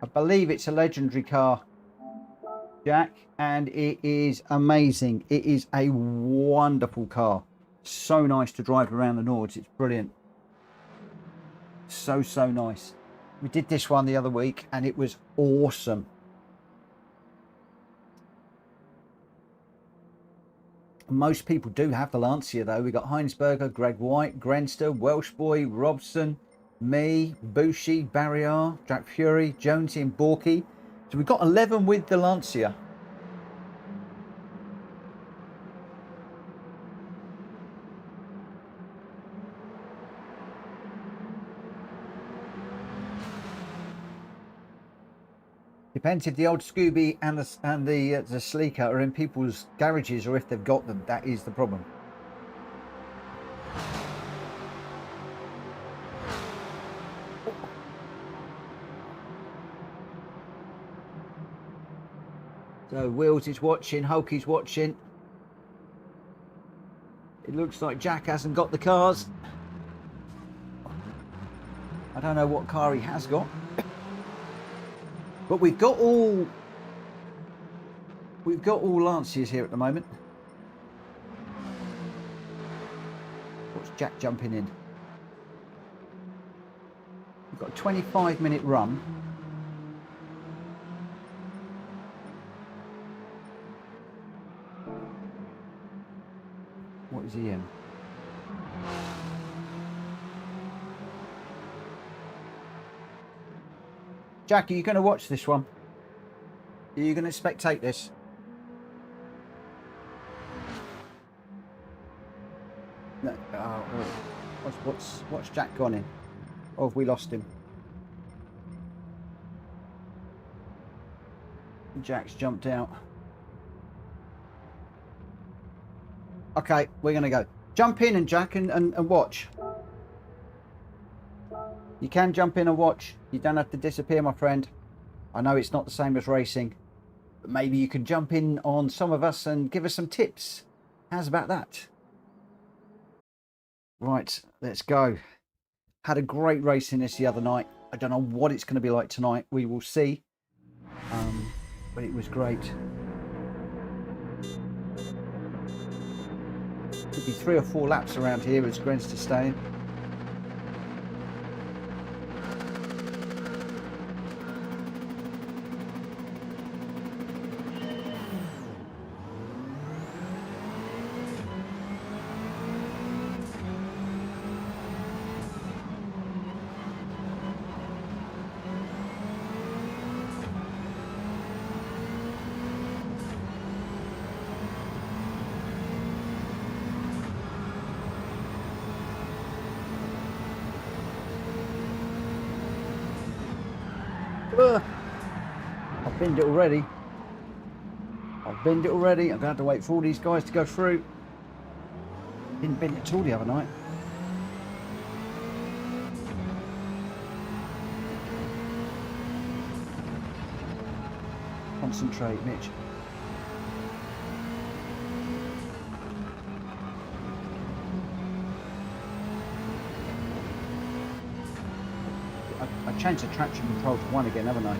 I believe it's a legendary car, Jack, and it is amazing. It is a wonderful car. So nice to drive around the Nords. It's brilliant. So nice. We did this one the other week and it was awesome. Most people do have the Lancia though. We got Heinsberger, Greg White, Grenster, Welsh Boy, Robson, me, Bushi, Barrier, Jack Fury, Jonesy and Borky. So we've got 11 with the Lancia. Depends if the old Scooby and the Sleeker are in people's garages or if they've got them. That is the problem. So Wills is watching, Hulky's watching. It looks like Jack hasn't got the cars. I don't know what car he has got. But we've got all Lancias here at the moment. What's Jack jumping in? We've got a 25-minute run. What is he in? Jack, are you going to watch this one? Are you going to spectate this? No. What's Jack gone in? Or have we lost him? Jack's jumped out. Okay, we're going to go. Jump in and Jack and watch. You can jump in and watch. You don't have to disappear, my friend. I know it's not the same as racing, but maybe you can jump in on some of us and give us some tips. How's about that? Right, let's go. Had a great race in this the other night. I don't know what it's going to be like tonight. We will see. But it was great. Could be 3 or 4 laps around here as Gren's to stay in. I've binned it already. I'm going to have to wait for all these guys to go through. Didn't bin it at all the other night. Concentrate, Mitch. I changed the traction control to 1 again, haven't I?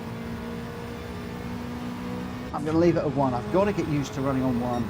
I'm going to leave it at 1. I've got to get used to running on 1.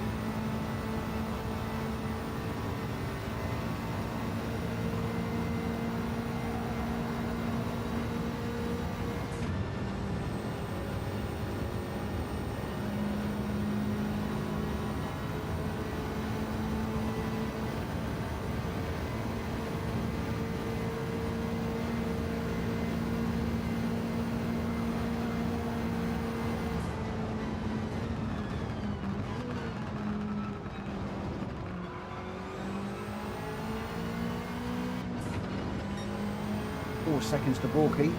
Seconds to Borky.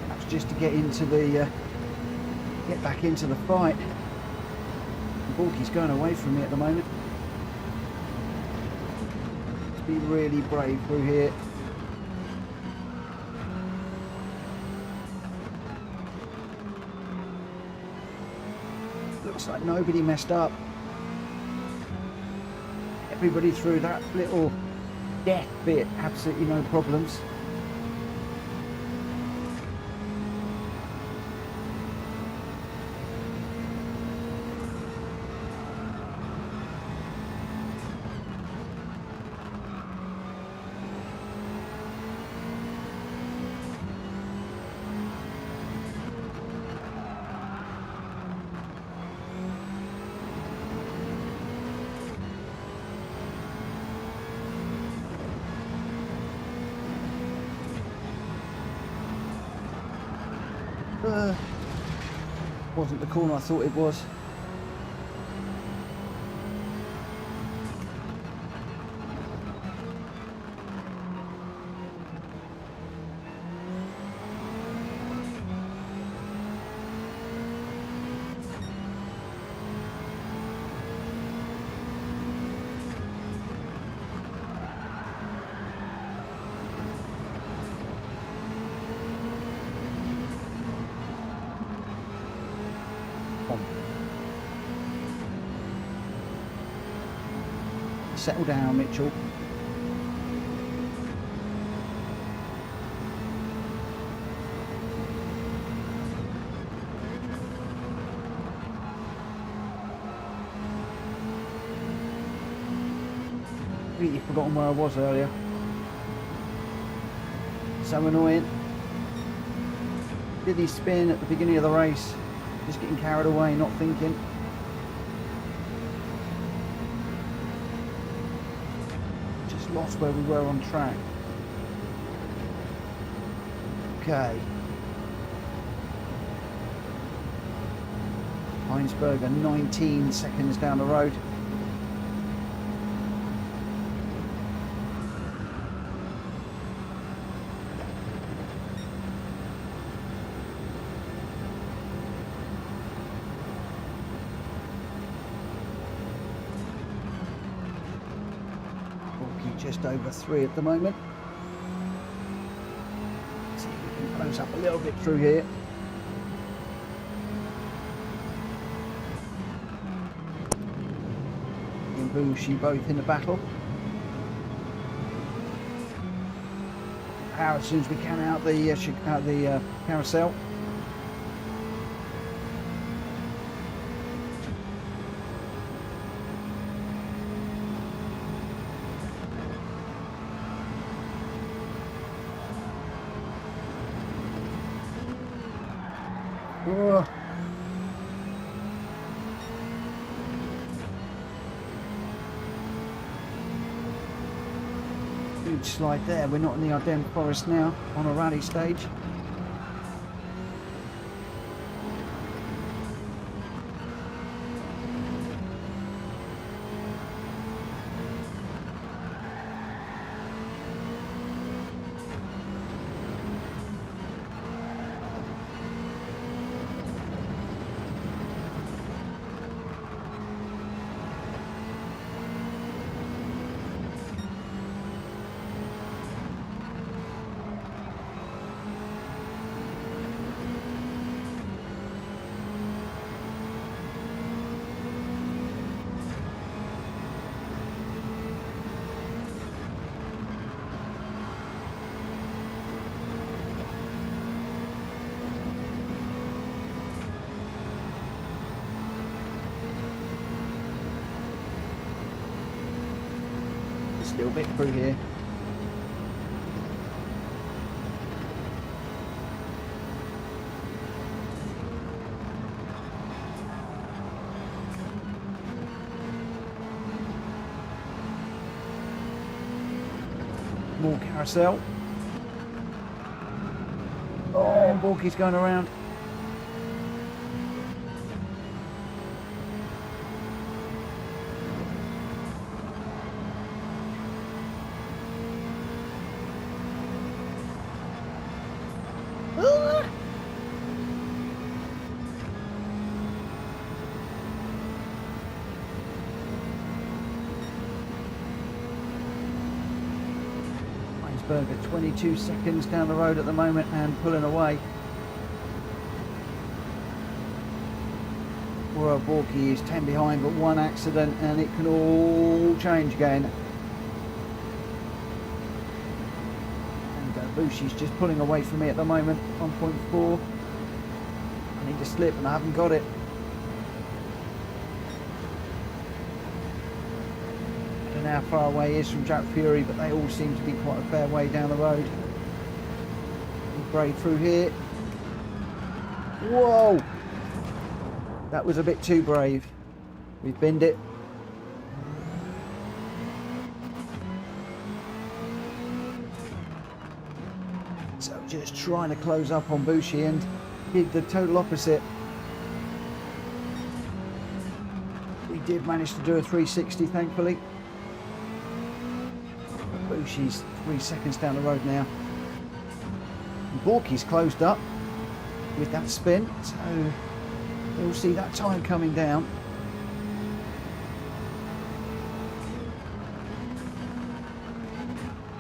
That's just to get into the get back into the fight. Borky's going away from me at the moment. Let's be really brave through here. Looks like nobody messed up. Everybody through that little death bit, absolutely no problems. Wasn't the corner I thought it was. Settle down, Mitchell. Completely forgotten where I was earlier. So annoying. Did he spin at the beginning of the race? Just getting carried away, not thinking. Just lost where we were on track. Okay. Heinsberger 19 seconds down the road. Just over 3 at the moment. Let's see if we can close up a little bit through here. And Bushi both in the battle. Power as soon as we can out the carousel. Oh. Huge slide there. We're not in the Ardennes Forest now, on a rally stage. Little bit through here. More carousel. Oh, Borky's going around. Heinsberger 22 seconds down the road at the moment and pulling away. Well, Borky is 10 behind, but one accident and it can all change again. And Bushi's just pulling away from me at the moment, 1.4. I need to slip and I haven't got it. I don't know how far away he is from Jack Fury, but they all seem to be quite a fair way down the road. We'll brave through here. Whoa! That was a bit too brave. We've binned it. So just trying to close up on Bushi and did the total opposite. We did manage to do a 360, thankfully. But Bushi's 3 seconds down the road now. And Borky's closed up with that spin, so we'll see that time coming down.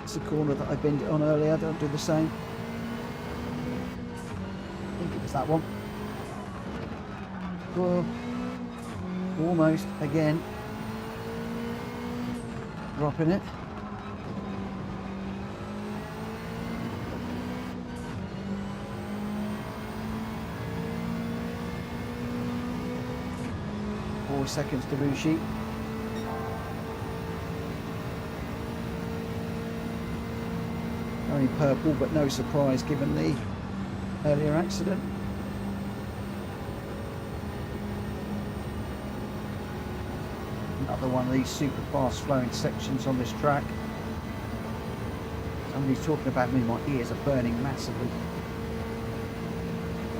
It's the corner that I binned it on earlier, don't do the same. I think it was that one. Well, almost again. Dropping it. Seconds to Bushi. only purple, but no surprise given the earlier accident. Another one of these super fast flowing sections on this track. Somebody's talking about me, my ears are burning massively.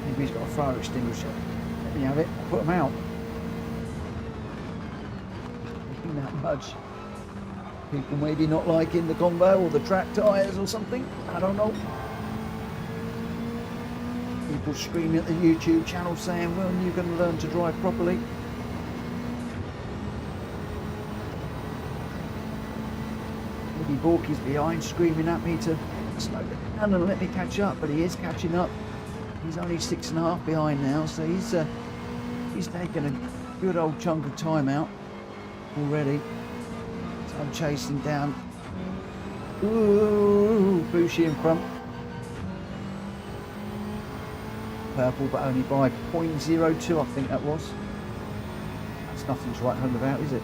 Maybe he's got a fire extinguisher. Let me have it, I'll put them out. That much. People maybe not liking the combo or the track tyres or something, I don't know. People screaming at the YouTube channel saying, well, you're going to learn to drive properly. Maybe Borky's behind screaming at me to slow down and let me catch up, but he is catching up. He's only 6.5 behind now, so he's taken a good old chunk of time out already. So I'm chasing down. Ooh, Bushi in front. Purple, but only by 0.02, I think that was. That's nothing to write home about, is it?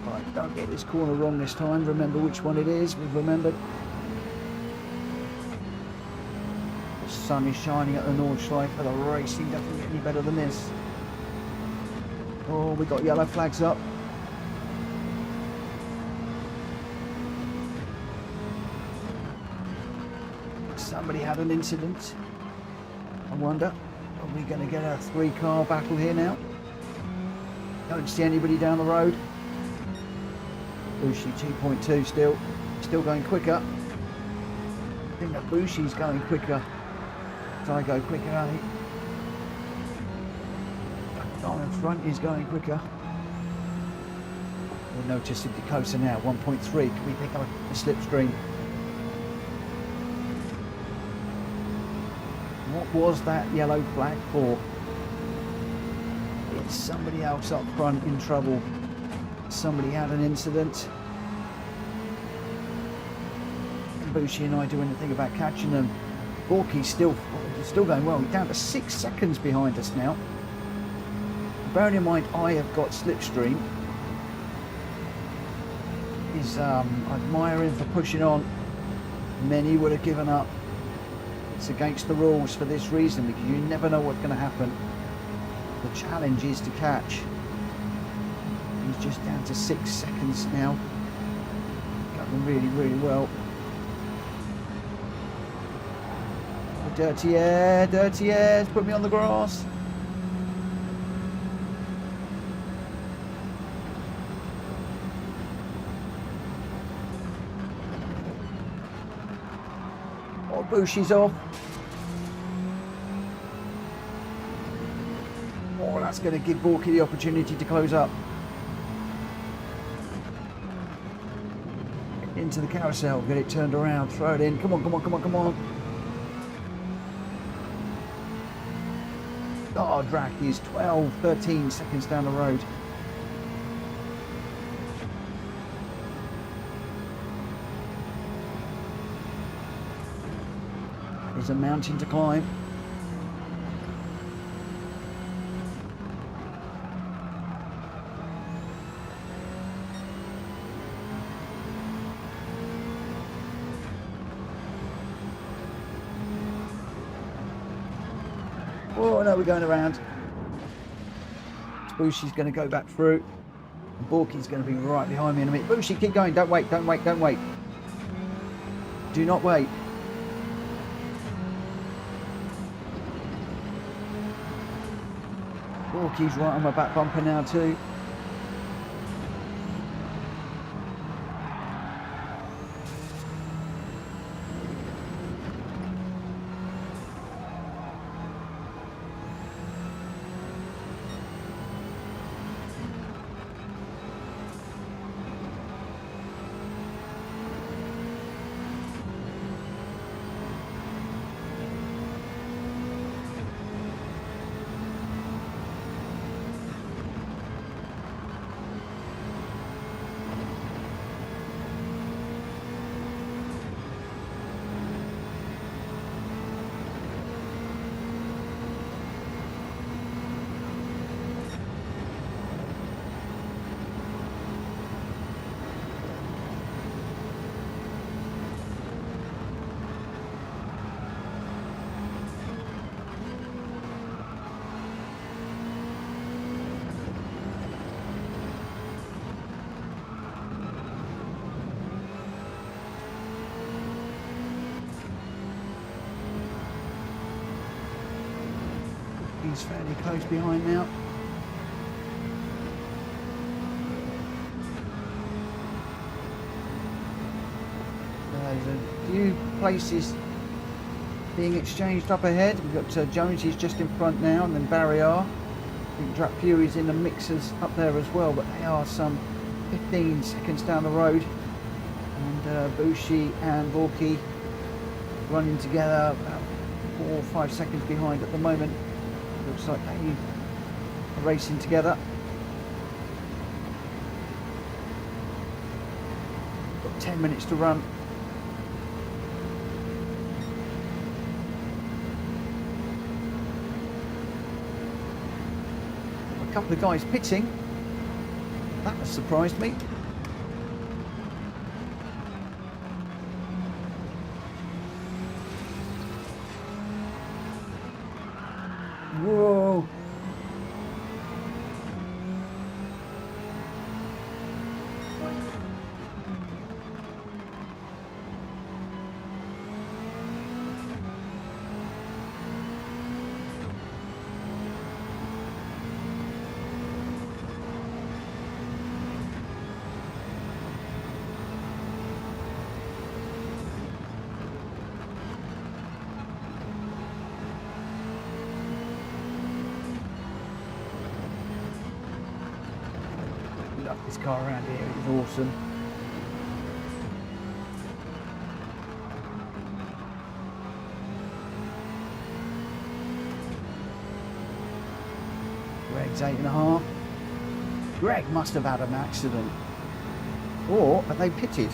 Right, don't get this corner wrong this time. Remember which one it is. We've remembered. The sun is shining at the Norschleife, but the racing doesn't get any better than this. Oh, we got yellow flags up. Somebody had an incident. I wonder, are we going to get a 3-car battle here now? Don't see anybody down the road. Bushi 2.2 still going quicker. I think that Bushi's going quicker. So I go quicker, eh? On in front is going quicker. We'll notice it closer now. 1.3. Can we pick up a slipstream? What was that yellow flag for? It's somebody else up front in trouble. Somebody had an incident. Can Bushi and I do anything about catching them? Borky's still going well. We're down to 6 seconds behind us now. Bearing in mind I have got slipstream. I admire him for pushing on. Many would have given up. It's against the rules for this reason, because you never know what's going to happen. The challenge is to catch. He's just down to 6 seconds now. Going really, really well. Dirty air, put me on the grass. Oh, Bushi's off. Oh, that's going to give Borky the opportunity to close up. Into the carousel, get it turned around, throw it in. Come on, come on, come on, come on. Oh, Gr.x is 12, 13 seconds down the road. There's a mountain to climb. Oh no, we're going around. Bushi's going to go back through. Borky's going to be right behind me in a minute. Bushi, keep going. Don't wait, don't wait, don't wait. Do not wait. Borky's right on my back bumper now too. He's fairly close behind now. There's a few places being exchanged up ahead. We've got Jonesy's just in front now, and then Barrier. I think Drap Fury's in the mixers up there as well, but they are some 15 seconds down the road. And Bushi and Vorki running together about 4 or 5 seconds behind at the moment. Looks like they are racing together. Got 10 minutes to run. A couple of guys pitting. That has surprised me. Whoa. Love this car around here, it's awesome. Greg's 8.5. Greg must have had an accident. Or are they pitted?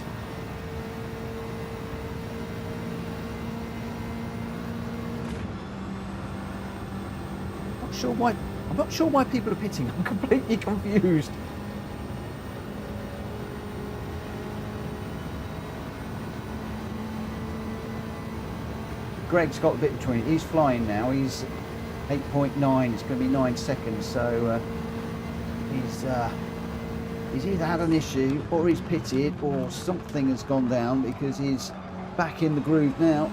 I'm not sure why people are pitting. I'm completely confused. Greg's got a bit between it. He's flying now. He's 8.9. It's going to be 9 seconds. So he's either had an issue, or he's pitted, or something has gone down, because he's back in the groove now.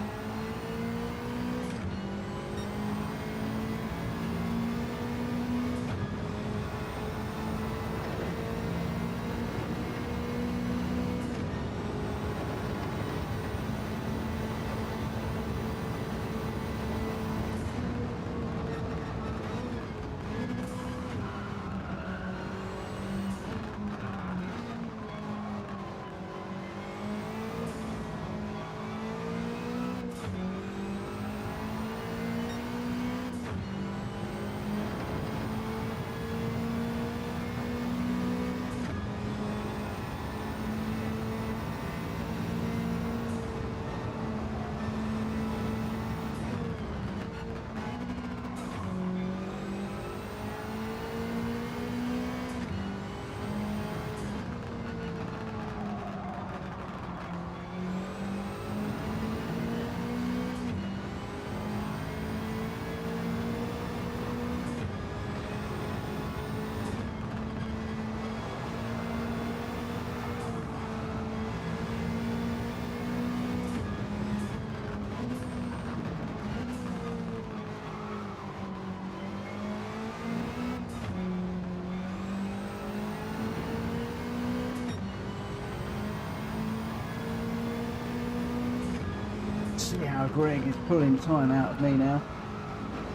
See how Greg is pulling time out of me now.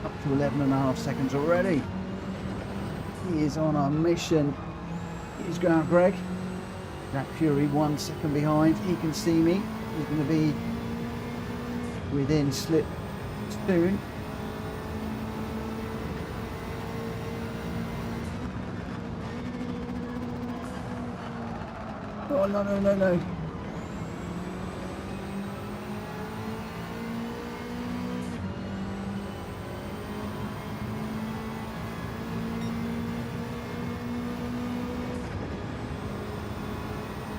Up to 11.5 seconds already. He is on a mission. He's going, Greg. Jack Fury 1 second behind. He can see me. He's going to be within slip soon. Oh, no, no, no, no.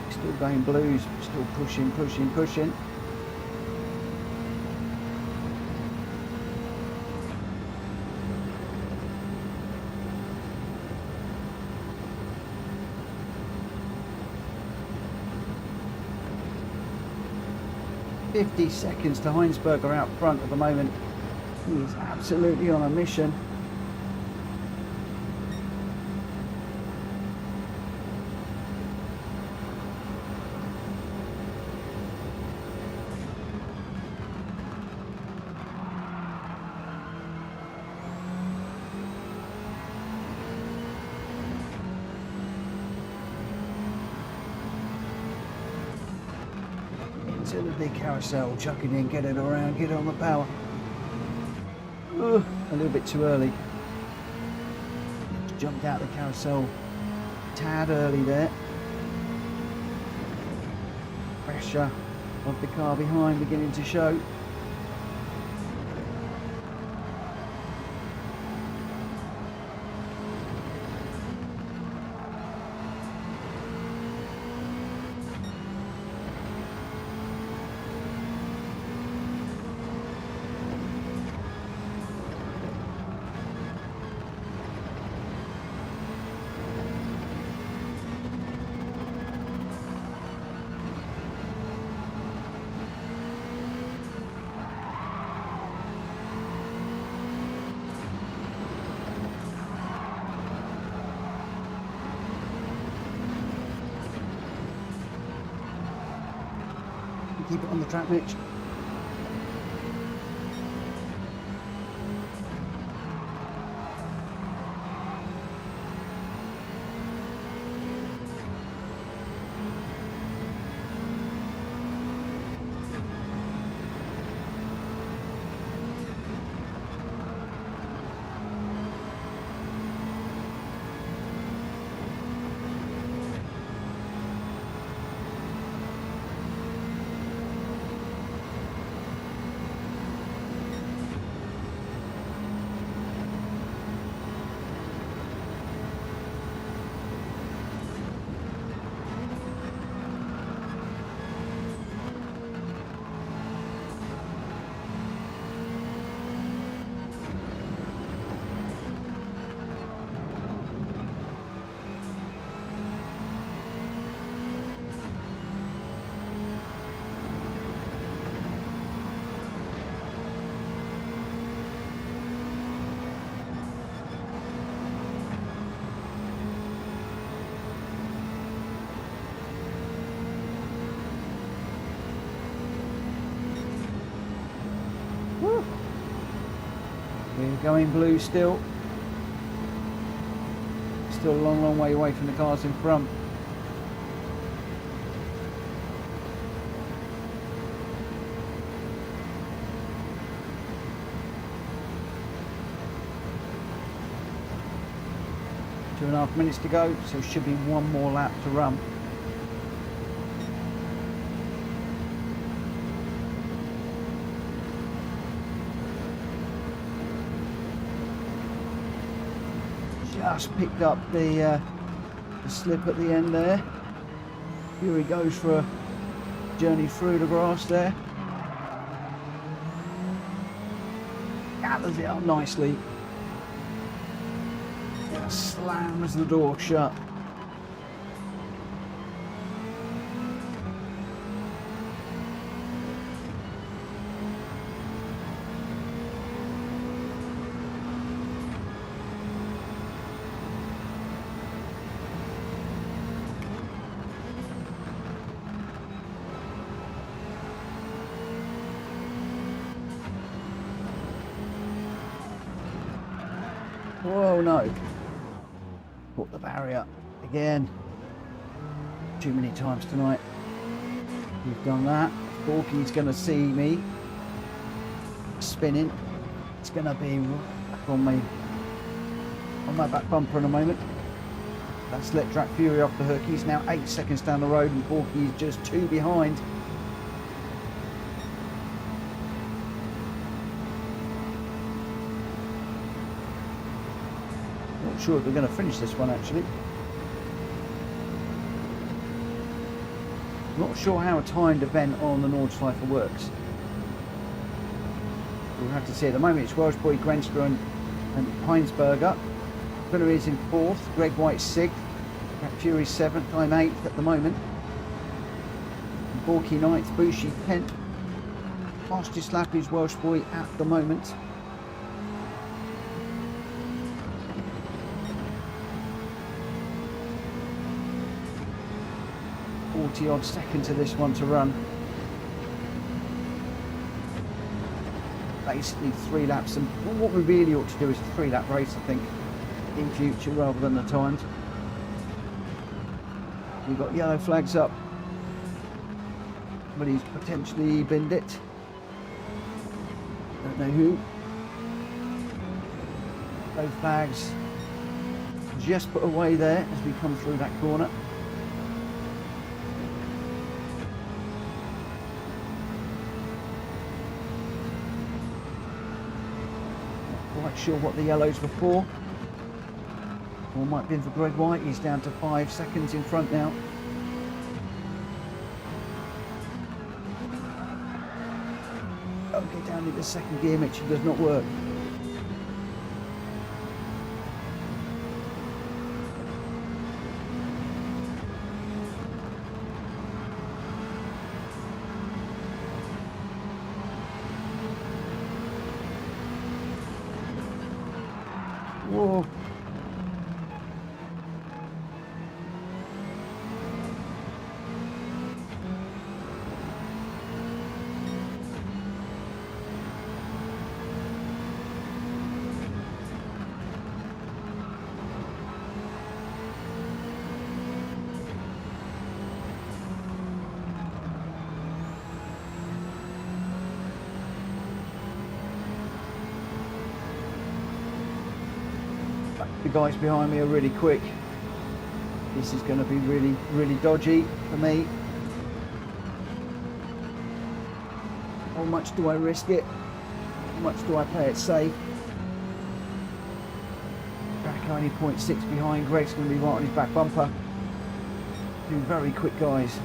Still going blues, still pushing, pushing, pushing. .50 seconds to Heinsberger out front at the moment. He is absolutely on a mission. into the big carousel, chucking in, get it around, get on the power. Ugh, a little bit too early. Jumped out of the carousel a tad early there. Pressure of the car behind beginning to show. Keep it on the track, Mitch. We're going blue still. Still a long, long way away from the cars in front. Two and a half minutes to go, so should be one more lap to run. Just picked up the slip at the end there. Here he goes for a journey through the grass there. Gathers it up nicely. Slams the door shut. Oh no. Caught the barrier again. Too many times tonight. We've done that. Borky's going to see me spinning. It's going to be back on my back bumper in a moment. That's let Track Fury off the hook. He's now 8 seconds down the road and Borky is just 2 behind. Not sure if we're going to finish this one actually. Not sure how a timed event on the Norschleife works. We'll have to see. At the moment it's Welsh boy Grenster and Heinsberger. Fuller is in 4th, Gr.x 6th, Track Fury 7th, I'm 8th at the moment. Borky 9th, Bushi 10th. Fastest lap is Welsh boy at the moment. Odd seconds of this one to run. Basically 3 laps, and what we really ought to do is a 3-lap race, I think, in future rather than the times. We've got yellow flags up. Somebody's potentially binned it. Don't know who. Those bags just put away there as we come through that corner. Not quite sure what the yellows were for. Or might have been for Gr.x. He's down to 5 seconds in front now. Oh, get down into second gear, Mitch. It does not work. Whoa. The guys behind me are really quick. This is going to be really, really dodgy for me. How much do I risk it? How much do I play it safe? Back only 0.6 behind. Greg's going to be right on his back bumper. Two very quick guys.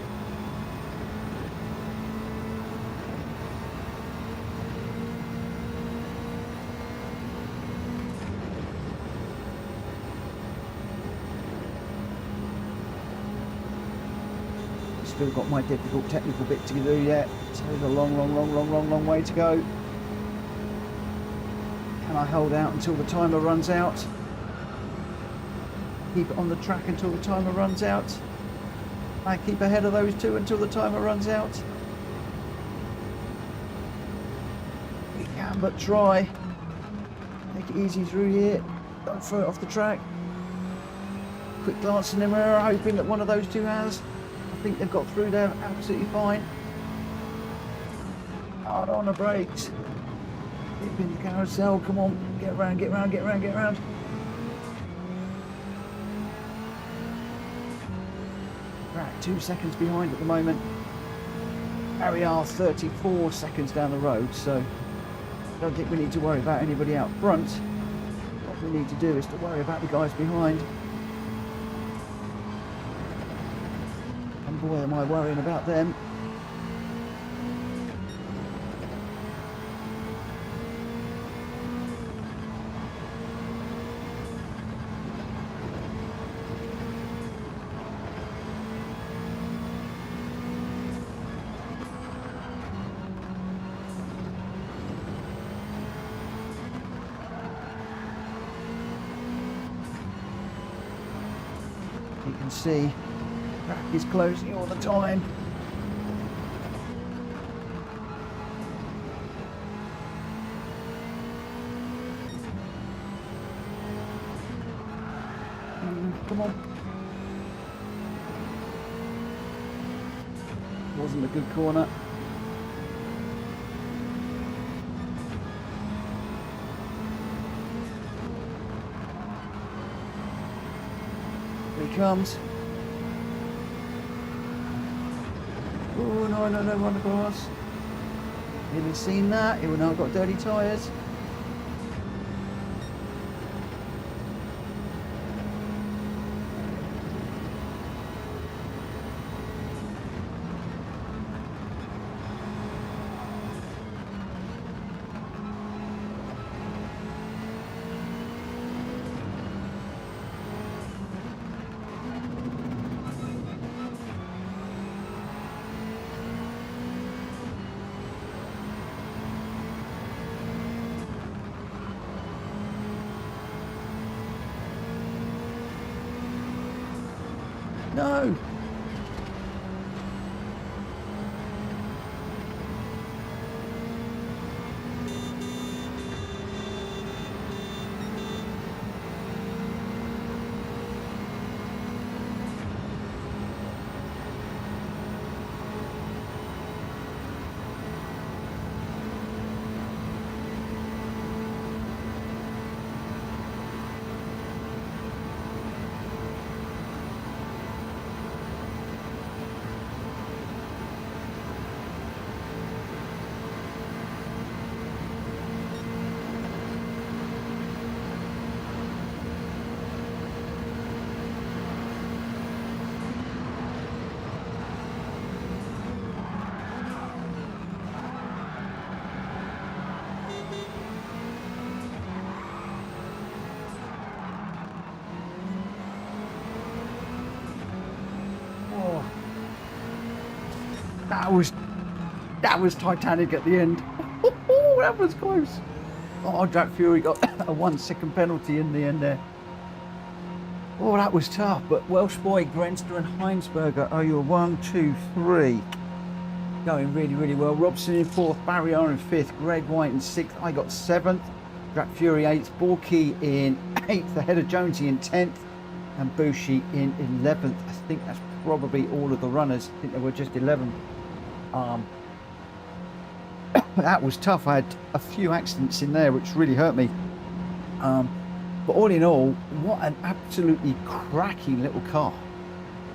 Still got my difficult technical bit to do yet. So there's a long way to go. Can I hold out until the timer runs out? Keep it on the track until the timer runs out. I keep ahead of those two until the timer runs out. We can but try. Take it easy through here. Don't throw it off the track. Quick glance in the mirror, hoping that one of those two has. I think they've got through there absolutely fine. Hard on the brakes. Dip in the carousel, come on, get around, get around, get around, get around. Right, 2 seconds behind at the moment. There we are, 34 seconds down the road, so I don't think we need to worry about anybody out front. What we need to do is to worry about the guys behind. Boy, am I worrying about them. You can see track is closing all the time. Come on. Wasn't a good corner. Here he comes. Oh, no, run across. He hadn't seen that. He would now got dirty tyres. No! that was Titanic at the end. That was close. Oh, Jack Fury got a 1 second penalty in the end there. Oh, that was tough. But Welsh boy, Grenster and Heinsberger are your 1, 2, 3. Going really, really well. Robson in 4th, Barrier in 5th, Greg White in 6th. I got 7th. Jack Fury 8th, Borky in 8th, ahead of Jonesy in 10th, and Bushi in 11th. I think that's probably all of the runners. I think there were just 11. That was tough. I had a few accidents in there which really hurt me. But all in all, what an absolutely cracking little car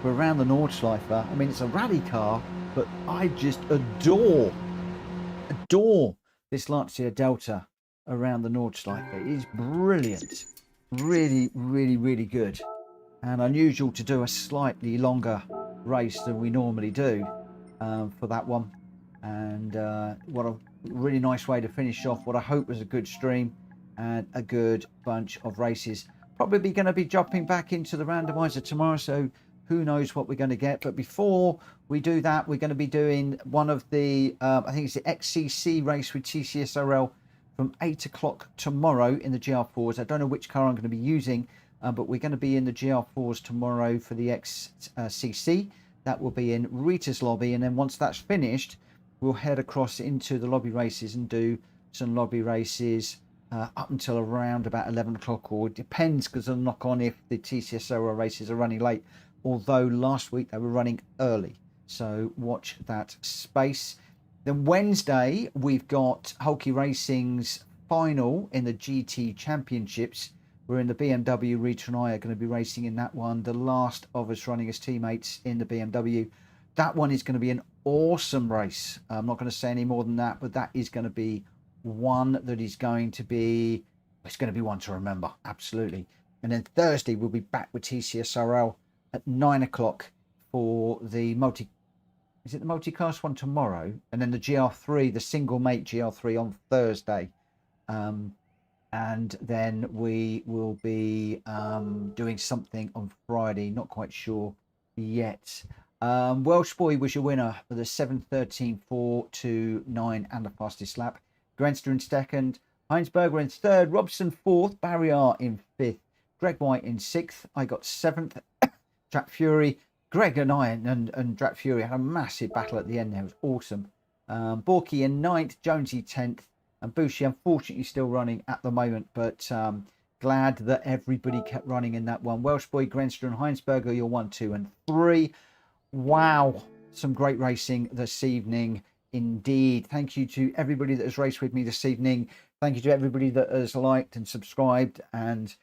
for around the Norschleife. I mean, it's a rally car, but I just adore this Lancia Delta around the Norschleife. It is brilliant. Really, really, really good. And unusual to do a slightly longer race than we normally do for that one. And what a really nice way to finish off what I hope was a good stream and a good bunch of races. Probably going to be jumping back into the randomizer tomorrow, so who knows what we're going to get. But before we do that, we're going to be doing one of the I think it's the XCC race with TCSRL from 8 o'clock tomorrow in the GR4s. I don't know which car I'm going to be using, but we're going to be in the GR4s tomorrow for the XCC. That will be in Rita's lobby, and then once that's finished, we'll head across into the lobby races and do some lobby races up until around about 11 o'clock, or it depends because of the knock on if the TCSRL races are running late, although last week they were running early, so watch that space. Then Wednesday we've got Hulky Racing's final in the GT Championships. We're in the BMW. Rita and I are going to be racing in that one, the last of us running as teammates in the BMW. That one is going to be an awesome race. I'm not going to say any more than that, but that is going to be one that is going to be, it's going to be one to remember, absolutely. And then Thursday we'll be back with TCSRL at 9 o'clock for the multicast one tomorrow, and then the GR3, the single mate GR3 on Thursday. And then we will be doing something on Friday, not quite sure yet. Welsh boy was your winner for the 7:13, 4:29 and the fastest lap. Grenster in 2nd, Heinsberger in 3rd, Robson 4th, Barrier in 5th, Greg White in 6th. I got 7th. Jack Fury, Greg and I and Jack Fury had a massive battle at the end there. It was awesome. Borky in 9th, Jonesy 10th, and Bushi unfortunately still running at the moment, but glad that everybody kept running in that one. Welsh boy, Grenster and Heinsberger, your 1, 2 and 3. Wow, some great racing this evening indeed. Thank you to everybody that has raced with me this evening. Thank you to everybody that has liked and subscribed, and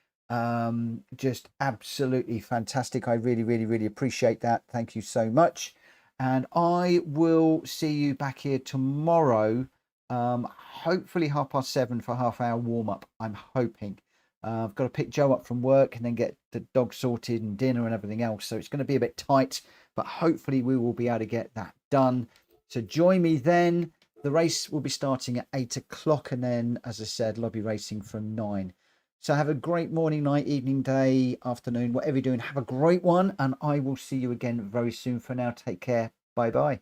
just absolutely fantastic. I really, really, really appreciate that. Thank you so much. And I will see you back here tomorrow, hopefully 7:30 for half-hour warm-up. I'm hoping. I've got to pick Joe up from work and then get the dog sorted and dinner and everything else, so it's going to be a bit tight, but hopefully we will be able to get that done. So join me then. The race will be starting at 8 o'clock, and then, as I said, lobby racing from 9. So have a great morning, night, evening, day, afternoon, whatever you're doing. Have a great one, and I will see you again very soon. For now, take care. Bye-bye.